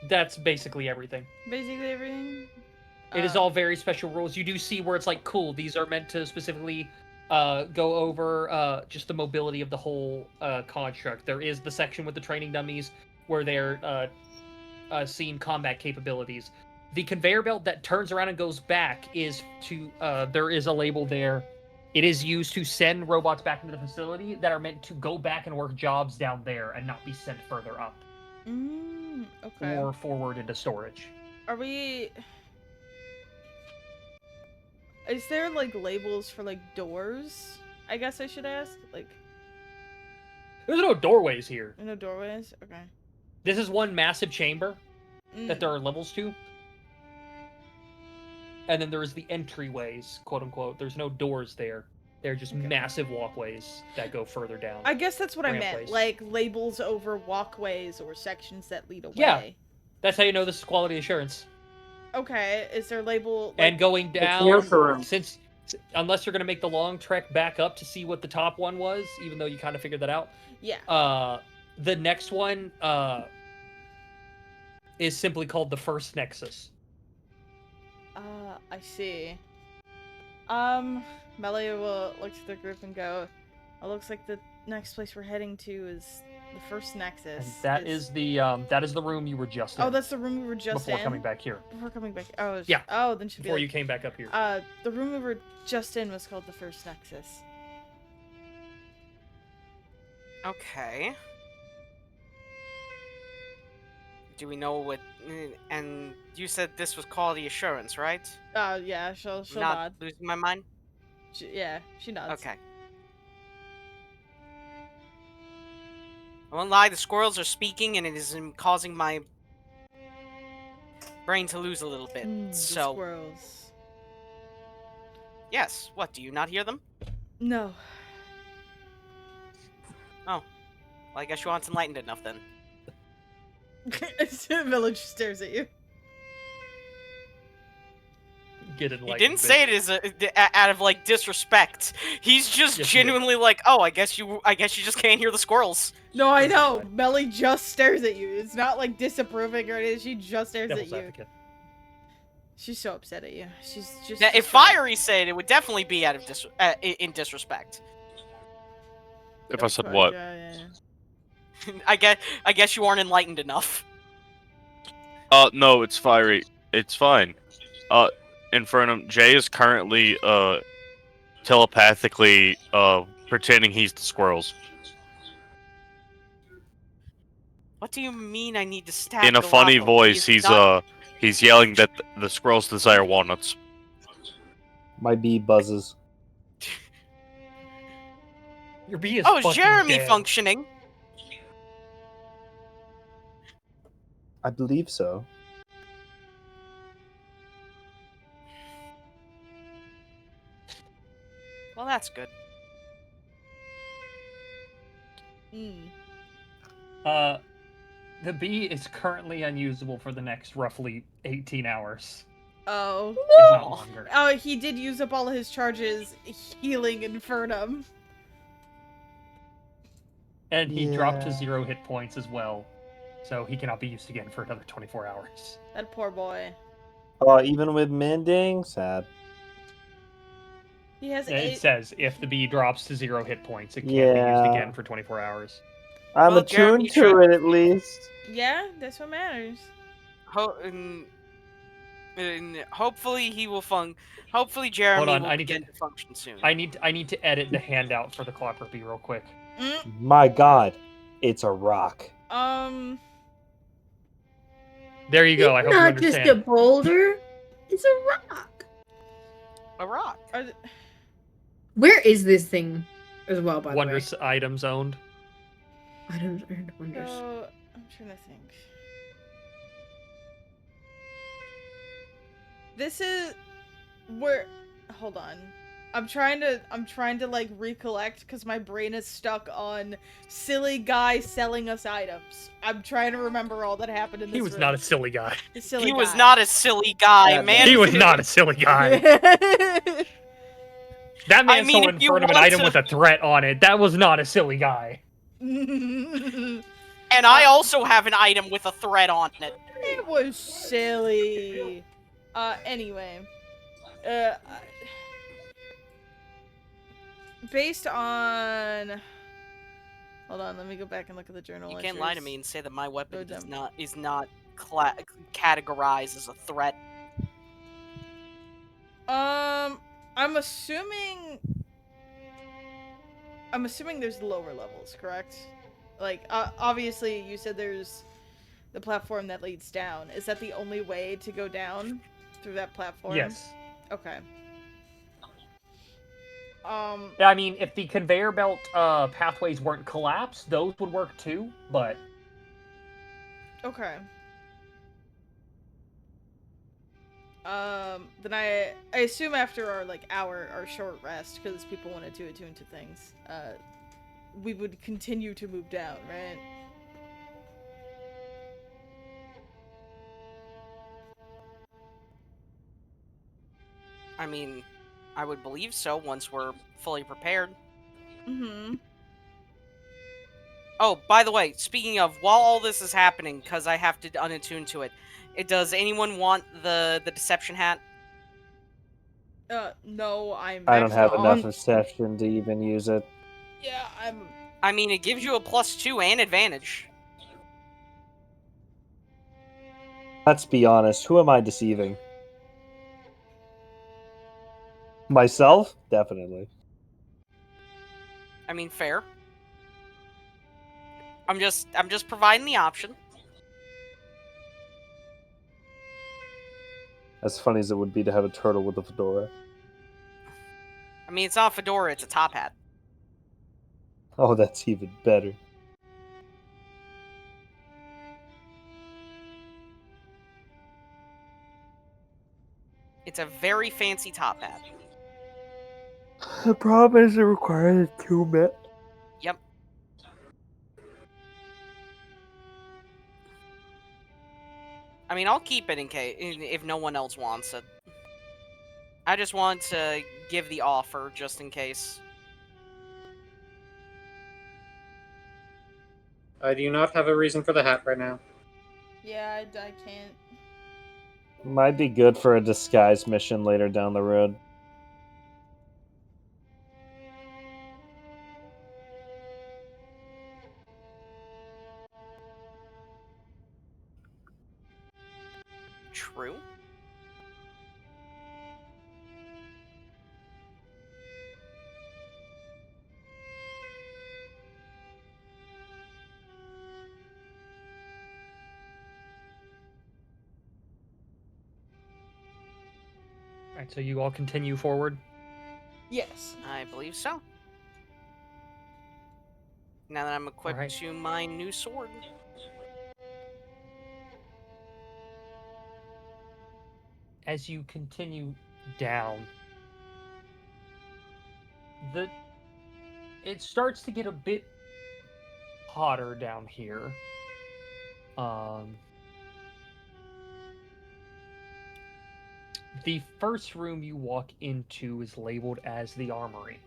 That's basically everything. Basically everything? It is all very special rules. You do see where it's like, cool, these are meant to specifically go over just the mobility of the whole construct. There is the section with the training dummies where they're seeing combat capabilities. The conveyor belt that turns around and goes back is to, there is a label there. It is used to send robots back into the facility that are meant to go back and work jobs down there and not be sent further up Okay. or forward into storage. Are we... Is there, like, labels for, like, doors? I guess I should ask? Like... There's no doorways here. No doorways? Okay. This is one massive chamber that there are levels to. And then there's the entryways, quote unquote. There's no doors there. They're just massive walkways that go further down. I guess that's what I meant. Rampways. Like, labels over walkways or sections that lead away. Yeah. That's how you know this is quality assurance. Okay, is there label... Like... And going down, room. unless you're going to make the long trek back up to see what the top one was, even though you kind of figured that out. Yeah. The next one is simply called the First Nexus. I see. Melia will look to the group and go, it looks like the next place we're heading to is the First Nexus. And that is the room you were just in. Oh, that's the room we were just before in? coming back here. Before coming back... Oh, Yeah. Oh, then should be Before like, you came back up here. The room we were just in was called the First Nexus. Okay. Do we know what... And you said this was quality assurance, right? Yeah, she'll Not nod. losing my mind? She nods. Okay. I won't lie, the squirrels are speaking, and it is causing my brain to lose a little bit. The So, squirrels. yes. What, do you not hear them? No. Oh. Well, I guess you aren't enlightened enough then. The village stares at you. Get He enlightened. didn't say it as out of like disrespect. He's just Yes, he did. genuinely like, oh, I guess you just can't hear the squirrels. No, I know. Melly just stares at you. It's not like disapproving or anything. She just stares Devil's at you. advocate. She's so upset at you. She's just. Now, if distraught. Fiery said it, would definitely be out of in disrespect. If I said what? Yeah. I guess you aren't enlightened enough. No, it's fiery. It's fine. Infernum, Jay is currently telepathically pretending he's the squirrels. What do you mean I need to stab In a the funny Rocco? voice, He is not- he's yelling that the squirrels desire walnuts. My bee buzzes. Your bee is Oh, is fucking Jeremy dead. functioning? I believe so. Well, that's good. The bee is currently unusable for the next roughly 18 hours. Oh. If not longer. Oh, he did use up all of his charges healing Infernum. And he dropped to Yeah. 0 hit points as well. So he cannot be used again for another 24 hours. That poor boy. Oh, even with mending? Sad. He has Yeah, it 8. says if the bee drops to 0 hit points, it can't be Yeah. used again for 24 hours. I'm Well, Jeremy attuned to it at least. Yeah, that's what matters. Hopefully he will Hopefully Jeremy Hold on, will I need begin to- to function soon. I need to edit the handout for the Clockwork Bee real quick. My god, it's a rock. There you go. I hope you Not just understand. a boulder. It's a rock. A rock. Where is this thing as well, by Wondrous items owned. the way? I don't wonders. So, I'm trying to think. This is where. Hold on. I'm trying to like recollect because my brain is stuck on silly guy selling us items. I'm trying to remember all that happened in this He was room. not a silly guy. The silly He was guy. not a silly guy, Yeah, man. He was not a silly guy. That man mean, sold if you Infernum an want item to- with a threat on it. That was not a silly guy. And I also have an item with a thread on it. It was silly. Anyway. Based on... Hold on, let me go back and look at the journal You can't lie to entries. me and say that my weapon Go dumb. is not categorized as a threat. I'm assuming there's lower levels, correct? Like, obviously you said there's the platform that leads down. Is that the only way to go down through that platform? Yes. Okay. I mean, if the conveyor belt pathways weren't collapsed, those would work too, but... Okay. Then I assume after our short rest, because people wanted to attune to things, we would continue to move down, right? I mean, I would believe so once we're fully prepared. Mm-hmm. Oh, by the way, speaking of, while all this is happening, because I have to unattune to it, does anyone want the deception hat? No, I'm I don't have maxed enough on- perception to even use it. Yeah, I mean, it gives you a +2 and advantage. Let's be honest, who am I deceiving? Myself? Definitely. I mean, fair. I'm just providing the option. As funny as it would be to have a turtle with a fedora. I mean, it's not a fedora, it's a top hat. Oh, that's even better. It's a very fancy top hat. The problem is it requires attunement. Yep. I mean, I'll keep it in case if no one else wants it. I just want to give the offer just in case. I do not have a reason for the hat right now. Yeah, I can't. Might be good for a disguise mission later down the road. True. Alright, so you all continue forward. Yes. I believe so. Now that I'm equipped Alright. to my new sword. As you continue down, it starts to get a bit hotter down here. The first room you walk into is labeled as the armory,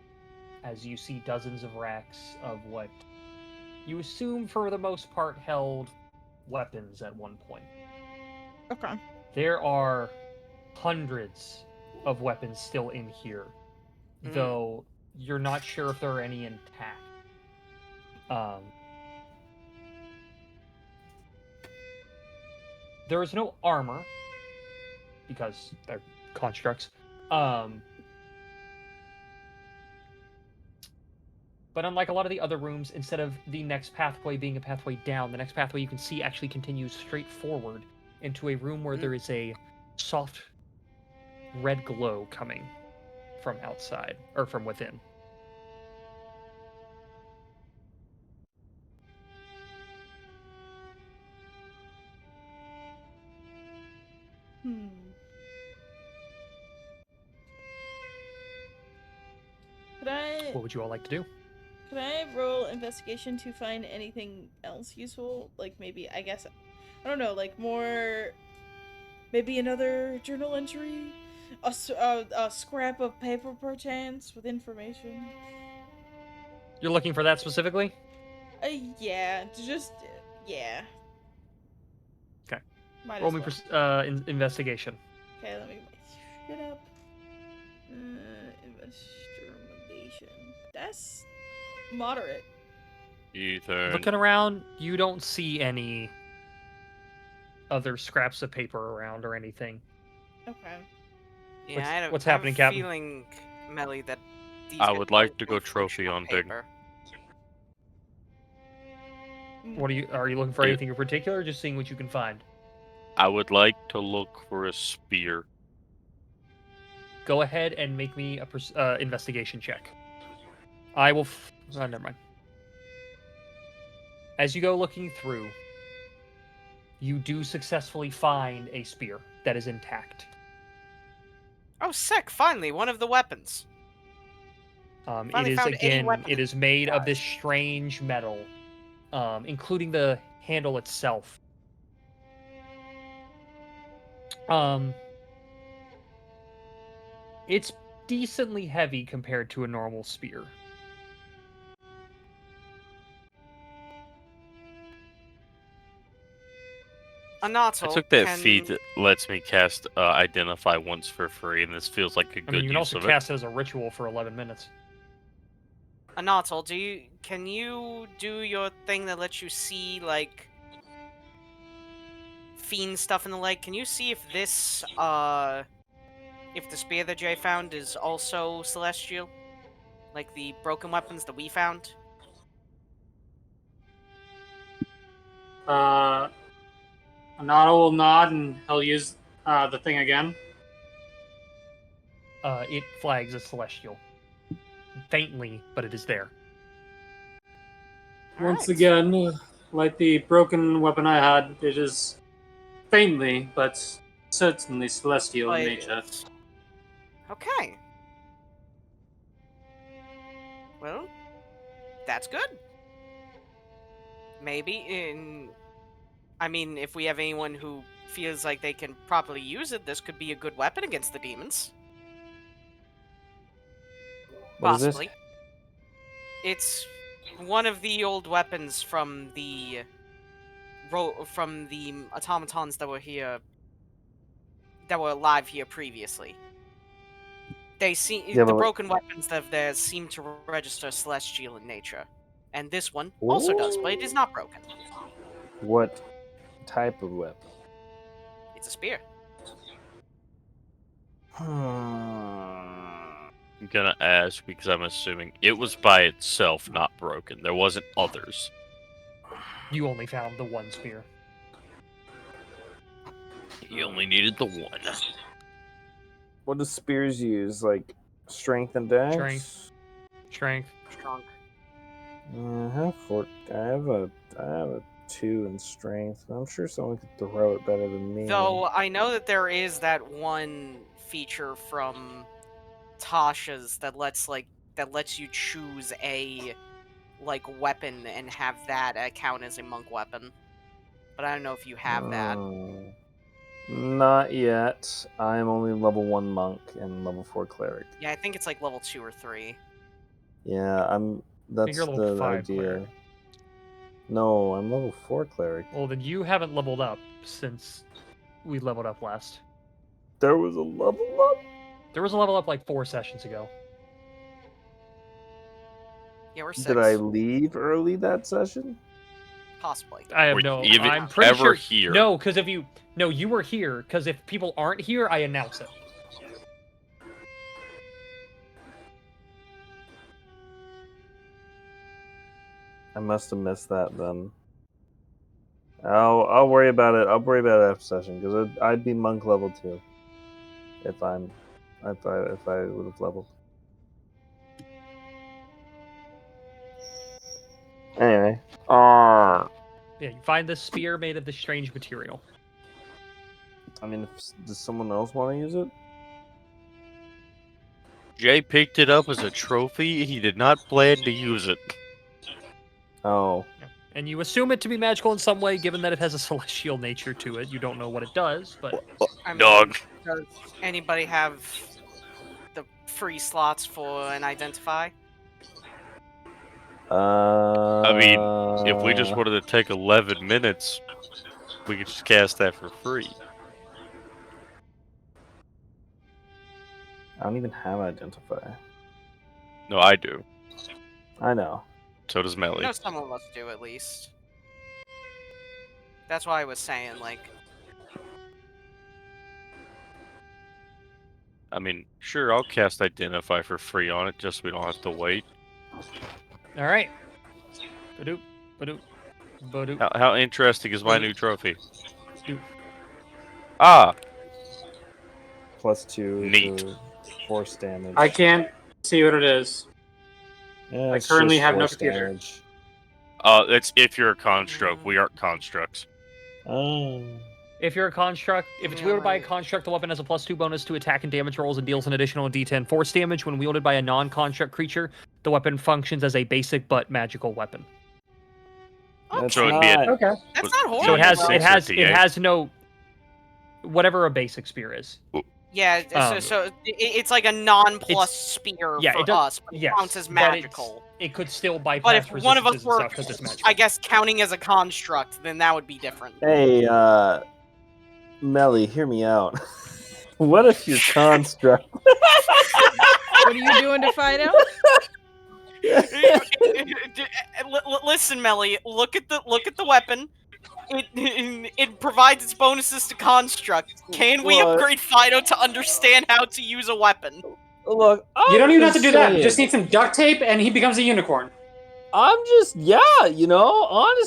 as you see dozens of racks of what you assume for the most part held weapons at one point. Okay. There are hundreds of weapons still in here, though you're not sure if there are any intact. There is no armor, because they're constructs. But unlike a lot of the other rooms, instead of the next pathway being a pathway down, the next pathway you can see actually continues straight forward into a room where there is a soft red glow coming from outside, or from within. Could I What would you all like to do? could I roll investigation to find anything else useful? Like maybe I guess I don't know, like more maybe another journal entry? A scrap of paper perchance with information? You're looking for that specifically? Yeah, just yeah. Okay. Might Roll as me well. investigation. Okay, let me get up. Investigation. That's moderate. Ethan. Looking around, you don't see any other scraps of paper around or anything. Okay. Yeah, What's I have happening, a Captain? feeling, Melly, that these I get would like filled to go with trophy original hunting. paper. What are you looking for? Yeah. Anything in particular, or just seeing what you can find? I would like to look for a spear. Go ahead and make me a investigation check. I will. Never mind. As you go looking through, you do successfully find a spear that is intact. Oh, sick! Finally, one of the weapons. It Finally is found any again. weapon It in is made of this disguise. strange metal, including the handle itself. It's decently heavy compared to a normal spear. I Anato, took that can... feat that lets me cast Identify once for free, and this feels like a I mean, good you can use also of it. cast it as a ritual for 11 minutes. Anato, can you do your thing that lets you see, like, fiend stuff and the like? Can you see if this, if the spear that Jay found is also celestial? Like the broken weapons that we found? Anata will nod and he'll use the thing again. It flags as celestial. faintly, but it is there. Once Alright. again, like the broken weapon I had, it is faintly, but certainly celestial in But- nature. Okay. Well, that's good. Maybe I mean, if we have anyone who feels like they can properly use it, this could be a good weapon against the demons. What is this? Possibly. It's one of the old weapons from the automatons that were here, that were alive here previously. They seem Yeah, the but broken weapons of theirs seem to register celestial in nature, and this one also does, but it is not broken. what type of weapon? It's a spear. I'm gonna ask because I'm assuming it was by itself, not broken. There wasn't others. You only found the one spear. You only needed the one. What do spears use? Like strength and dex? Strength. Strong. I have a 2 in strength. I'm sure someone could throw it better than me. Though I know that there is that one feature from Tasha's that lets you choose a weapon and have that count as a monk weapon. But I don't know if you have that. Not yet. I'm only level 1 monk and level 4 cleric. Yeah, I think it's like level 2 or 3. Yeah, that's you're level the 5 idea. cleric. No, I'm level 4 cleric. Well, then you haven't leveled up since we leveled up last. There was a level up? There was a level up like 4 sessions ago. Yeah, we're 6. Did I leave early that session? Possibly. I have Were no. you even I'm pretty ever sure. here? No, because you were here. Because if people aren't here, I announce it. I must have missed that then. I'll worry about it. I'll worry about it after session because I'd be monk level 2 if I would have leveled. Anyway, Yeah, you find this spear made of this strange material. I mean, does someone else want to use it? Jay picked it up as a trophy. He did not plan to use it. Oh, And you assume it to be magical in some way, given that it has a celestial nature to it. You don't know what it does, but I mean, Dog. Does anybody have the free slots for an identify? I mean, if we just wanted to take 11 minutes, we could just cast that for free. I don't even have identify. No, I do. I know. So does I Melly. know some of us do, at least. That's why I was saying, I mean, sure, I'll cast Identify for free on it, just so we don't have to wait. all right. Badoop, badoop, badoop. How interesting is my new trophy? Doop. Ah, +2 Neat. to force damage. I can't see what it is. Yeah, I it's currently just have no force computer. damage. it's if you're a construct. We aren't constructs. Oh. If you're a construct, if it's Yeah, wielded by a like- construct, the weapon has a +2 bonus to attack and damage rolls and deals an additional D10 force damage. When wielded by a non-construct creature, the weapon functions as a basic but magical weapon. That's So it'd be a- not... Okay. that's not horrible. So D6 or it D8? has no whatever a basic spear is. Yeah, it's like a non-plus spear yeah, for it does- us, but it yes, counts as but it's- magical. It could still bypass But if one of us resistances and were, stuff because it's magical. I guess, counting as a construct, then that would be different. Hey, Melly, hear me out. What if you're construct? What are you doing to Fido? Listen, Melly, look at the weapon. It provides its bonuses to construct. Can we What? upgrade Fido to understand how to use a weapon? Look, You don't I'm even have to just do that. You just saying. need some duct tape, and he becomes a unicorn. I'm just, honestly.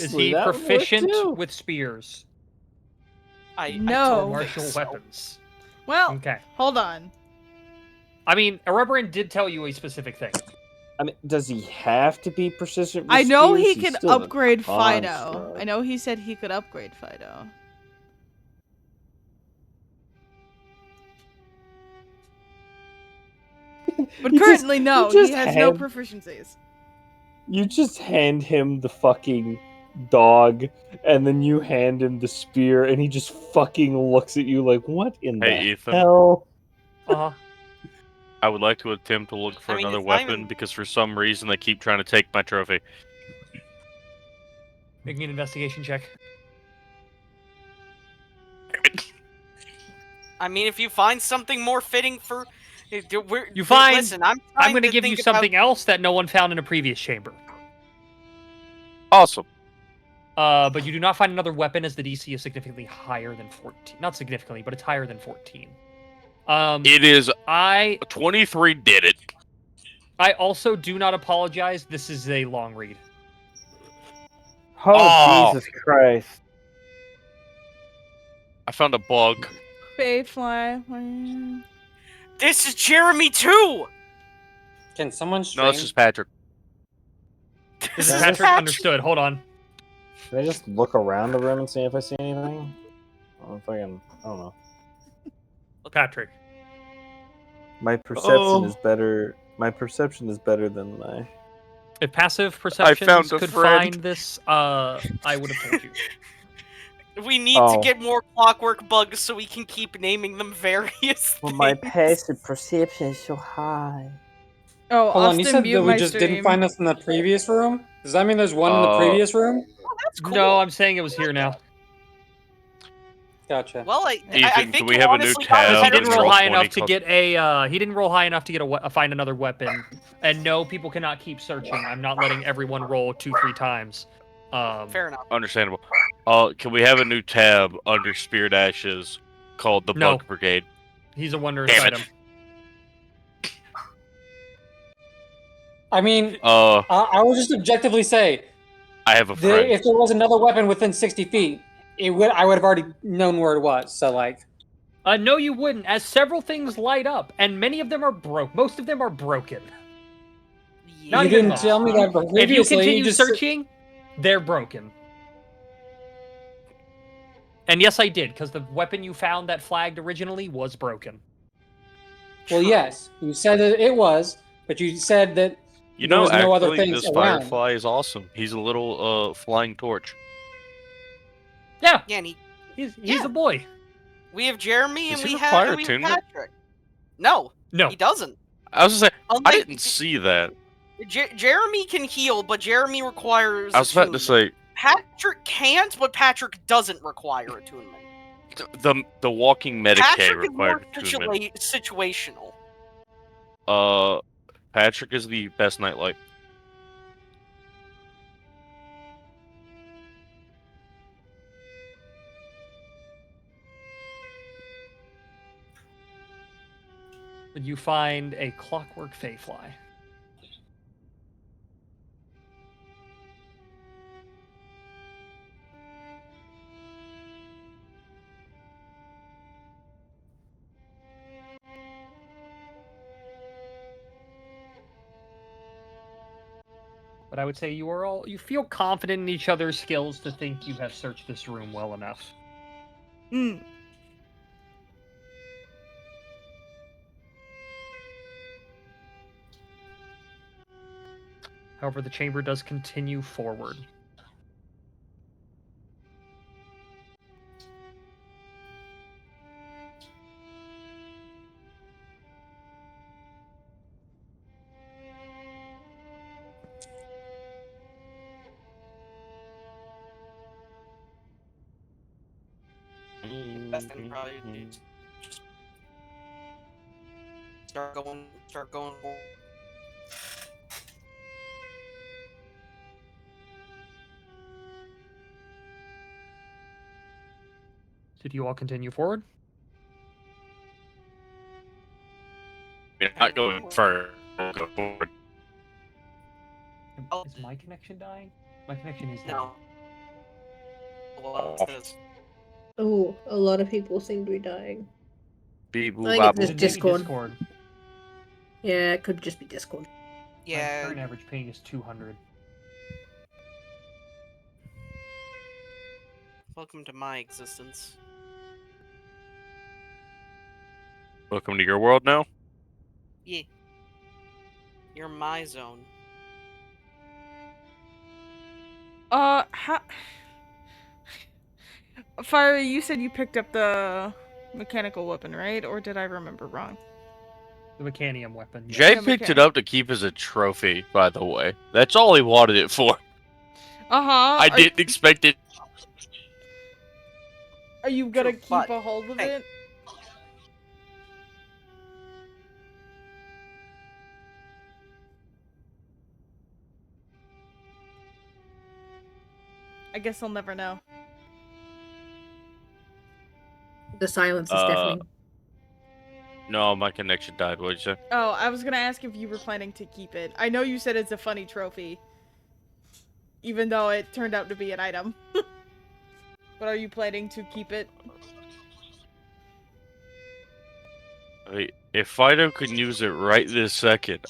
Is he that would work proficient too. with spears? I No. don't Martial think so. weapons. Well, Okay. hold on. I mean, Erebrin did tell you a specific thing. I mean, does he have to be persistent with I know spears? he He's can still a upgrade Fido. construct. I know he said he could upgrade Fido. But You just- currently, you no, he just has no hand- proficiencies. You just hand him the fucking dog, and then you hand him the spear, and he just fucking looks at you like, what in Hey, the Ethan. hell? I would like to attempt to look for I mean, another it's not weapon even- because for some reason they keep trying to take my trophy. Make me an investigation check. I mean, if you find something more fitting for, You find. Listen, I'm going to give you something else that no one found in a previous chamber. Awesome. But you do not find another weapon as the DC is significantly higher than 14. Not significantly, but it's higher than 14. It is. 23 did it. I also do not apologize. This is a long read. Oh, Jesus Christ. I found a bug. Bayfly. This is Jeremy too! Can someone stream? No, this is Patrick. This Can is I Patrick. just- Understood. Hold on. Can I just look around the room and see if I see anything? I don't know. Patrick. My perception is better. My perception is better than my. If passive perceptions found a could friend. find this, I would have told you. We need to get more clockwork bugs so we can keep naming them various things. passive perception is so high. Oh, Hold on, you Austin, said mute that we my just stream. didn't find us in the previous room? Does that mean there's one in the previous room? That's cool. No, I'm saying it was here now. Gotcha. Well, I Ethan, think can we you have a new honestly got tab? Because he better didn't and roll roll high 20 enough to clock- get a. He didn't roll high enough to get find another weapon. And no, people cannot keep searching. I'm not letting everyone roll 2-3 times. Fair enough. Understandable. Can we have a new tab under Spirit Ashes called the No. Bug Brigade? He's a wondrous Damn it. item. I mean, Uh, I will just objectively say, I have a friend. if there was another weapon within 60 feet, I would have already known where it was. So, like, No, you wouldn't, as several things light up, and many of them are broke. Most of them are broken. Not you even didn't most. tell me that If you previously. continue just searching, they're broken. And yes, I did, because the weapon you found that flagged originally was broken. Well, yes, you said that it was, but you said that You there know, was no other actually, things this around. Firefly is awesome. He's a little flying torch. Yeah, Yeah, and he's a boy. we have Jeremy Does and he we require have attunement? Patrick. No, No. he doesn't. I was gonna say, I Unlike- didn't see that. Jeremy can heal, but Jeremy requires. I was about to attunement. say, Patrick can't, but Patrick doesn't require attunement. the walking Medicaid Patrick is more required attunement. situational. Patrick is the best nightlight. You find a clockwork fayfly. But I would say you feel confident in each other's skills to think you have searched this room well enough. Hmm. However, the chamber does continue forward. Best thing probably to just start going. Did you all continue forward? We're not going further. We'll go forward. Is my connection dying? My connection is dying. No. Well, it's Oh, a lot of people seem to be dying. Beep, boop, I think bop, it's boop. just Discord. Yeah, it could just be Discord. Yeah. My current average pain is 200. Welcome to my existence. Welcome to your world now. Yeah. You're my zone. How... Fire, you said you picked up the mechanical weapon, right? Or did I remember wrong? The mechanium weapon. Yeah. Jay Yeah, picked it mechanic. up to keep as a trophy, by the way. That's all he wanted it for. I didn't expect it. Are you gonna True, keep but- a hold of hey. it? I guess I'll never know. The silence is deafening. No, my connection died. What'd you say? Oh, I was gonna ask if you were planning to keep it. I know you said it's a funny trophy. Even though it turned out to be an item. But are you planning to keep it? If Fido could use it right this second,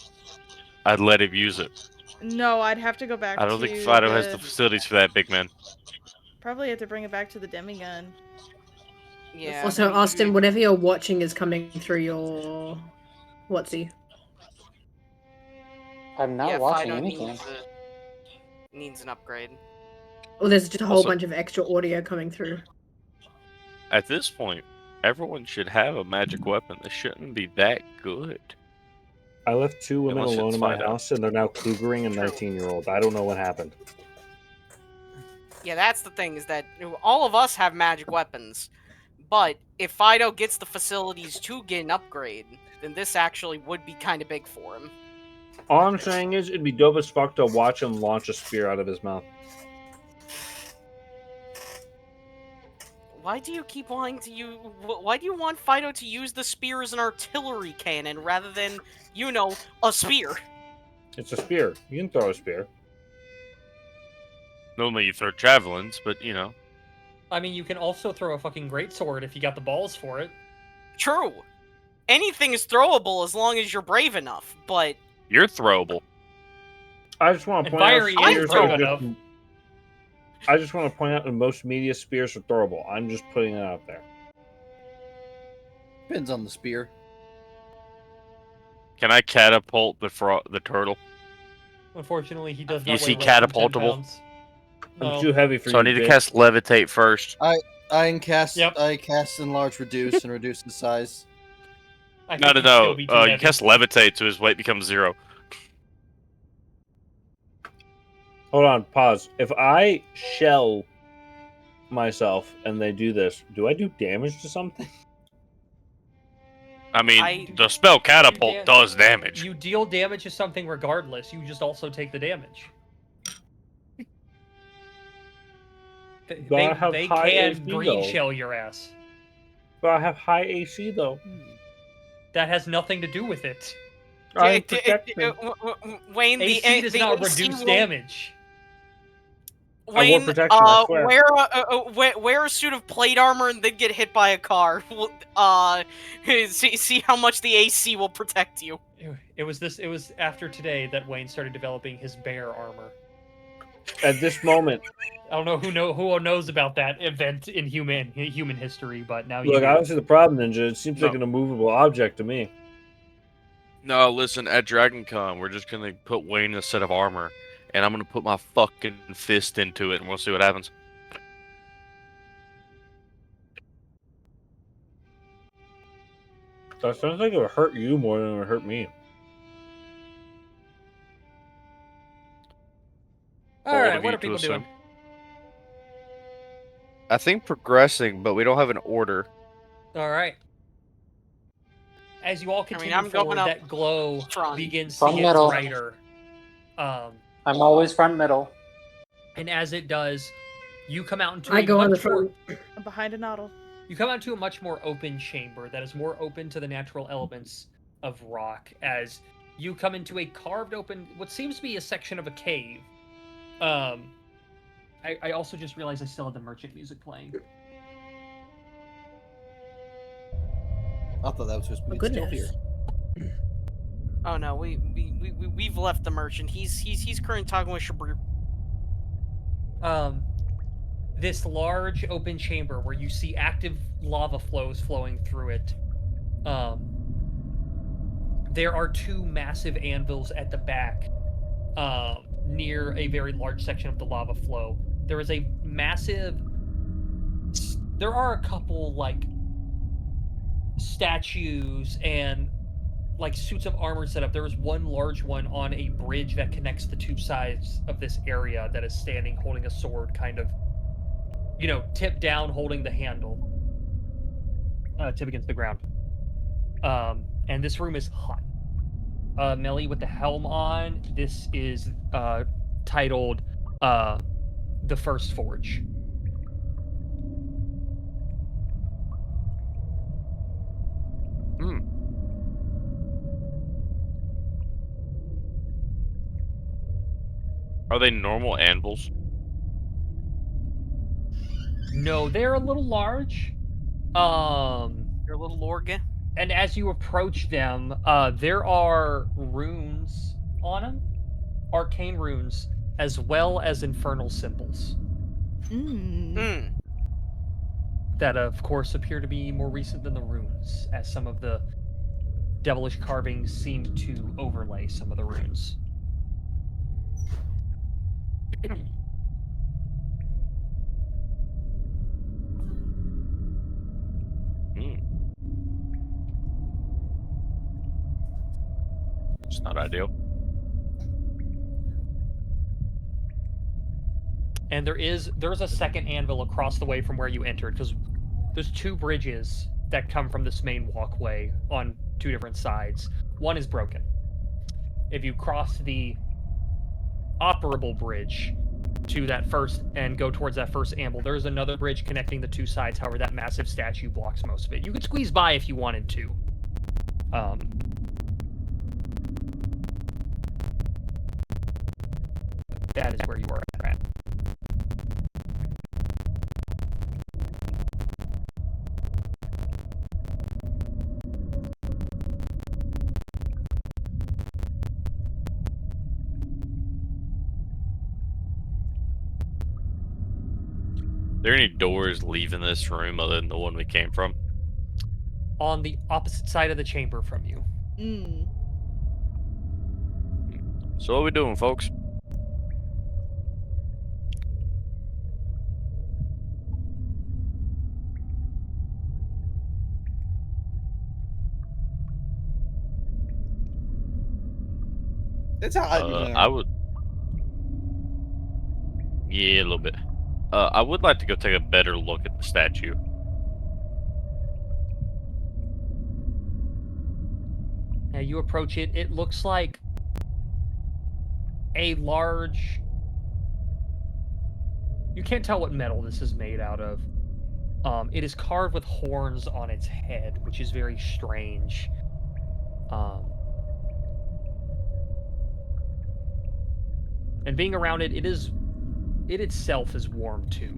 I'd let him use it. No, I'd have to go back I don't think Fido has the facilities for that, big man. Probably have to bring it back to the Demigod. Yeah. Also, Austin, whatever you're watching is coming through your whatsy. I'm not yeah, watching Fido anything. needs an upgrade. Well, there's just a whole Also- bunch of extra audio coming through. At this point, everyone should have a magic weapon. This shouldn't be that good. I left 2 women Unless alone it's in my Fido. house, and they're now cougering a 19-year-old. I don't know what happened. Yeah, that's the thing, is that all of us have magic weapons. But if Fido gets the facilities to get an upgrade, then this actually would be kind of big for him. All I'm saying is, it'd be dope as fuck to watch him launch a spear out of his mouth. Why do you keep wanting to use... Why do you want Fido to use the spear as an artillery cannon rather than, you know, a spear? It's a spear. You can throw a spear. Normally you throw javelins, but you know. I mean, you can also throw a fucking greatsword if you got the balls for it. True. Anything is throwable as long as you're brave enough, but... You're throwable. I just want to And point out fiery is spears brave are enough. just... I just want to point out that most media spears are throwable. I'm just putting it out there. Depends on the spear. Can I catapult the turtle? Unfortunately, he does not Is weigh he less than 10 catapultable? pounds. I'm No. too heavy for So you, I need to Jake. cast levitate first. I can cast. Yep. I cast enlarge, reduce, and reduce in size. I No, think no, he'd still no. be too You heavy. cast levitate, so his weight becomes 0. Hold on, pause. If I shell myself and they do this, do I do damage to something? I mean, the spell catapult does damage. You deal damage to something regardless. You just also take the damage. But I have They high can AC green though. shell your ass. But I have high AC though. That has nothing to do with it. I'm protected. Wayne, AC does not reduce damage. Wayne, protection, I swear. wear a suit of plate armor and then get hit by a car. See how much the AC will protect you. It was after today that Wayne started developing his bear armor. At this moment, I don't know who knows about that event in human history, but now you look, do. I don't see the problem, Ninja. It seems No. like an immovable object to me. No, listen, at DragonCon, we're just gonna put Wayne in a set of armor, and I'm gonna put my fucking fist into it, and we'll see what happens. That sounds like it would hurt you more than it would hurt me. All Bold right, of what you are to people assume. doing? I think progressing, but we don't have an order. All right. As you all continue I'm going forward, up that glow front. begins to Front get middle. brighter. I'm always front middle. And as it does, you come out into I a go on the much more, front. I'm behind a noddle. you come out to a much more open chamber that is more open to the natural elements of rock. As you come into a carved open, what seems to be a section of a cave. I also just realized I still had the merchant music playing. I thought that was supposed to Oh, be still here. goodness. Oh no, we've left the merchant. He's currently talking with Shabru. This large open chamber where you see active lava flows flowing through it. There are two massive anvils at the back, near a very large section of the lava flow. There is a massive. There are a couple like statues and like suits of armor set up. There is one large one on a bridge that connects the two sides of this area that is standing, holding a sword, kind of, tipped down, holding the handle, tip against the ground. And this room is hot. Melly with the helm on. This is titled The First Forge. Are they normal anvils? No, they're a little large. You're a little Lorga. And as you approach them, there are runes on them, arcane runes, as well as infernal symbols. That, of course, appear to be more recent than the runes, as some of the devilish carvings seem to overlay some of the runes. It's not ideal. And there's a second anvil across the way from where you entered, because there's two bridges that come from this main walkway on two different sides. One is broken. If you cross the operable bridge to that first and go towards that first anvil, there's another bridge connecting the two sides. However, that massive statue blocks most of it. You could squeeze by if you wanted to. That is where you are at. Are there any doors leaving this room other than the one we came from? On the opposite side of the chamber from you. So what are we doing, folks? It's hot in here. I would. Yeah, a little bit. I would like to go take a better look at the statue. Now you approach it. It looks like a large. You can't tell what metal this is made out of. It is carved with horns on its head, which is very strange. And being around it, it itself is warm too.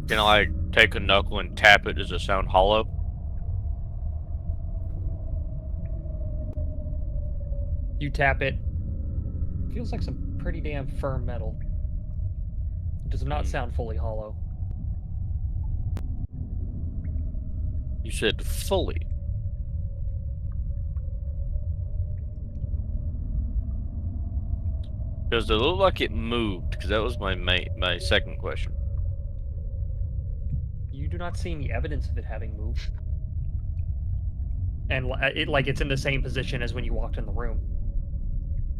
Can I like take a knuckle and tap it? Does it sound hollow? You tap it. Feels like some pretty damn firm metal. It does not sound fully hollow. You said fully. Does it look like it moved? Because that was my second question. You do not see any evidence of it having moved. And it's in the same position as when you walked in the room.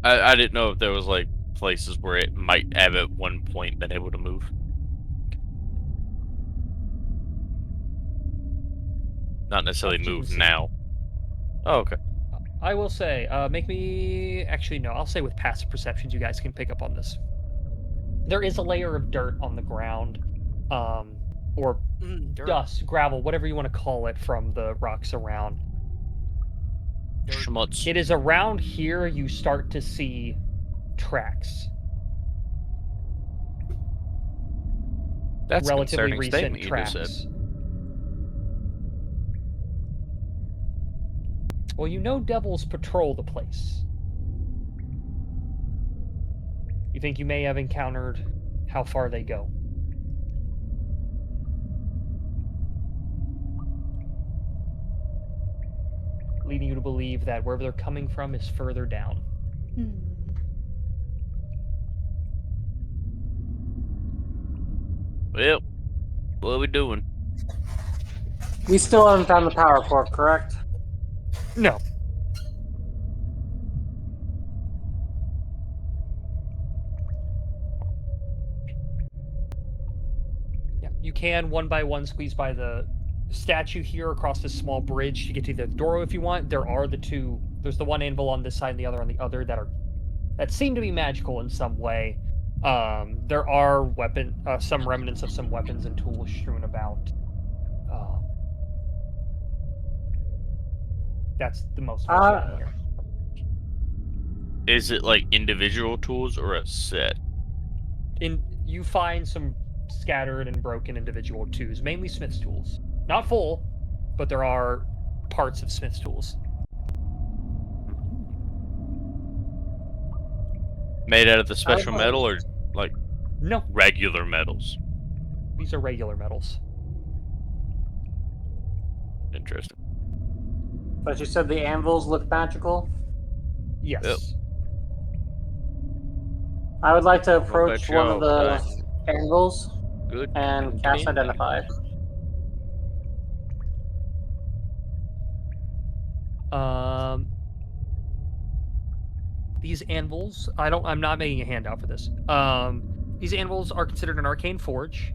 I didn't know if there was like places where it might have at one point been able to move. Not necessarily move now. Oh, okay. I will say, make me... Actually, no, I'll say with passive perceptions, you guys can pick up on this. There is a layer of dirt on the ground, or dust, gravel, whatever you want to call it, from the rocks around. Schmutz. It is around here you start to see tracks. That's relatively a concerning recent statement you tracks. just said. Well, you know devils patrol the place. You think you may have encountered how far they go. Leading you to believe that wherever they're coming from is further down. Well, what are we doing? We still haven't found the power core, correct? No. Yeah, you can one by one squeeze by the statue here across this small bridge to get to the door if you want. There are the two. There's the one anvil on this side and the other on the other that seem to be magical in some way. There are some remnants of some weapons and tools strewn about. That's the most of what's happening here. Is it like individual tools or a set? You find some scattered and broken individual tools, mainly smith's tools. Not full, but there are parts of smith's tools. Made out of the special metal or like no regular metals? These are regular metals. Interesting. But you said the anvils look magical? Yes. Yep. I would like to approach one of the anvils Good. and cast Identify. These anvils, I'm not making a handout for this. These anvils are considered an arcane forge.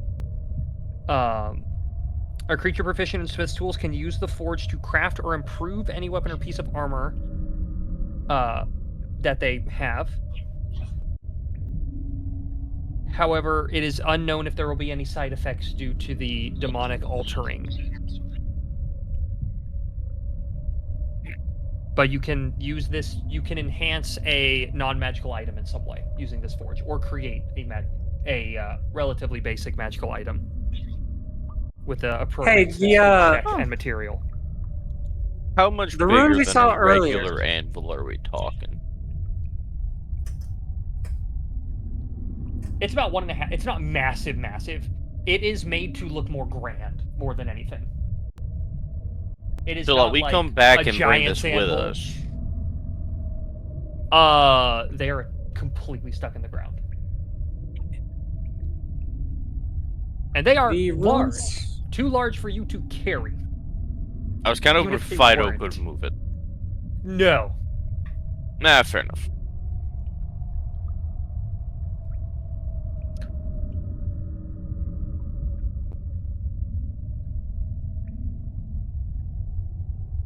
A creature proficient in smith's tools can use the forge to craft or improve any weapon or piece of armor that they have. However, it is unknown if there will be any side effects due to the demonic altering. But you can use this, you can enhance a non-magical item in some way using this forge, or create a relatively basic magical item with the appropriate tech and material. How much the bigger runes we than saw a earlier. regular anvil are we talking? It's about 1.5. It's not massive. It is made to look more grand, more than anything. It is So not we like come back a and bring this giant's with anvil. us. They are completely stuck in the ground. And they are large. Too large for you to carry. I was kind of Even hoping if they Fido weren't. could move it. No. Nah, fair enough.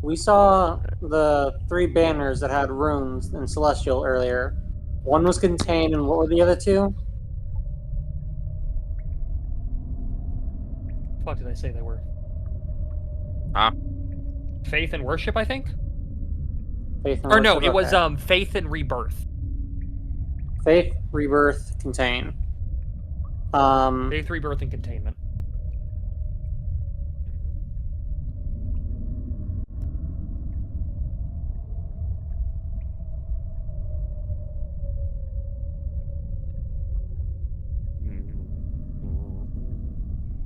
We saw the 3 banners that had runes in Celestial earlier. One was contained, and what were the other 2? What did I say they were? Huh? Faith and worship, I think? Faith and Or no, worship, it was okay. faith and rebirth. Faith, rebirth, contain. Faith, rebirth, and containment.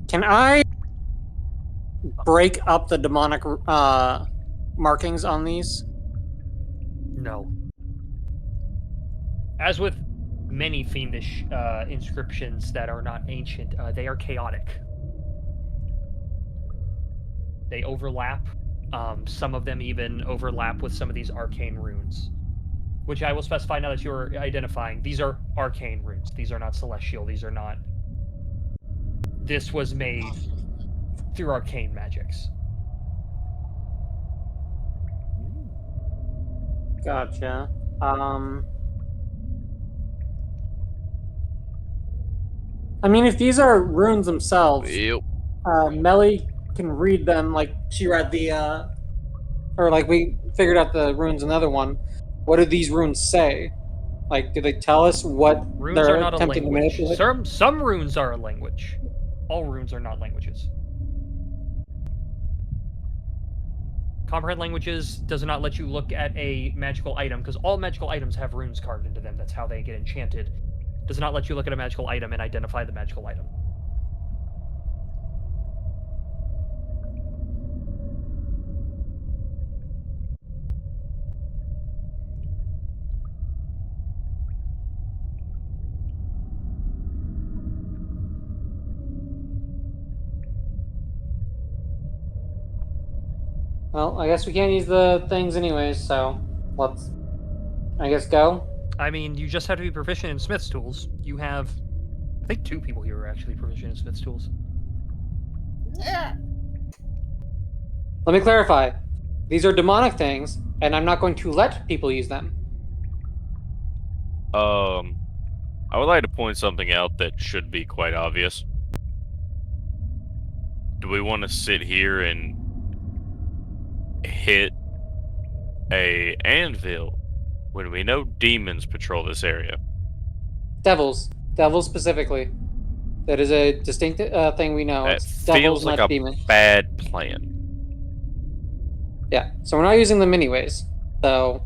Can I break up the demonic markings on these? No. As with many fiendish inscriptions that are not ancient, they are chaotic. They overlap. Some of them even overlap with some of these arcane runes, which I will specify now that you're identifying. These are arcane runes. These are not celestial. These are not. This was made through arcane magics. Gotcha. I mean, if these are runes themselves, Yep. Melly can read them like she read the, or like we figured out the runes in the other one. What do these runes say? Like, do they tell us what Runes they're are not a attempting to language. manipulate? Some runes are a language. All runes are not languages. Comprehend languages does not let you look at a magical item, because all magical items have runes carved into them. That's how they get enchanted. Does not let you look at a magical item and identify the magical item. Well, I guess we can't use the things anyways, so let's, I guess, go. I mean, you just have to be proficient in Smith's tools. You have, I think, 2 people here are actually proficient in Smith's tools. Let me clarify. These are demonic things, and I'm not going to let people use them. I would like to point something out that should be quite obvious. Do we want to sit here and hit a anvil when we know demons patrol this area? Devils specifically. That is a distinct thing we know. That It's feels devils, like not a demons. bad plan. Yeah, so we're not using them anyways. So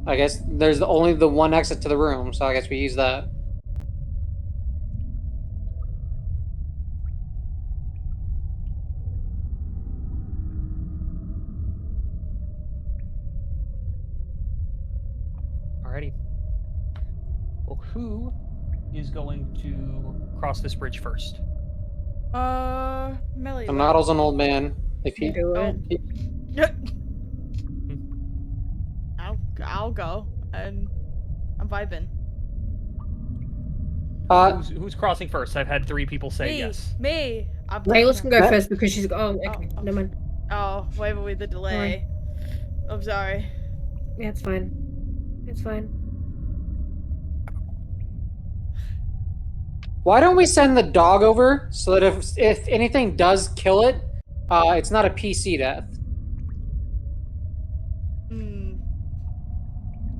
I guess there's only the one exit to the room, so I guess we use that. Alrighty. Well, who is going to cross this bridge first? Melly. So Noddle's an old man. If he Do it. I'll go, and I'm vibing. Who's crossing first? I've had 3 people say Me, yes. me. I'm Rayla's taking can go her. first because she's. Oh, okay. Oh, Never mind. Oh, wait with the delay. I'm sorry. Yeah, it's fine. It's fine. Why don't we send the dog over so that if anything does kill it, it's not a PC death.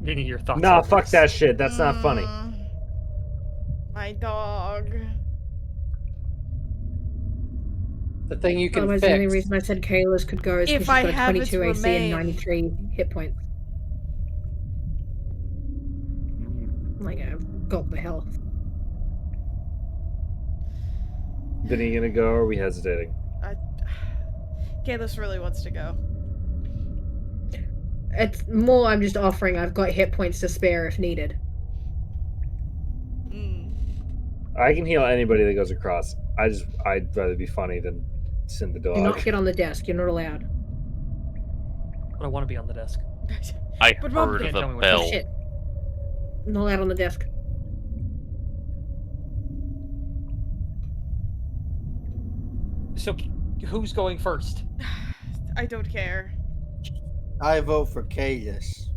Any of your thoughts? Nah, on fuck this? that shit. That's not funny. My dog. The thing you can Otherwise, the only fix. reason I said Kayla's could go is If because I she's got have a its 22 AC and remain. 93 hit points. Like, I've got the health. Vinny gonna go, or are we hesitating? Kalis really wants to go. It's more I'm just offering. I've got hit points to spare if needed. I can heal anybody that goes across. I'd rather be funny than send the Do dog. not get on the desk. You're not allowed. But I want to be on the desk. I But Mom heard can't the tell me what- bell. Oh, shit. Not allowed on the desk. So, who's going first? I don't care. I vote for Kalis.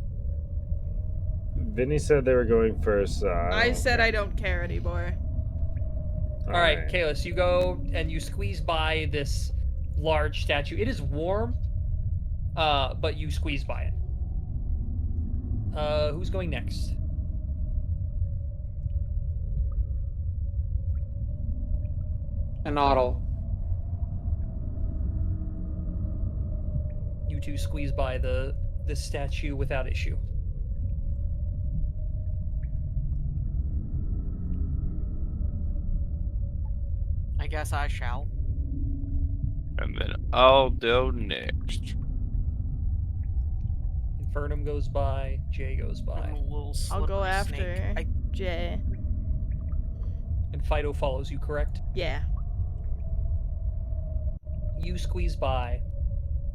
Vinny said they were going first. So I said I don't care anymore. All right, Kalis, you go and you squeeze by this large statue. It is warm, but you squeeze by it. Who's going next? And Noddle. You 2 squeeze by the statue without issue. I guess I shall. And then I'll go next. Infernum goes by. Jay goes I'm by. a little I'll go slippery after snake. Jay. And Fido follows you, correct? Yeah. You squeeze by.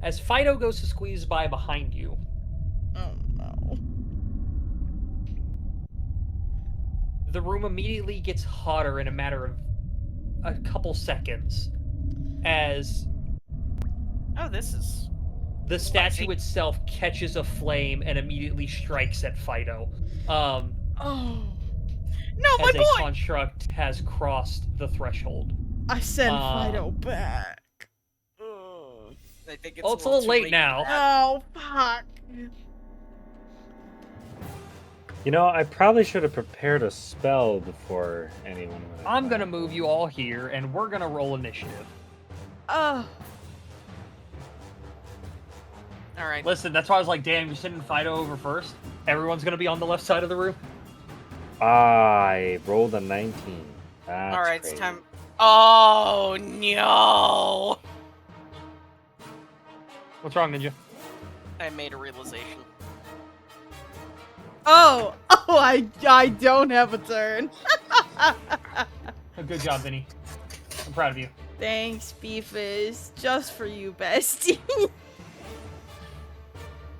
As Fido goes to squeeze by behind you, Oh no. the room immediately gets hotter in a matter of a couple seconds as Oh, this is the statue spicy. itself catches a flame and immediately strikes at Fido. Oh. No, my As a boy! construct has crossed the threshold. I sent Fido back. I think Oh, it's a little too late now. for that. Oh, fuck. You know, I probably should have prepared a spell before anyone would have I'm done gonna it. move you all here, and we're gonna roll initiative. Oh. All right. Listen, that's why I was like, damn, you're sending Fido over first. Everyone's gonna be on the left side of the room. I rolled a 19. That's All right, crazy. it's time. Oh no! What's wrong, Ninja? I made a realization. Oh, I don't have a turn. Good job, Vinny. I'm proud of you. Thanks, Beefus. Just for you, bestie.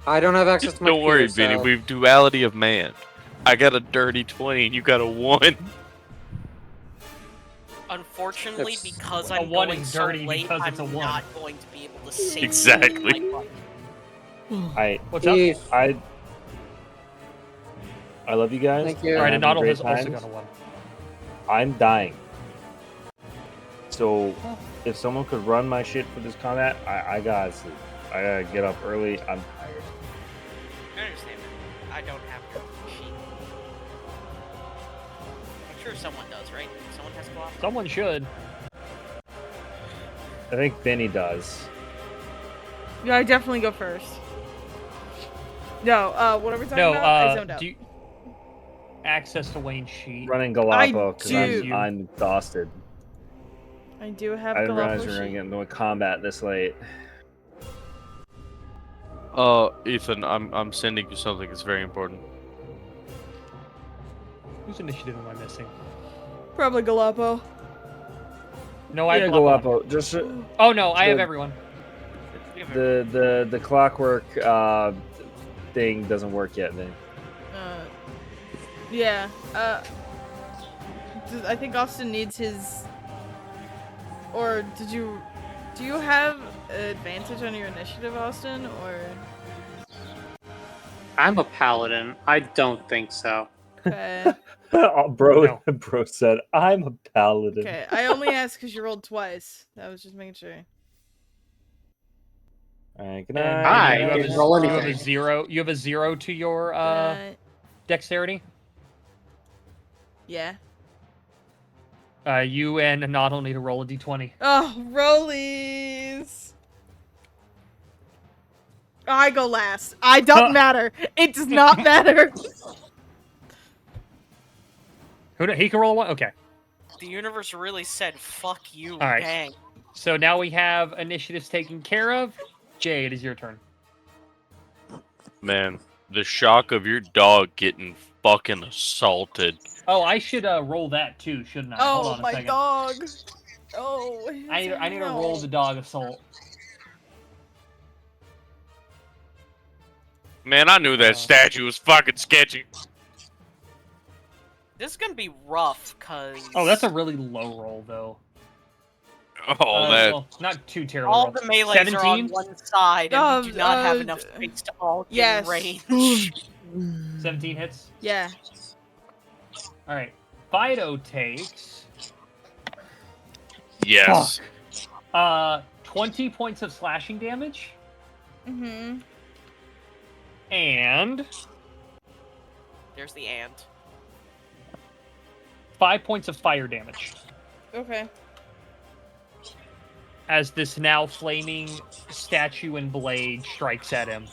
I don't have access to my Don't worry, computer, Benny. so- We've duality of man. I got a dirty 20 and you got a 1. Unfortunately, It's- because A I'm one going is so dirty late, because I'm it's a one. not going to be able to save Exactly. my life. What's up? Eve, I love you guys. Thank you. All right, I'm and having Donald great has also times. got a 1. I'm dying. So, if someone could run my shit for this combat, I gotta sleep. I gotta get up early. I'm tired. I understand that. I don't have your sheet. I'm sure someone does, right? Someone has to go off. Someone should. I think Benny does. Yeah, I definitely go first. No, what are we talking No, about? I zoned out. do you... access to Wayne's sheet. Running Galapagos because do. I'm exhausted. I do have I didn't realize Galapagos we were sheet. getting into a combat this late. Ethan, I'm sending you something that's very important. Whose initiative am I missing? Probably Galapo. No, I Yeah, have Galapagos. Galapagos. Just Oh no, I have The- everyone. the clockwork thing doesn't work yet, man. Yeah. I think Austin needs his. Or did you? Do you have advantage on your initiative, Austin? Or I'm a paladin. I don't think so. okay. Bro said, "I'm a paladin." Okay. I only asked because you rolled twice. I was just making sure. All right, good And Hi, you, I have didn't a, roll you have a anything. zero. You have a 0 to your dexterity. Yeah. You and Anadol need to roll a d20. Oh, rollies. I go last. I don't matter. It does not matter. He can roll a 1. Okay. The universe really said, "Fuck you." All right. Dang. So now we have initiatives taken care of. Jay, it is your turn. Man, the shock of your dog getting fucking assaulted. Oh, I should roll that too, shouldn't I? Hold Oh, on a my second. dog. Oh. I need to roll the dog assault. Man, I knew that statue was fucking sketchy. This is gonna be rough, cause Oh, that's a really low roll though. Oh, that. Well, not too terrible. all roll. the melees are on 17? one side, and we do not have enough space to all get yes. in range. 17 hits. Yeah. All right. Fido takes Yes. 20 points of slashing damage Mm-hmm. and There's the ant. 5 points of fire damage Okay. as this now flaming statue and blade strikes at him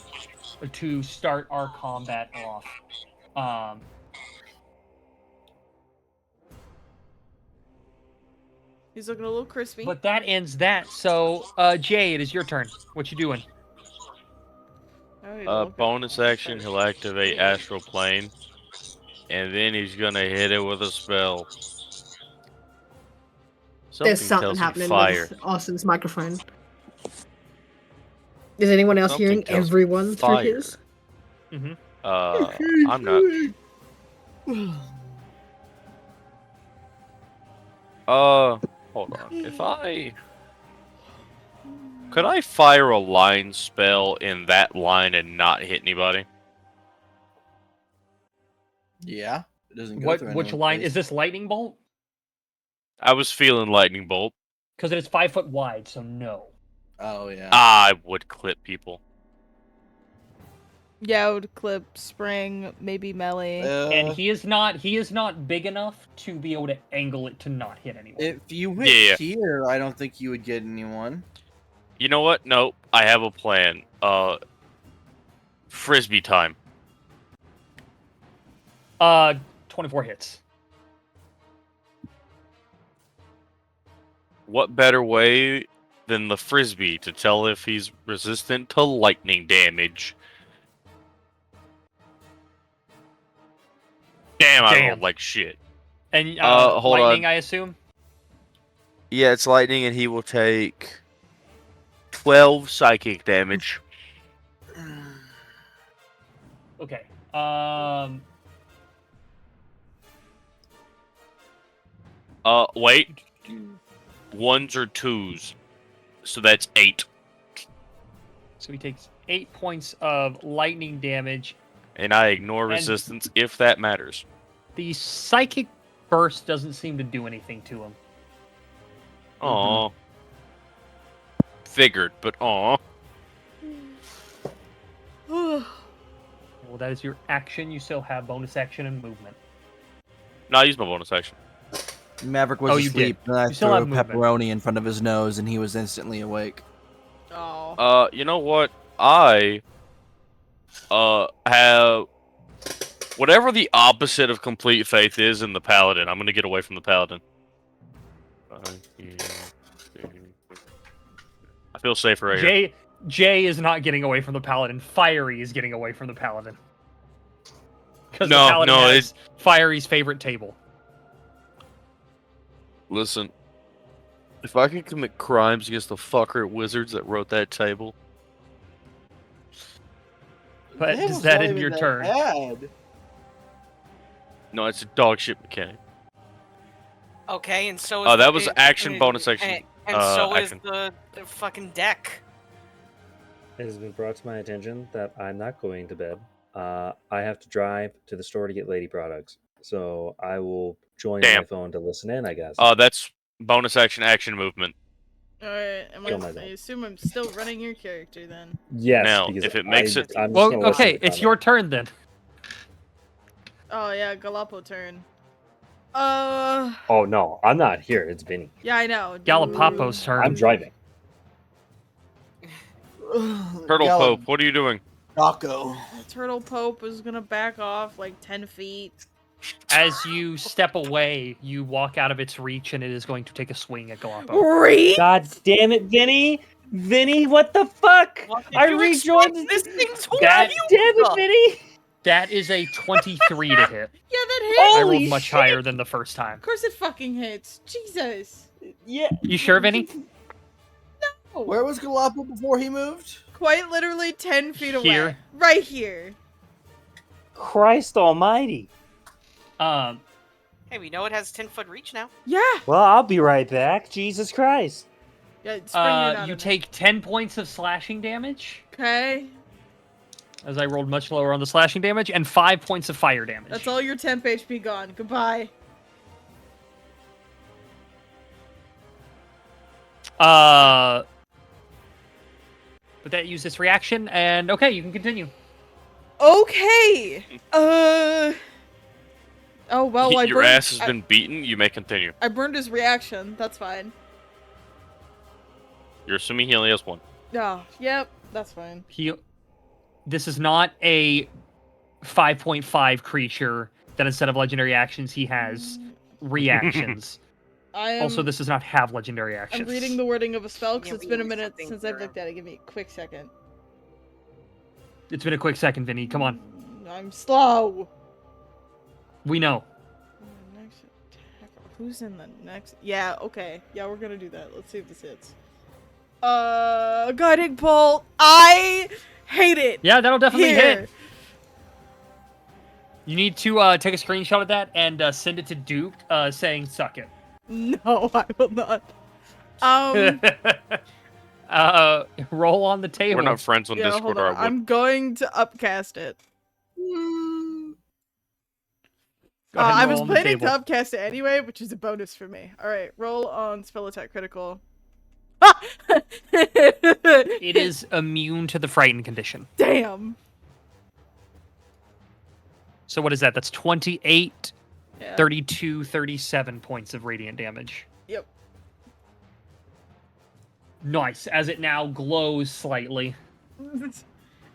to start our combat off. He's looking a little crispy. But that ends that. So, Jay, it is your turn. What you doing? Bonus action, he'll activate Astral Plane. And then he's gonna hit it with a spell. There's Something something tells me happening fire. with Austin's microphone. Is anyone else Something hearing tells me everyone through fire. his? Mm-hmm. I'm not. Hold on. If I could I fire a line spell in that line and not hit anybody? Yeah. It doesn't go Which through anyone's line face. is this? Lightning bolt? I was feeling lightning bolt. Because it is 5 foot wide, so no. Oh yeah. I would clip people. Yeah, I would clip spring, maybe melee. And he is not big enough to be able to angle it to not hit anyone. If you went Yeah. here, I don't think you would get anyone. You know what? No, I have a plan. Frisbee time. 24 hits. What better way than the Frisbee to tell if he's resistant to lightning damage? Damn, I Damn. rolled like shit. And hold lightning, on. I assume? Yeah, it's lightning, and he will take 12 psychic damage. Okay. Wait. Ones or twos. So that's 8. So he takes 8 points of lightning damage. And I ignore And- resistance if that matters. The psychic burst doesn't seem to do anything to him. Aw. Figured, but aw. Well, that is your action. You still have bonus action and movement. No, I used my bonus action. Maverick was Oh, you asleep, did. and I You still threw a have movement. pepperoni in front of his nose, and he was instantly awake. Oh. You know what? I have whatever the opposite of complete faith is in the paladin. I'm gonna get away from the paladin. I feel safer right here. Jay is not getting away from the paladin. Fiery is getting away from the paladin. Because No, the paladin no, has Fiery's favorite table. Listen, if I can commit crimes against the fucker wizards that wrote that table, But Table's does that not end even your that turn? bad. no, it's a dog shit mechanic. Okay, and so is Oh, that the- was action, bonus action. And so action. is the fucking deck. It has been brought to my attention that I'm not going to bed. I have to drive to the store to get lady products. So I will join my Damn. phone to listen in, I guess. That's bonus action movement. Alright, Kill my I dog. assume I'm still running your character then. Yes, Now, because if it makes it- I'm just Well, gonna listen okay, to it's comment. your turn then. Oh yeah, Galapo turn. Oh no, I'm not here. It's Vinny. Yeah, I know. Galapapo's turn. I'm driving. Turtle Pope, what are you doing? Taco. Turtle Pope is gonna back off like 10 feet. As you step away, you walk out of its reach, and it is going to take a swing at Galapo. Reach? God damn it, Vinny! Vinny, what the fuck? What did I you rejoined expect? This thing's God God damn it, Vinny! That is a 23 to hit. Yeah, that hits. I Holy rolled much shit. higher than the first time. Of course it fucking hits. Jesus. Yeah. You sure, Vinny? Where was Galapa before he moved? Quite literally 10 feet away. Here. Right here. Christ almighty. Hey, we know it has 10-foot reach now. Yeah. Well, I'll be right back. Jesus Christ. Yeah, spring it out You of take 10 points of slashing damage, it. Okay. as I rolled much lower on the slashing damage, and 5 points of fire damage. That's all your temp HP gone. Goodbye. But that used its reaction, and okay, you can continue. Okay. Oh well, Your ass has been beaten, you may continue. I burned his reaction. That's fine. You're assuming he only has one. Oh, yep, that's fine. This is not a 5.5 creature that instead of legendary actions, he has reactions. Also, this does not have legendary actions. I'm reading the wording of a spell because Yeah, it's we been a need minute something since I've for- looked at it. Give me a quick second. It's been a quick second, Vinny. Come on. I'm slow. We know. Next attack. Who's in the next? Yeah, okay. Yeah, we're gonna do that. Let's see if this hits. Guiding bolt. I hate it. Yeah, that'll definitely Here. hit. You need to take a screenshot of that and send it to Duke, saying "suck it." No, I will not. Roll on the table. We're not friends on Yeah, hold Discord, or on. I would. I'm going to upcast it. Go ahead and I roll was on the planning to table. upcast it anyway, which is a bonus for me. All right, roll on spell attack critical. It is immune to the frightened condition. Damn. So what is that? That's 28, Yeah. 32, 37 points of radiant damage. Yep. Nice, as it now glows slightly.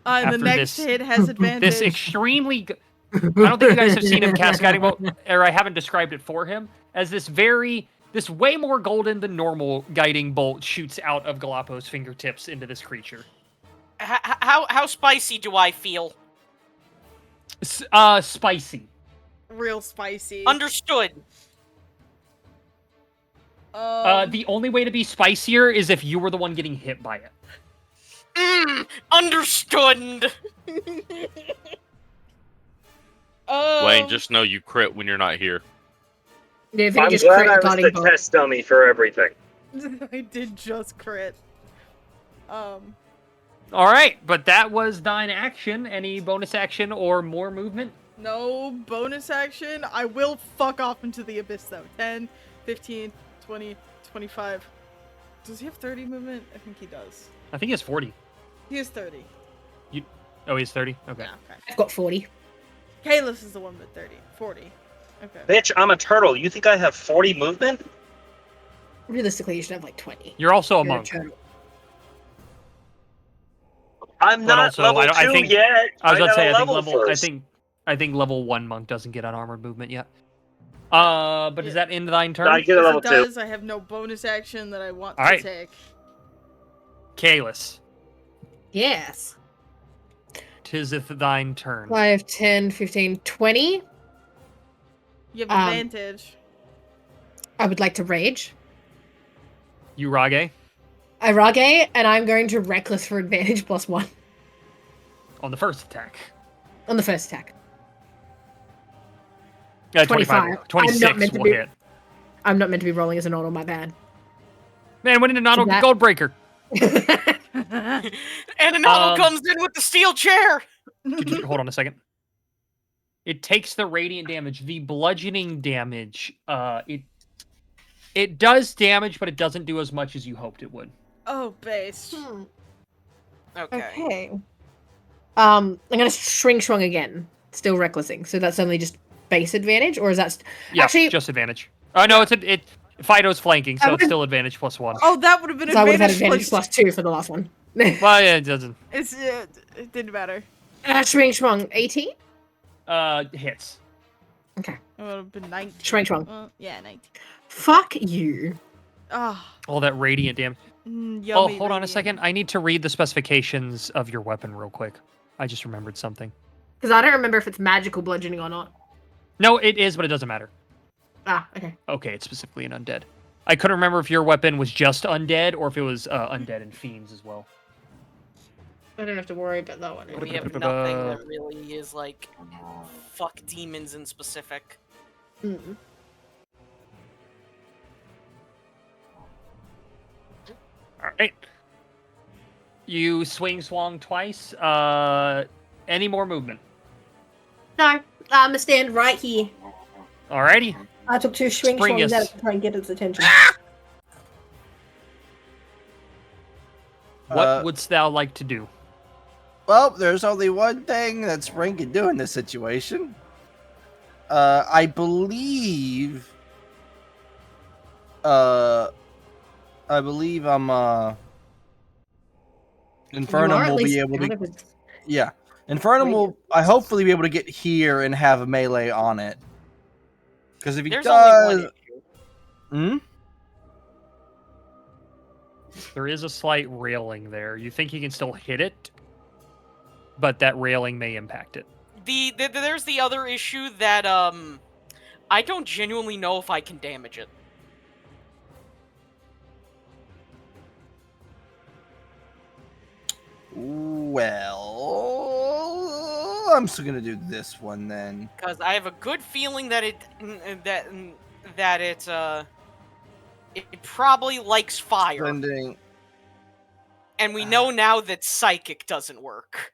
And the After next this- hit has advantage. This extremely. I don't think you guys have seen him cast Guiding Bolt, or I haven't described it for him as this way more golden than normal Guiding Bolt shoots out of Galapos' fingertips into this creature. How spicy do I feel? Spicy. Real spicy. Understood. The only way to be spicier is if you were the one getting hit by it. Understood. Wayne, just know you crit when you're not here. Yeah, if you I'm just glad crit I was guarding the bolt. test dummy for everything. I did just crit. All right, but that was thine action. Any bonus action or more movement? No bonus action. I will fuck off into the abyss though. 10, 15, 20, 25. Does he have 30 movement? I think he does. I think he has 40. He has 30. Oh, he's 30? Okay. Yeah, okay. I've got 40. Kalis is the one with 30. 40. Okay. Bitch, I'm a turtle. You think I have 40 movement? Realistically, you should have like 20. You're also a You're monk. turtle. I'm But not also, level I 2 think- yet. I was about to gotta say, level first. I think level 1 monk doesn't get unarmored movement yet. But does that end thine turn? I get a Yes, level it 2. does. I have no bonus action that I want to Alright. take. Kalis, Yes. 'tiseth thine turn. 5, 10, 15, 20. You have Um, advantage. I would like to rage. You Rage I rage, and I'm going to reckless for advantage +1 on the first attack. on the first attack. Yeah, 25. 26 I'm not meant to will be- hit. I'm not meant to be rolling as an auto, my bad. Man, went into not So that- Goldbreaker. And an auto Um, comes in with the steel chair. Hold on a second. It takes the radiant damage. The bludgeoning damage, it does damage, but it doesn't do as much as you hoped it would. Oh, base. Okay. I'm gonna shrink again. Still recklessing. So that's only just base advantage, or is that Yeah, actually? just advantage. Oh no, it Fido's flanking, so it's still advantage +1. Oh, that would have been So I would have had advantage advantage +2 for the last one. Well, yeah, it doesn't. It's it didn't matter. Shrink 18. Hits. Okay. It would have been 19. Shrink. Yeah, 19. Fuck you. Ah, All that radiant damage. Oh, yummy. hold on a radiant. second. I need to read the specifications of your weapon real quick. I just remembered something. Because I don't remember if it's magical bludgeoning or not. No, it is, but it doesn't matter. Ah, okay. Okay, it's specifically an undead. I couldn't remember if your weapon was just undead or if it was undead and fiends as well. I don't have to worry about that one. We have nothing that really is like fuck demons in specific. Mm. Alright. You swing twice. Any more movement? No, I'm gonna stand right here. Alrighty. I took 2 shrink Springus. swings out to try and get its attention. What wouldst thou like to do? Well, there's only one thing that Spring can do in this situation. I believe I'm Infernum will be able to. Yeah, Infernum will. I hopefully be able to get here and have a melee on it. Because if he There's only one does, issue. There is a slight railing there. You think you can still hit it, but that railing may impact it. There's the other issue that I don't genuinely know if I can damage it. well, I'm still gonna do this one then. Because I have a good feeling that it probably likes fire, Spending and we know now that psychic doesn't work,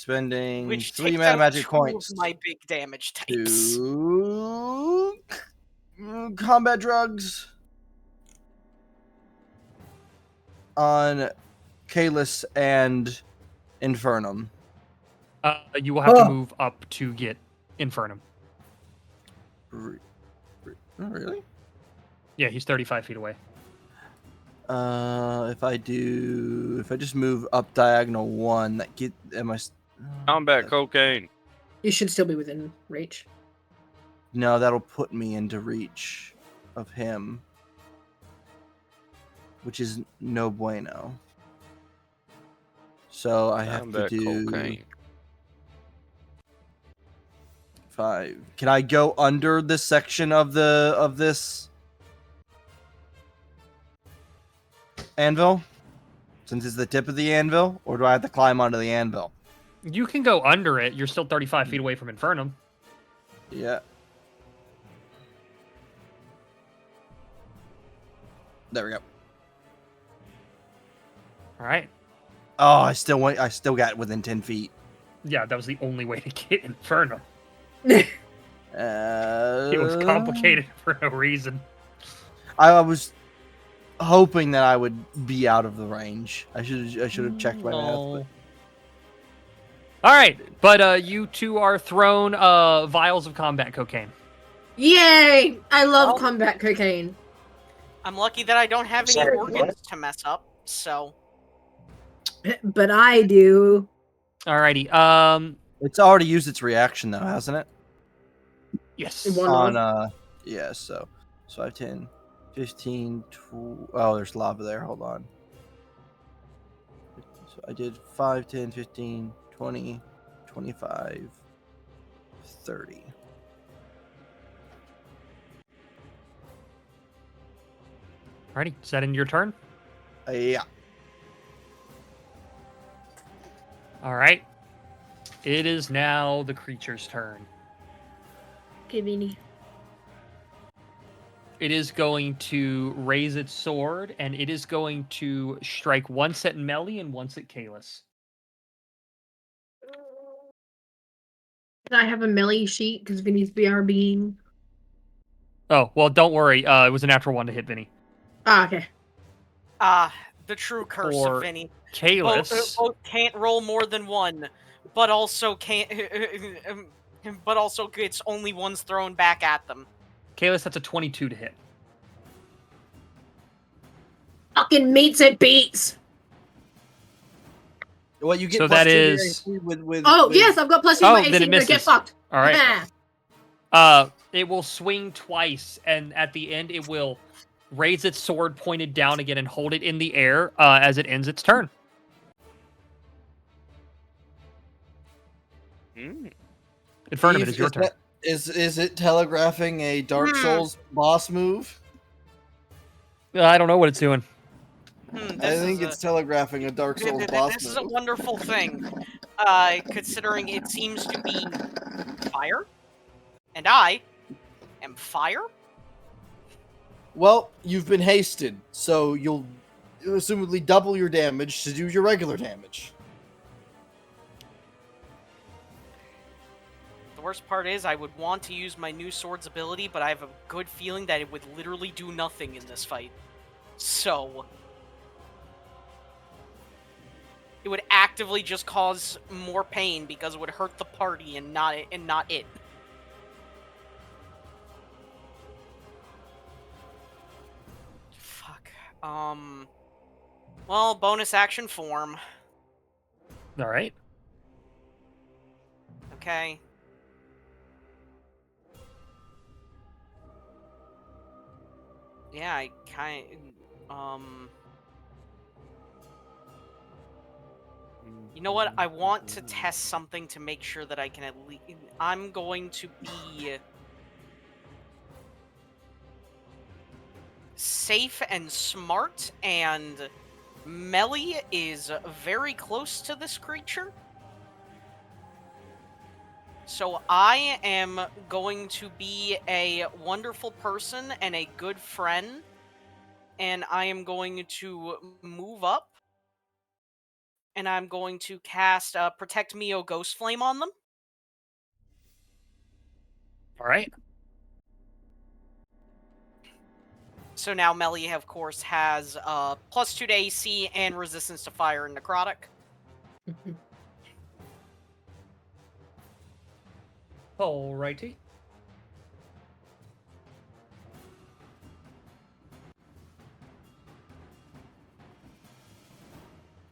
which 3 takes mana out magic 2 points of my big damage types. to combat drugs on Kalis and Infernum. You will have to move up to get Infernum. Really? Yeah, he's 35 feet away. If I just move up diagonal 1, that get am I? Combat cocaine. You should still be within reach. No, that'll put me into reach of him, which is no bueno. So I have to Combat do cocaine. 5. Can I go under this section of this anvil? Since it's the tip of the anvil, or do I have to climb onto the anvil? You can go under it. You're still 35 feet away from Infernum. Yeah. There we go. All right. Oh, I still got within 10 feet. Yeah, that was the only way to get Infernum. It It was complicated for no reason. I was hoping that I would be out of the range. I should have checked my math. All right, but you two are thrown vials of combat cocaine. Yay! I love Well- combat cocaine. I'm lucky that I don't have any Sorry, organs to mess up, so... But I do. Alrighty. It's already used its reaction though, hasn't it? Yes. One On of. yeah, so 5, 10, 15, 12. Oh, there's lava there. Hold on. So I did 5, 10, 15, 20, 25, 30. Alrighty, is that in your turn? Yeah. All right. It is now the creature's turn. Okay, Beanie. It is going to raise its sword, and it is going to strike once at Melly and once at Kalis. Can I have a melee sheet because Vinny's BRBing? Oh, well, don't worry. It was a natural one to hit Vinny. Ah, okay. The true curse Or of Vinny. Kalis. Both can't roll more than one, but also can't... but also gets only ones thrown back at them. Kalis, that's a 22 to hit. Fucking meets it beats. Well, you get So plus that 2 to your is- AC with Oh, yes, I've got plus 2 Oh, my then AC. it No, get misses. fucked. All right. Ah. It will swing twice, and at the end, it will raise its sword pointed down again and hold it in the air as it ends its turn. Infernum, it is your turn. Is it telegraphing a Dark Souls boss move? I don't know what it's doing. I think it's telegraphing a Dark Souls boss This is move. a wonderful thing, considering it seems to be fire, and I am fire. Well, you've been hasted, so you'll assumedly double your damage to do your regular damage. The worst part is I would want to use my new sword's ability, but I have a good feeling that it would literally do nothing in this fight. So... it would actively just cause more pain because it would hurt the party and not it. Fuck. Well, bonus action form. All right. Okay. Yeah, I you know what? I want to test something to make sure that I can at least... I'm going to be... safe and smart, and Melly is very close to this creature. So I am going to be a wonderful person and a good friend, and I am going to move up, and I'm going to cast Protect Me, O Ghost Flame on them. All right. So now Melly, of course, has +2 to AC and resistance to fire and necrotic. Alrighty.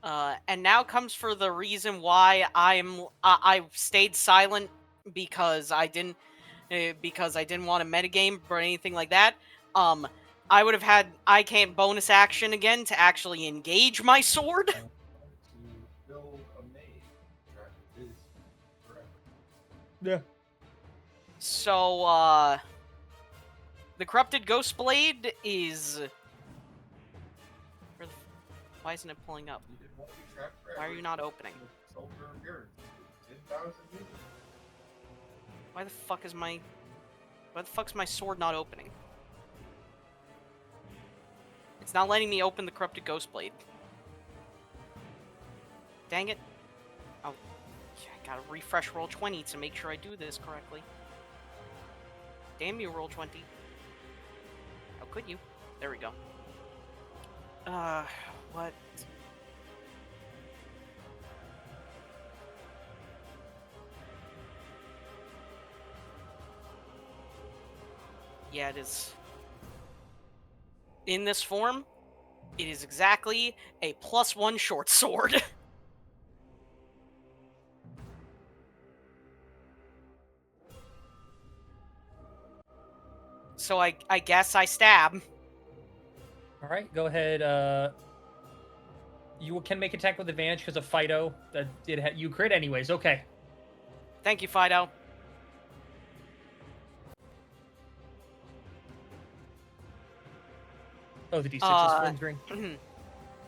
And now comes for the reason why I stayed silent because I didn't want to metagame or anything like that. I would have had I can't bonus action again to actually engage my sword. Yeah. So the corrupted ghost blade is. Why isn't it pulling up? Why are you not opening? Why the fuck's my sword not opening? It's not letting me open the corrupted ghost blade. Dang it. Oh, I gotta refresh roll 20 to make sure I do this correctly. Damn you, roll 20. How could you? There we go. What? Yeah, it is. In this form, it is exactly a +1 short sword. So I guess I stab. All right, go ahead. You can make attack with advantage because of Fido. You crit anyways. Okay. Thank you, Fido. Oh, the D6 is flimsing.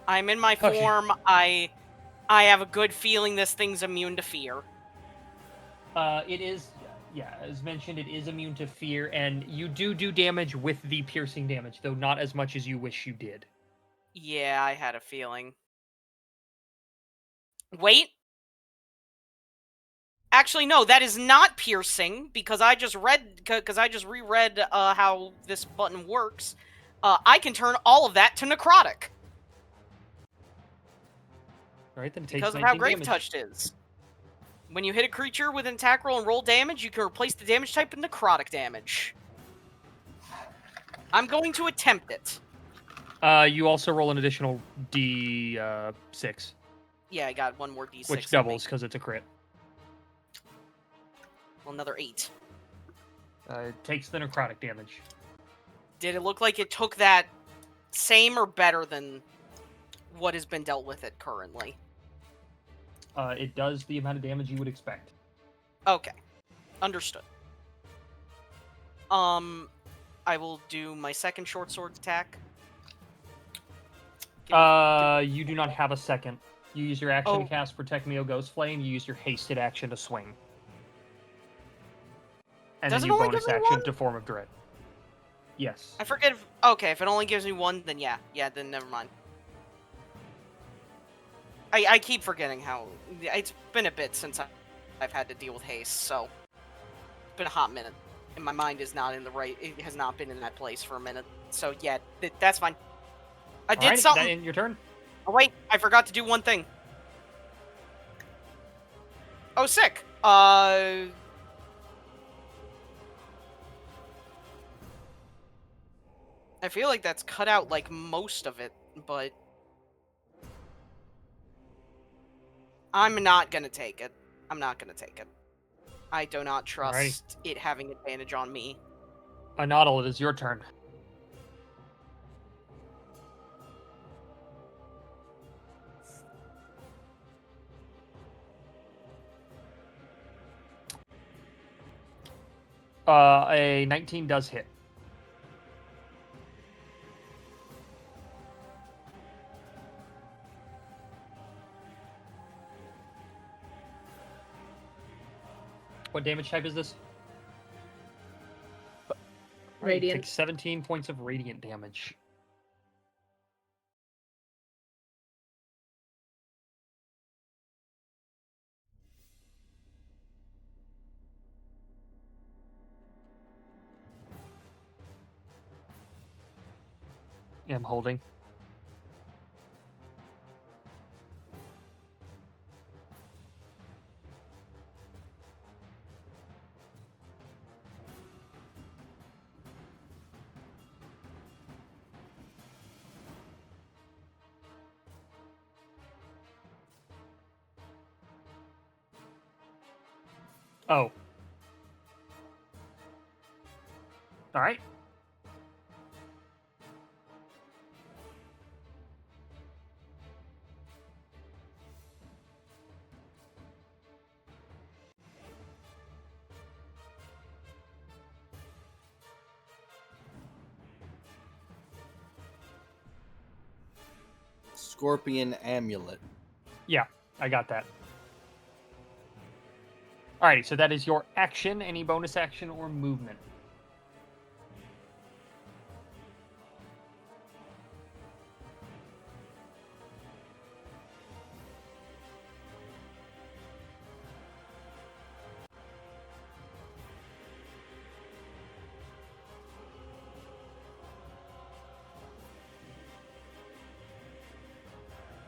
I'm in my form. Okay. I have a good feeling this thing's immune to fear. It is, yeah, as mentioned, it is immune to fear, and you do damage with the piercing damage, though not as much as you wish you did. Yeah, I had a feeling. Wait. Actually, no, that is not piercing, because I just reread how this button works. I can turn all of that to necrotic. All right, then it takes Because of how 19 Grave damage. Touched is. When you hit a creature with an attack roll and roll damage, you can replace the damage type with necrotic damage. I'm going to attempt it. You also roll an additional D6. Yeah, I got one more D6. Which doubles, because it's a crit. Well, another 8. It takes the necrotic damage. Did it look like it took that same or better than what has been dealt with it currently? It does the amount of damage you would expect. Okay. Understood. I will do my second short sword attack. You do not have a second. You use your action Oh. to cast Protect Me, O Ghost Flame. You use your hasted action to swing. And Does then it you only bonus give me action one? to Form of Dread. Yes. I forget if... Okay, if it only gives me one, then yeah. Yeah, then never mind. I keep forgetting how... It's been a bit since I've had to deal with haste, so... It's been a hot minute. And my mind is not in the right... It has not been in that place for a minute. So yeah, that's fine. I did Alright, something! that in your turn? Oh wait, I forgot to do one thing. Oh, sick! I feel like that's cut out, like, most of it, but... I'm not gonna take it. I'm not gonna take it. I do not trust it having advantage on me. Anodal, it is your turn. A 19 does hit. What damage type is this? Radiant. Take 17 points of radiant damage. Yeah, I'm holding. Oh. All right. Scorpion amulet. Yeah, I got that. Alrighty, so that is your action. Any bonus action or movement?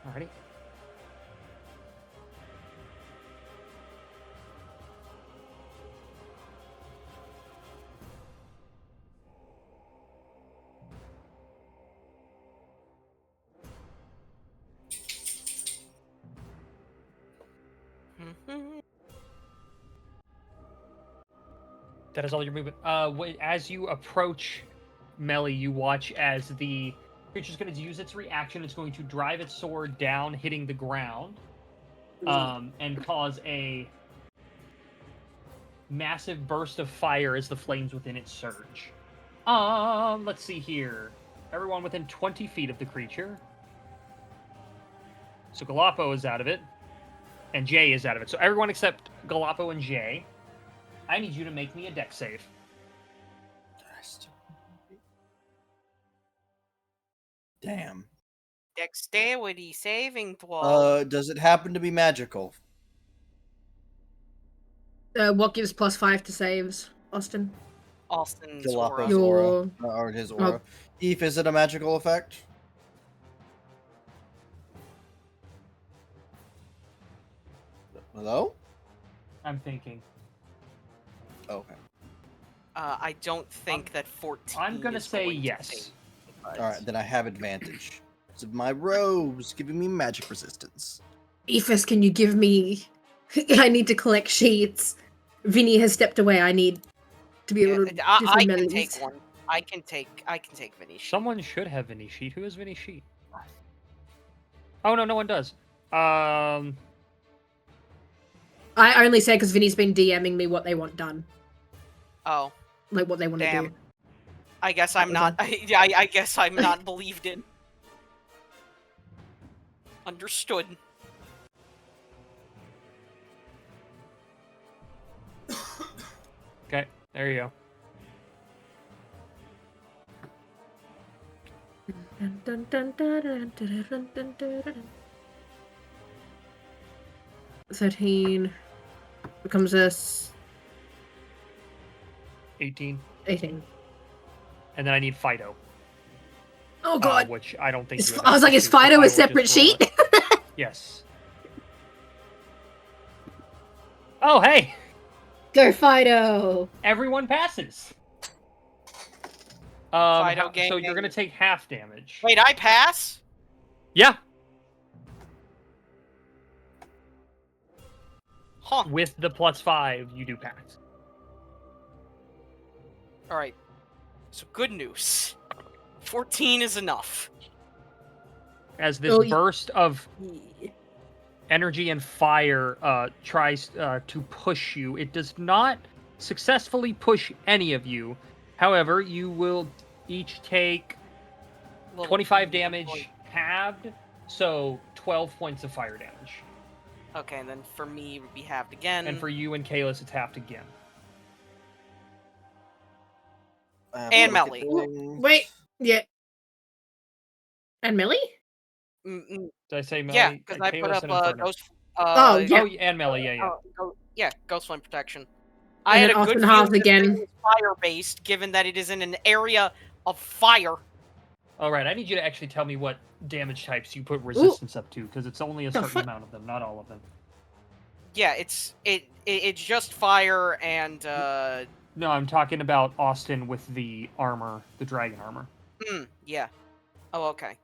Alrighty. That is all your movement. As you approach Melly, you watch as the creature's going to use its reaction. It's going to drive its sword down, hitting the ground, and cause a massive burst of fire as the flames within it surge. Let's see here. Everyone within 20 feet of the creature. So Galapo is out of it, and Jay is out of it. So everyone except Galapo and Jay. I need you to make me a dex save. Damn. Dexterity saving throw. Does it happen to be magical? What gives +5 to saves, Austin? Austin's aura. Galapo's aura. Or his aura. Eve, is it a magical effect? Hello? I'm thinking. Okay. I don't think that 14. I'm gonna is say going to yes. save, but- Alright, then I have advantage. So my robes giving me magic resistance. Ephus, can you give me... I need to collect sheets. Vinny has stepped away. I need to be able to do I some can melodies. take one. I can take Vinny's. Someone should have Vinny Sheet. Who has Vinny Sheet? Oh no, no one does. I only say because Vinny's been DMing me what they want done. Oh. Like what they want to Damn. do. I guess I'm not. I guess I'm not believed in. Understood. Okay, there you go. Dun, dun, dun, dun, dun, dun, dun, dun, dun, dun. 13 becomes this 18. 18. And then I need Fido. Oh god. Which I don't think you have I was like, access is to, so Fido I a will separate just roll sheet? it. Yes. Oh, hey! Go Fido! Everyone passes. Fido so gaming. you're gonna take half damage. Wait, I pass? Yeah. Huh. With the +5, you do pass. Alright. So good news. 14 is enough. As this burst of energy and fire tries to push you, it does not successfully push any of you. However, you will each take 25 damage halved, so 12 points of fire damage. Okay, and then for me, it would be halved again. And for you and Kalis, it's halved again. And Melly. Wait, yeah. And Millie? Mm-mm. Did I say Melly? Yeah, because I put Kalis up and Inferno. Ghost... Oh, yeah. Oh, and Melly, yeah. Ghost Flame Protection. And I had then a good Austin halved feeling again. that it was fire-based, given that it is in an area of fire. All right, I need you to actually tell me what damage types you put resistance up to, because it's only a certain amount of them, not all of them. Yeah, it's just fire and No, I'm talking about Austin with the armor, the dragon armor. yeah. Oh, okay.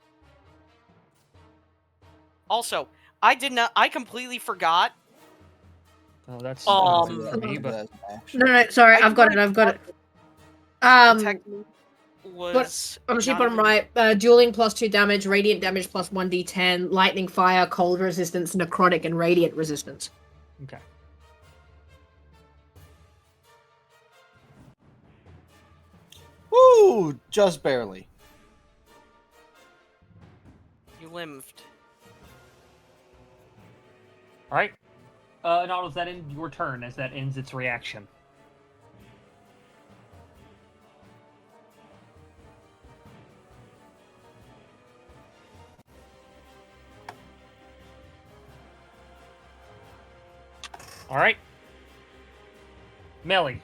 Also, I completely forgot Oh, that's Um, but No, sorry, I've got it. Attack But was on the sheet not bottom even- right, dueling +2 damage, radiant damage +1d10, lightning, fire, cold resistance, necrotic, and radiant resistance. Okay. Woo! Just barely. You limped. All right. Now does that end your turn as that ends its reaction? All right. Melly.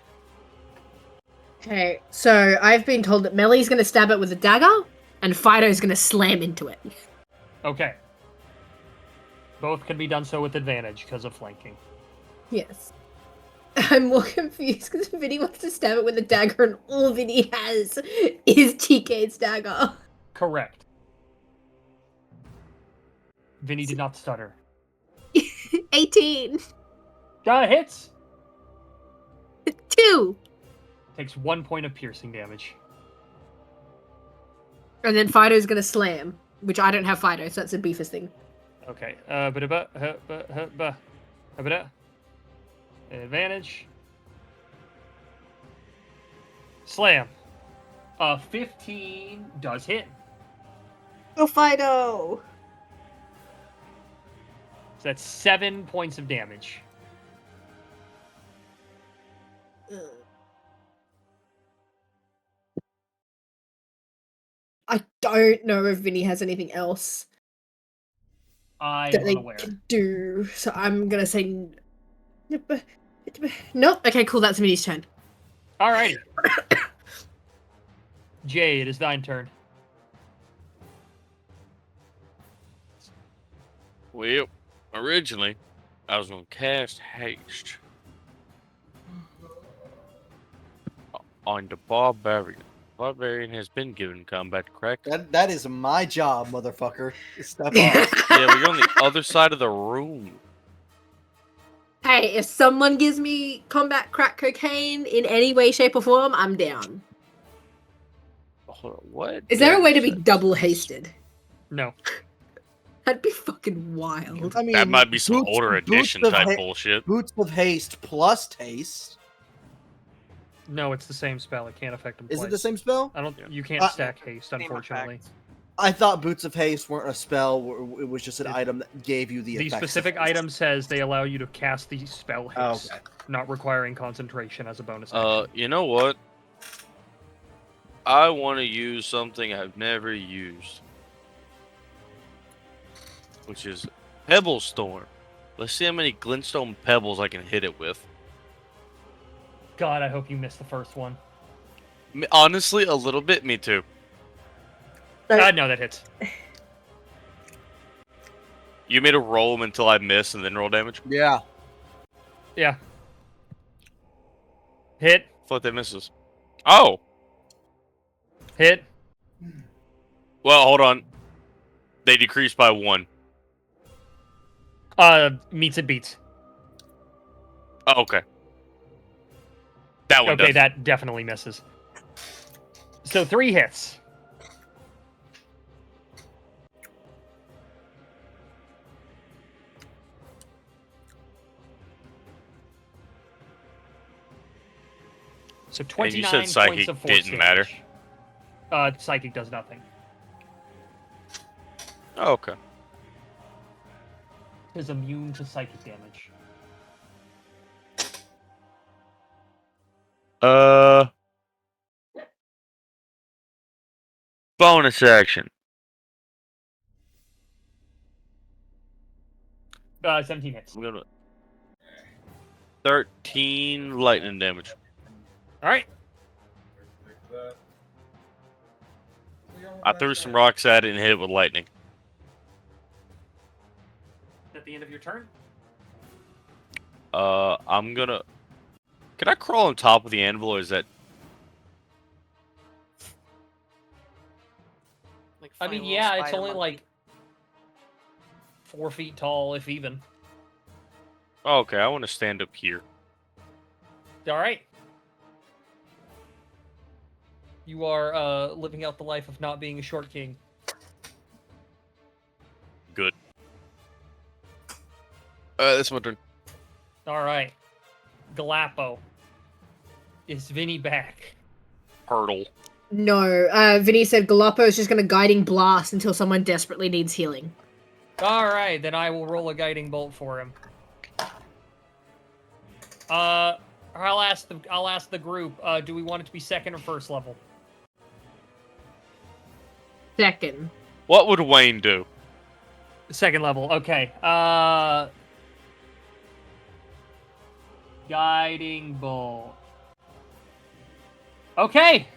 Okay, so I've been told that Melly's going to stab it with a dagger, and Fido's going to slam into it. Okay. Both can be done so with advantage because of flanking. Yes. I'm more confused because Vinny wants to stab it with a dagger, and all Vinny has is TK's dagger. Correct. Vinny did not stutter. 18. Hits. 2. Takes 1 point of piercing damage. And then Fido's going to slam, which I don't have Fido, so that's the beefest thing. Okay. Advantage. Slam. 15 does hit. Go Fido! So that's 7 points of damage. I don't know if Vinny has anything else I that am they unaware. can do, so I'm gonna say nope. Okay, cool. That's Vinny's turn. Alrighty. Jay, it is thine turn. Well, originally, I was going to cast haste on the barbarian. Barbarian has been given combat, correct? That is my job, motherfucker. Step up. Yeah, we're on the other side of the room. Hey, if someone gives me combat crack cocaine in any way, shape, or form, I'm down. Hold on, what? Is there a way to be double hasted? No. That'd be fucking wild. I mean, That might be some boots- older boots edition of type ha- bullshit. Boots of haste plus taste. No, it's the same spell. It can't affect them Is twice. it the same spell? I don't. You can't stack haste, unfortunately. I thought boots of haste weren't a spell. It was just an item that gave you the The effects of specific haste. item says they allow you to cast the spell haste, Okay. not requiring concentration as a bonus action. You know what? I want to use something I've never used, which is Pebble Storm. Let's see how many glintstone pebbles I can hit it with. God, I hope you missed the first one. Honestly, a little bit. Me too. No, that hits. You made a roll 'em until I miss and then roll damage? Yeah. Yeah. Hit. Thought that misses. Oh! Hit. Well, hold on. They decreased by 1. Meets it beats. Oh, okay. That one Okay, does. that definitely misses. So 3 hits. So 29 you said points psychic of force didn't matter. damage. Psychic does nothing. Oh, okay. Is immune to psychic damage. Bonus action. 17 hits. I'm gonna 13 lightning damage. All right. I threw some rocks at it and hit it with lightning. At the end of your turn? I'm gonna. Can I crawl on top of the anvil, or is that? I mean, yeah, it's only like 4 feet tall, if even. Oh, okay, I want to stand up here. All right. You are living out the life of not being a short king. Good. That's my turn. All right. Galappo. Is Vinny back? Hurdle. No, Vinny said Galappo is just going to guiding blast until someone desperately needs healing. All right, then I will roll a guiding bolt for him. I'll ask the group. Do we want it to be second or first level? Second. What would Wayne do? Second level. Okay. Guiding bolt. Okay.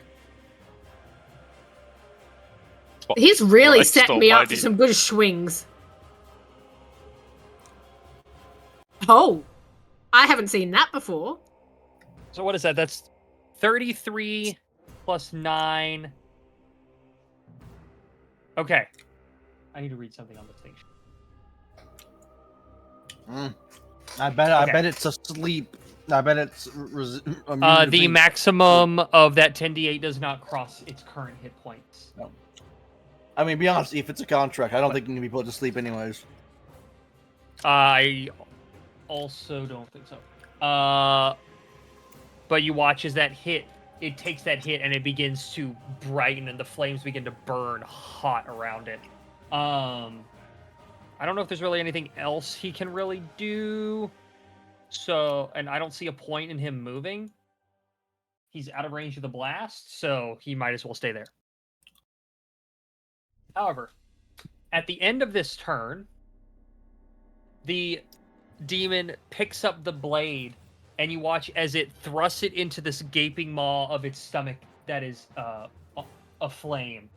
He's really Christ setting me up for almighty. some good swings. Oh, I haven't seen that before. So what is that? That's 33 plus 9. Okay. I need to read something on this thing. I bet Okay. it's asleep. I bet it's The maximum of that 10d8 does not cross its current hit points. No. I mean, be honest. If it's a contract, I don't think you can be put to sleep anyways. I also don't think so. But you watch as that hit, it takes that hit and it begins to brighten and the flames begin to burn hot around it. I don't know if there's really anything else he can really do. So, and I don't see a point in him moving. He's out of range of the blast, so he might as well stay there. However, at the end of this turn, the demon picks up the blade, and you watch as it thrusts it into this gaping maw of its stomach that is aflame.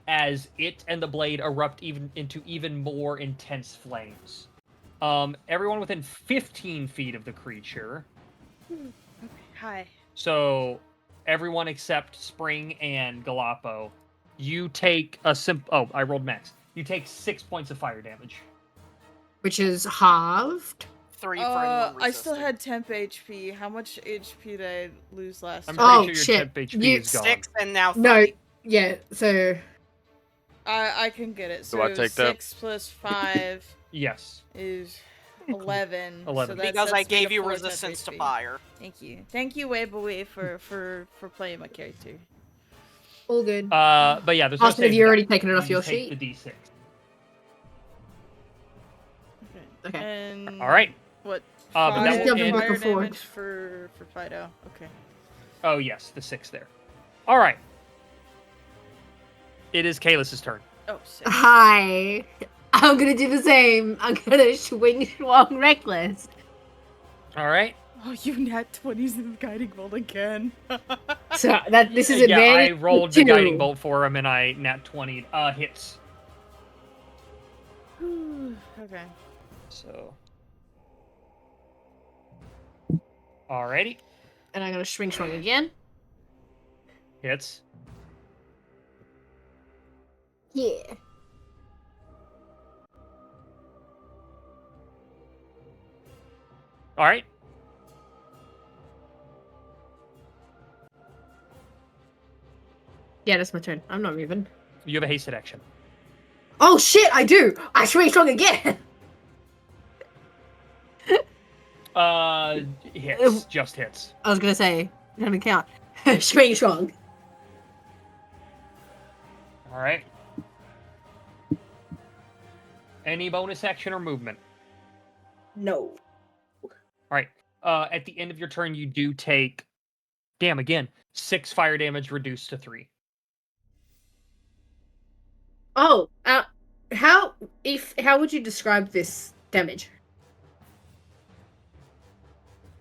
As it and the blade erupt into even more intense flames. Everyone within 15 feet of the creature. Okay, hi. So, everyone except Spring and Galappo, you take a Oh, I rolled max. You take 6 points of fire damage. Which is halved. 3 for anyone I still resistant. had temp HP. How much HP did I lose last I'm time? pretty Oh, sure your shit. temp HP is gone. 6 and now 3. No, yeah, so... I can get it. So Do I take that? 6 plus 5 Yes. is 11. 11. So that's, Because I that's me gave you 4 temp resistance to HP. fire. Thank you. Thank you, Wayboy, for playing my character. All good. But yeah, there's no Austin, have save you for already that. taken it off You your just take sheet? the d6. Okay. Okay. And All right. what? But that Five will end- fire Looking forward. damage for Fido. Okay. Oh yes, the 6 there. All right. It is Kalis' turn. Oh, sick. Hi. I'm gonna do the same. I'm gonna swing Schwung Reckless. All right. Oh, you nat 20s in the guiding bolt again. So this is Yeah, I advantage. rolled the 2. guiding bolt for him, and I nat 20 hits. Okay. So. Alrighty. And I'm gonna swing Schwung again. Hits. Yeah. All right. Yeah, that's my turn. I'm not moving. You have a hasted action. Oh shit, I do! I swing Schwung again! Hits. Just hits. I was gonna say, it doesn't count. Swing Schwung. All right. Any bonus action or movement? No. All right. At the end of your turn, you do take, damn, again, 6 fire damage reduced to 3. Oh, how would you describe this damage?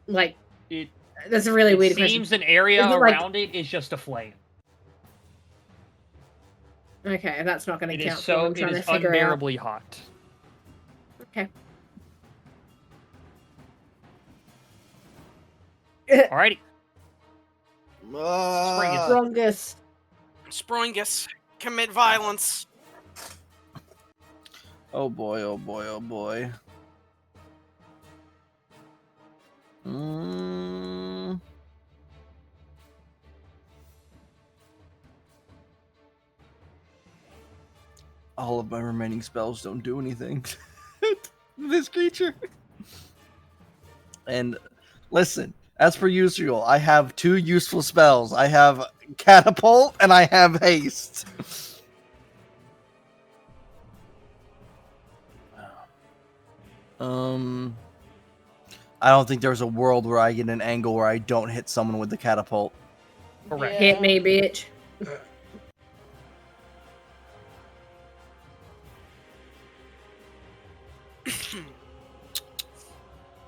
Like, It that's a really weird seems question. an area Is it like- around it is just a flame. Okay, that's not going It to is count. so I'm it trying is to figure out. unbearably hot. Okay. Alrighty. Uh, Spring is- Strongest. Springus, commit violence. oh boy, oh boy, oh boy. Mm. All of my remaining spells don't do anything to this creature. And listen, as per usual, I have 2 useful spells. I have catapult and I have haste. I don't think there's a world where I get an angle where I don't hit someone with the catapult. Correct. Hit me, bitch.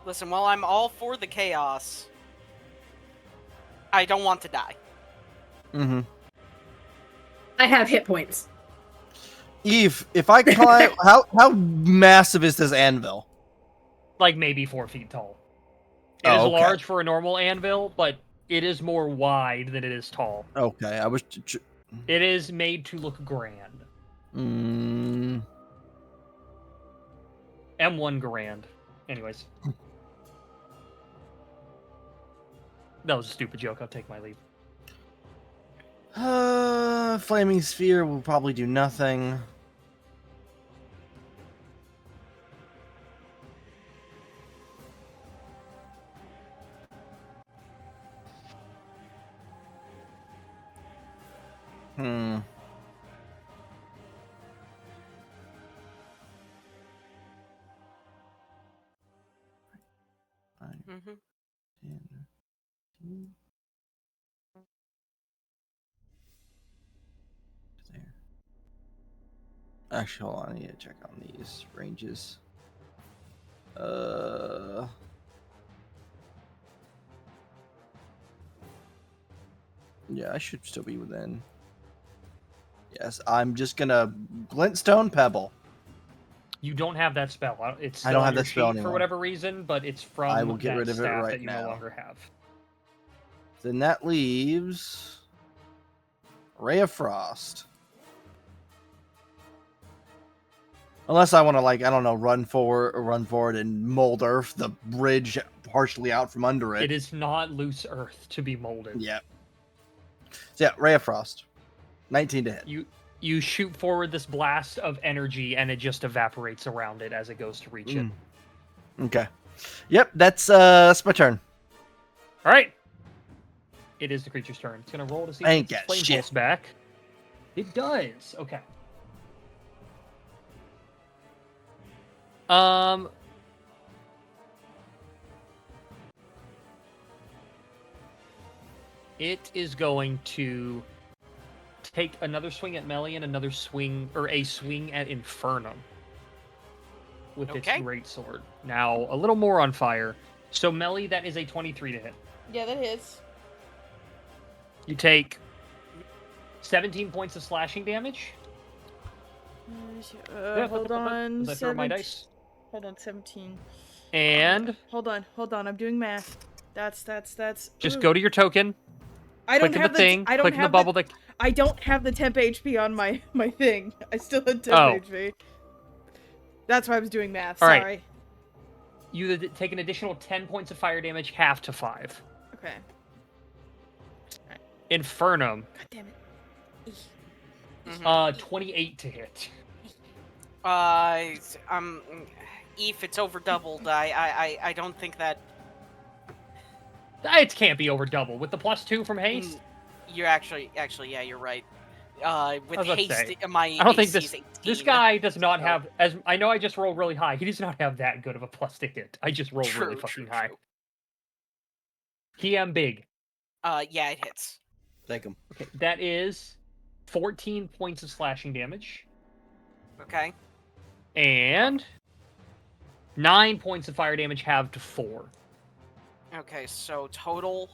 Listen, while I'm all for the chaos, I don't want to die. Mm-hmm. I have hit points. Eve, if I climb, how massive is this anvil? Like maybe 4 feet tall. It is okay. large for a normal anvil, but it is more wide than it is tall. Okay, I was. It is made to look grand. M1 grand. Anyways. That was a stupid joke. I'll take my leave. Flaming sphere will probably do nothing. Mm-hmm. There. Actually, hold on. I need to check on these ranges. Yeah, I should still be within. Yes, I'm just gonna glintstone pebble. You don't have that spell. It's still I don't on have your that spell sheet for anymore. whatever reason, but it's from I will get that rid of it staff right that you now. no longer have. Then that leaves Ray of Frost. Unless I want to, like, I don't know, run forward and mold earth the bridge partially out from under it. It is not loose earth to be molded. Yeah. So yeah, Ray of Frost. 19 to hit. You shoot forward this blast of energy and it just evaporates around it as it goes to reach it. Okay. Yep, that's my turn. All right. It is the creature's turn. It's gonna roll to see I if ain't its got flame shit. pulse back. It does. Okay. It is going to take another swing at Melly and another swing, or a swing at Infernum with its greatsword. Now, a little more on fire. So, Melly, that is a 23 to hit. Yeah, that hits. You take 17 points of slashing damage. Hold on. As I throw my dice. Hold on, 17. And hold on. I'm doing math. That's. Just go to your token. I don't click have the thing. I don't click have the bubble. I don't have the temp HP on my thing. I still had temp HP. That's why I was doing math. All Sorry. Right. You take an additional 10 points of fire damage, half to 5. Okay. Right. Infernum. God damn it. 28 to hit. If it's over doubled, I don't think that. It can't be over double with the +2 from haste. You're actually, yeah, you're right. With haste, my I don't think AC this guy does not have as I know. I just rolled really high. He does not have that good of a + to hit. I just rolled really fucking high. He am big. Yeah, it hits. Take him. Okay, that is 14 points of slashing damage. Okay. And 9 points of fire damage, halved to 4. Okay, so total.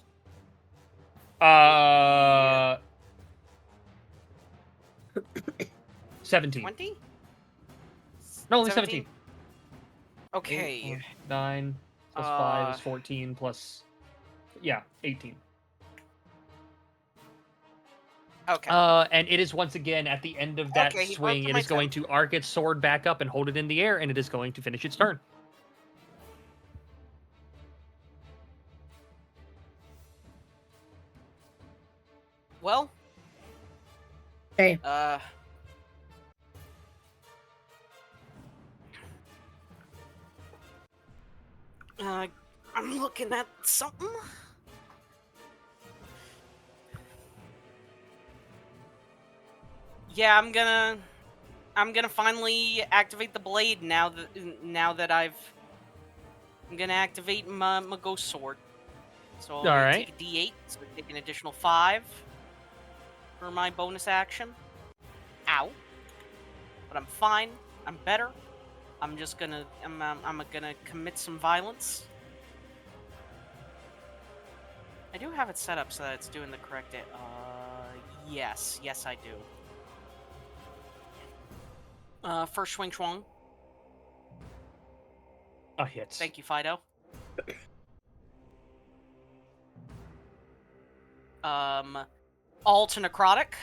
17. 20? No, only 17. Okay. 8, 9 plus 5 is 14 plus. Yeah, 18. Okay. And it is once again at the end of that swing, it is going to arc its sword back up and hold it in the air, and it is going to finish its turn. Well. Okay. I'm looking at something. Yeah, I'm gonna finally activate the blade now that I'm gonna activate my ghost sword. So I'm gonna take a D8, so I take an additional 5 for my bonus action. Ow. But I'm fine. I'm better. I'm gonna commit some violence. I do have it set up so that it's doing the correct. Yes, I do. First swing schwung. A hit. Thank you, Fido. All to necrotic.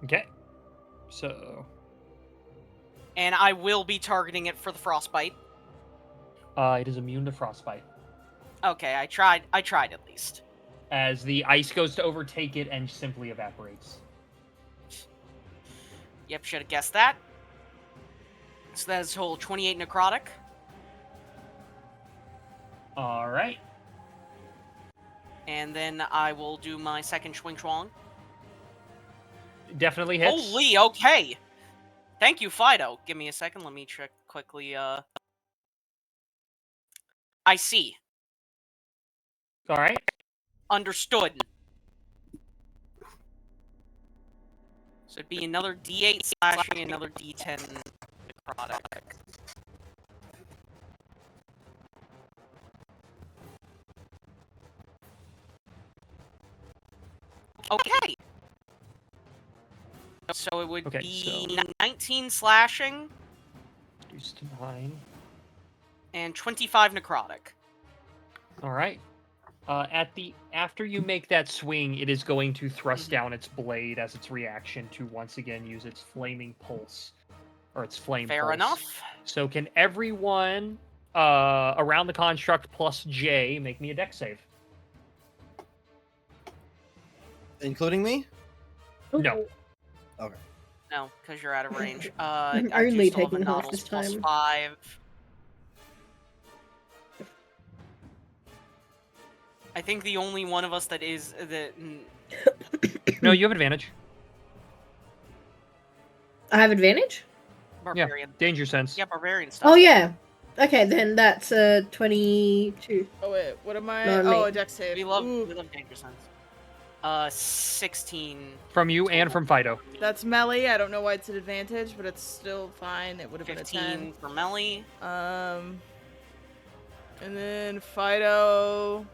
Okay. So. And I will be targeting it for the frostbite. It is immune to frostbite. Okay, I tried at least. As the ice goes to overtake it and simply evaporates. Yep, should have guessed that. So that's a whole 28 necrotic. Alright. And then I will do my second swing schwung. Definitely hits. Holy, okay. Thank you, Fido. Give me a second, let me check quickly. I see. Alright. Understood. So it'd be another D8 slashing, another D10 necrotic. Okay. So it would be 19 slashing. Reduced to 9. And 25 necrotic. Alright. After you make that swing, it is going to thrust down its blade as its reaction to once again use its flaming pulse. Or its flame pulse. Fair enough. So can everyone around the construct plus J make me a dex save? Including me? No. Okay. No, because you're out of range. I'm I do only still have a taking half Nautilus this plus time. 5. I think the only one of us that is the. No, you have advantage. I have advantage? Barbarian. Yeah, danger sense. Yeah, barbarian stuff. Oh, yeah. Okay, then that's 22. Oh, wait, what am I? Not Oh, me. a dex save. We love Ooh, danger sense. 16. From you and from Fido. that's melee. I don't know why it's an advantage, but it's still fine. It would have been a 10. 15 for melee. And then Fido.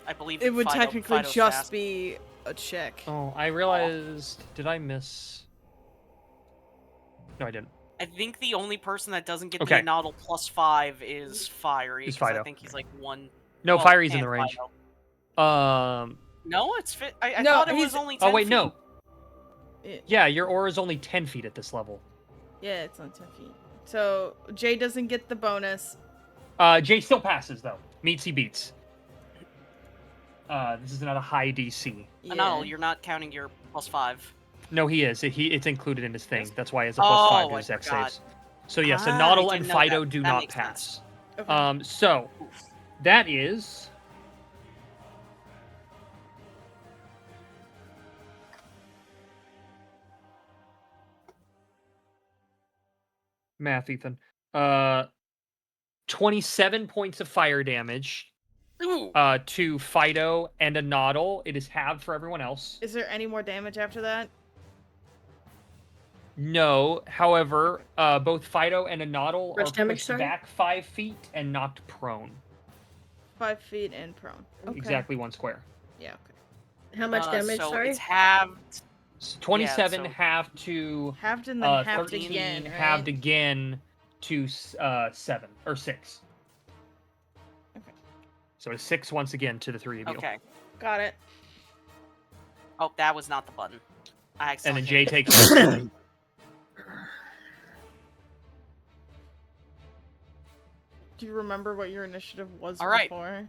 I believe It would Fido, technically Fido's just fast. be a check. Oh, I realized. Did I miss? No, I didn't. I think the only person that doesn't get Okay. the Anodal plus 5 is Fiery. Is 'cause I Fido. think he's like 1. No, well, Fiery's in and the range. Fido. No, it's fit. I No, thought it he's- was only 10 Oh wait, feet. no. Yeah. Yeah, your aura is only 10 feet at this level. Yeah, it's on 10 feet. So Jay doesn't get the bonus. Jay still passes though. Meets he beats. This is not a high DC. Yeah. No, you're not counting your plus 5. No, he is. It's included in his thing. Yes. That's why it's a plus 5 to Oh, his I dex forgot. saves. So yes, Ah, Anodal I and didn't know Fido that. do That not makes pass. Okay. So that is math, Ethan. 27 points of fire damage Ooh. to Fido and Anodal. It is halved for everyone else. Is there any more damage after that? No, however, both Fido and Anodal are First damage, pushed sorry? back 5 feet and knocked prone. 5 feet and prone. Okay. Exactly 1 square. Yeah, okay. How much damage, So sorry? it's halved. 27 so- halved to Halved and then halved 13 again, right? halved again to 7 or 6. Okay. So it's 6 once again to the 3 of you. Okay. Got it. Oh, that was not the button. I And then accidentally Jay hit it. takes Do you remember what your initiative was All right. before?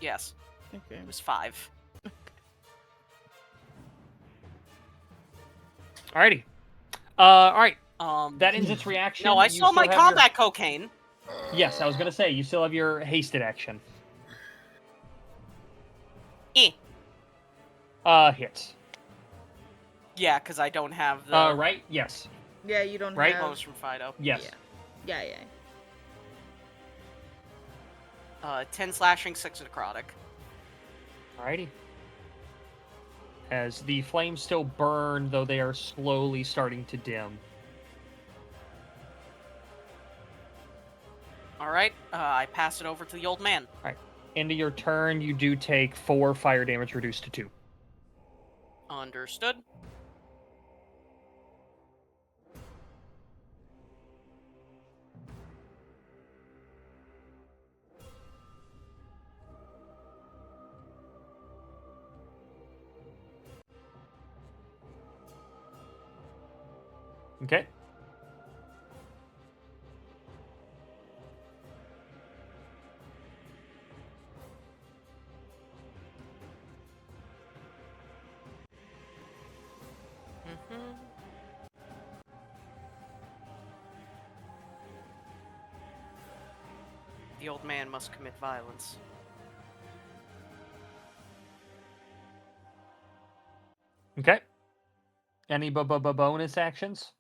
Yes, Okay. it was 5. Alrighty. Alright. Um, That ends its reaction. no, I You saw still my have your- combat cocaine. Yes, I was gonna say, you still have your hasted action. Eh. Hits. Yeah, because I don't have the Right? Yes. Yeah, you don't Right? have. bonus from Fido. Yes. Yeah. 10 slashing, 6 necrotic. Alrighty. As the flames still burn, though they are slowly starting to dim. Alright, I pass it over to the old man. Alright. End of your turn, you do take 4 fire damage reduced to 2. Understood. Okay. Mm-hmm. The old man must commit violence. Okay. Any bonus actions?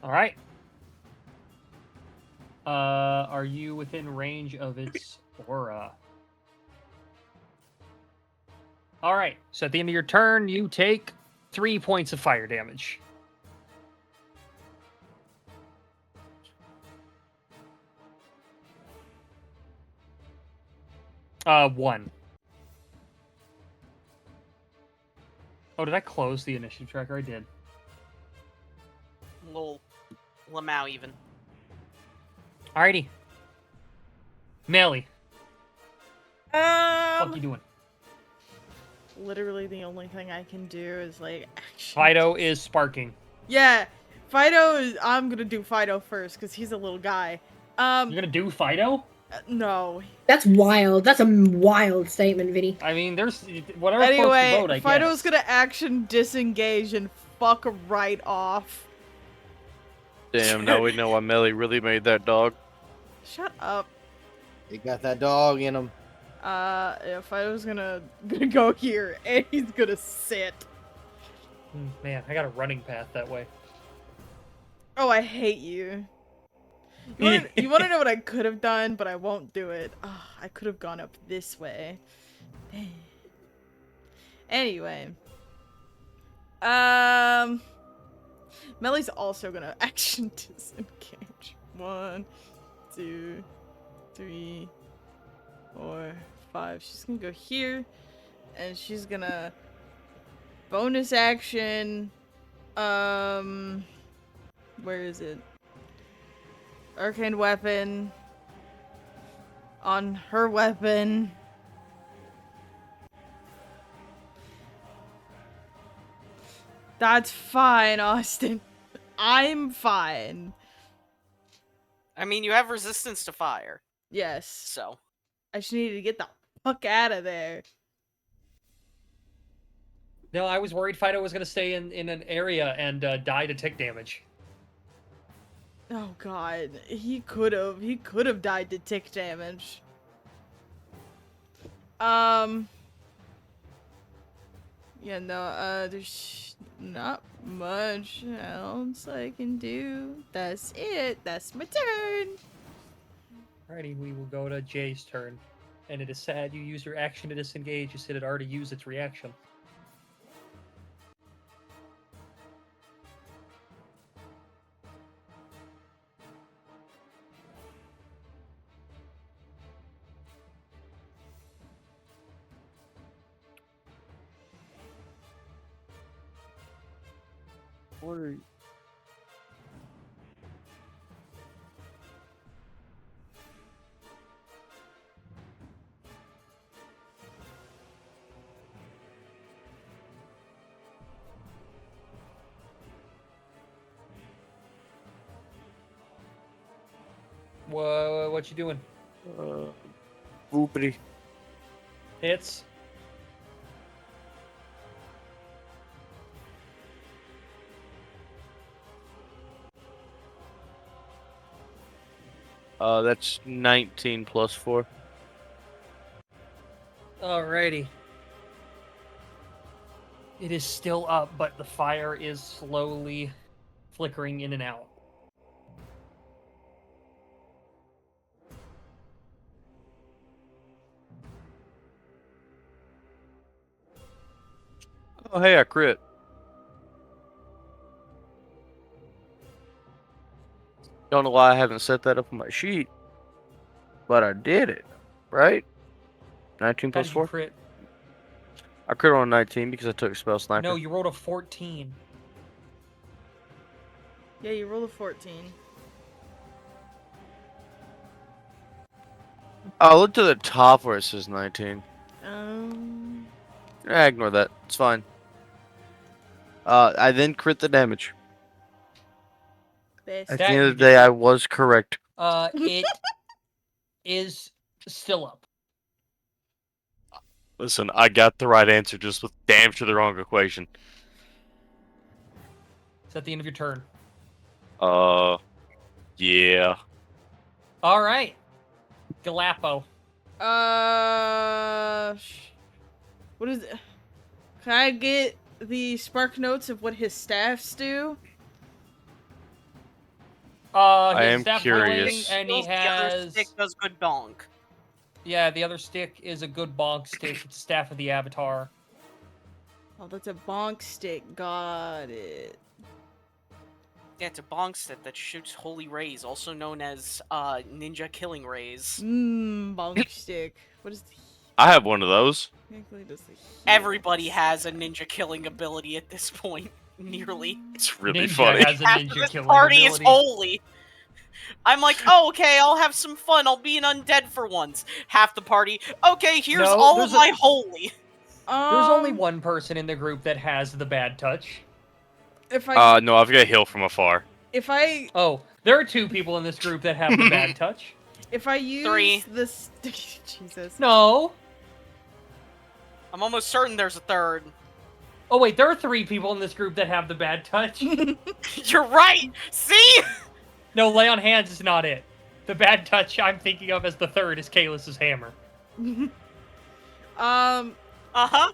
All right. Are you within range of its aura? All right. So at the end of your turn, you take 3 points of fire damage. One. Oh, did I close the initiative tracker? I did. Lol. Lamau even. Alrighty. Melly, what you doing? Literally the only thing I can do is like action. Fido is sparking. Yeah, Fido is. I'm gonna do Fido first because he's a little guy. You're gonna do Fido? No. That's wild. That's a wild statement, Vinny. I mean, there's whatever floats Anyway, the boat, I Fido's guess. gonna action disengage and fuck right off. Damn, now we know why Melly really made that dog. Shut up. He got that dog in him. Yeah, Fido's gonna go here and he's gonna sit. Man, I got a running path that way. Oh, I hate you. You wanna know what I could have done, but I won't do it. Oh, I could have gone up this way. Dang. Anyway. Melly's also gonna action disengage. 1, 2, 3, 4, 5. She's gonna go here. And she's gonna bonus action. Where is it? Arcane weapon on her weapon. That's fine, Austin. I'm fine. I mean, you have resistance to fire, Yes. so. I just needed to get the fuck out of there. No, I was worried Fido was gonna stay in an area and die to tick damage. Oh god, he could have died to tick damage. Yeah, no, there's not much else I can do. That's it. That's my turn. Alrighty, we will go to Jay's turn. And it is sad you used your action to disengage. You said it already used its reaction. What you doing? Boopity. Hits. That's 19 plus 4. Alrighty. It is still up, but the fire is slowly flickering in and out. Oh, hey, I crit. Don't know why I haven't set that up on my sheet, but I did it, right? 19 How plus did you 4? crit? I crit on 19 because I took spell sniper. No, you rolled a 14. Yeah, you rolled a 14. I'll look to the top where it says 19. Ignore that. It's fine. I then crit the damage. Best. At That the end you of the day, did. I was correct. It is still up. Listen, I got the right answer just with damn sure the wrong equation. It's at the end of your turn. Yeah. All right. Galapo. What is it? Can I get the spark notes of what his staffs do? I His am staff curious. rolling, and he The other has. stick does good bonk. Yeah, the other stick is a good bonk stick. It's the staff of the Avatar. Oh, that's a bonk stick. Got it. Yeah, it's a bonk stick that shoots holy rays, also known as ninja killing rays. Bonk stick. What is the... I have one of those. Technically does the heal. Everybody has a ninja killing ability at this point, nearly. It's really Ninja funny. has a Half ninja of this killing party ability. is holy. I'm like, oh, okay, I'll have some fun. I'll be an undead for once. Half the party, okay, here's No, all there's of my holy. There's only one person in the group that has the bad touch. If I No, I've got heal from afar. Oh, there are 2 people in this group that have the bad touch. If I use 3. this, Jesus. No. I'm almost certain there's a third. Oh wait, there are 3 people in this group that have the bad touch. You're right. See? No, lay on hands is not it. The bad touch I'm thinking of as the third is Kaelus's hammer.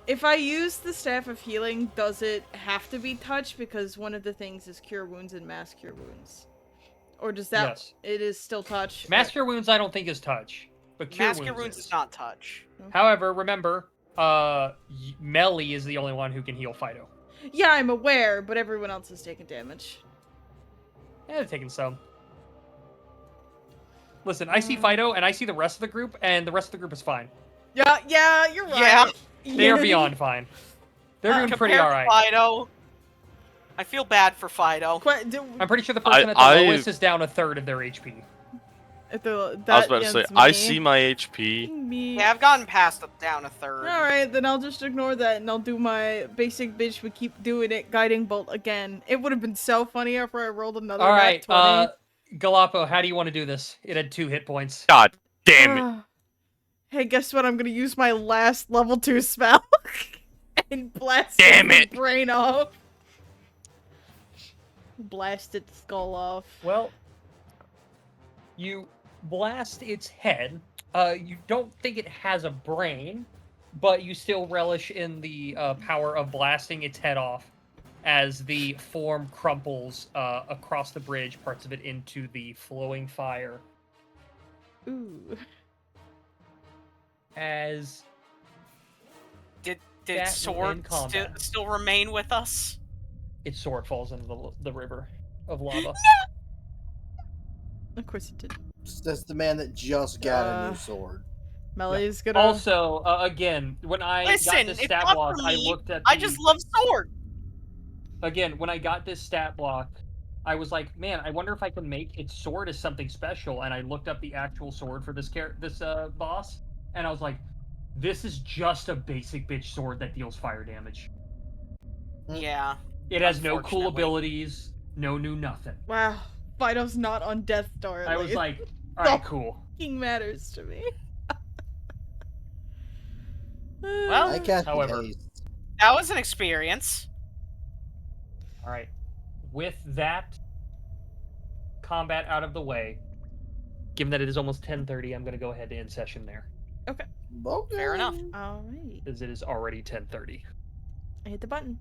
If I use the staff of healing, does it have to be touch? Because one of the things is cure wounds and mass cure wounds. Or does that... Yes. It is still touch? Mass cure wounds I don't think is touch. But cure Mass cure wounds is is not touch. However, remember, Melly is the only one who can heal Fido. Yeah, I'm aware, but everyone else is taking damage. Yeah, they're taking some. Listen, I see Fido, and I see the rest of the group, and the rest of the group is fine. Yeah, you're right. Yeah. They are beyond fine. They're doing pretty Compared to alright. Fido, I feel bad for Fido. I'm pretty sure the person at the lowest is down a third of their HP. I was about to say, I see my HP. Yeah, I've gotten past down a third. Alright, then I'll just ignore that and I'll do my basic bitch but keep doing it guiding bolt again. It would have been so funny after I rolled another Alright, nat 20. Galapo, how do you want to do this? It had 2 hit points. God damn it. Hey, guess what? I'm gonna use my last level 2 spell and blast Damn its it. brain off. Blast its skull off. Well, you blast its head. You don't think it has a brain, but you still relish in the power of blasting its head off as the form crumples across the bridge, parts of it into the flowing fire. Ooh. As Did that sword in combat. still remain with us? Its sword falls into the river of lava. Of course it did. That's the man that just got a new sword. Melly's gonna... Also, again, when I got Listen, this it's stat not block, for I me. looked at I just love sword. again, when I got this stat block, I was like, man, I wonder if I can make its sword as something special. And I looked up the actual sword for this boss, and I was like, this is just a basic bitch sword that deals fire damage. Yeah. It has no cool Unfortunately. abilities, no new nothing. Wow, Fido's not on Death Star. I was like, all no right, cool. fucking matters to me. Well, I cast however- haste. That was an experience. All right. With that combat out of the way, given that it is almost 10:30, I'm going to go ahead and end session there, Okay. Fair enough. All right, as it is already 10:30. I hit the button.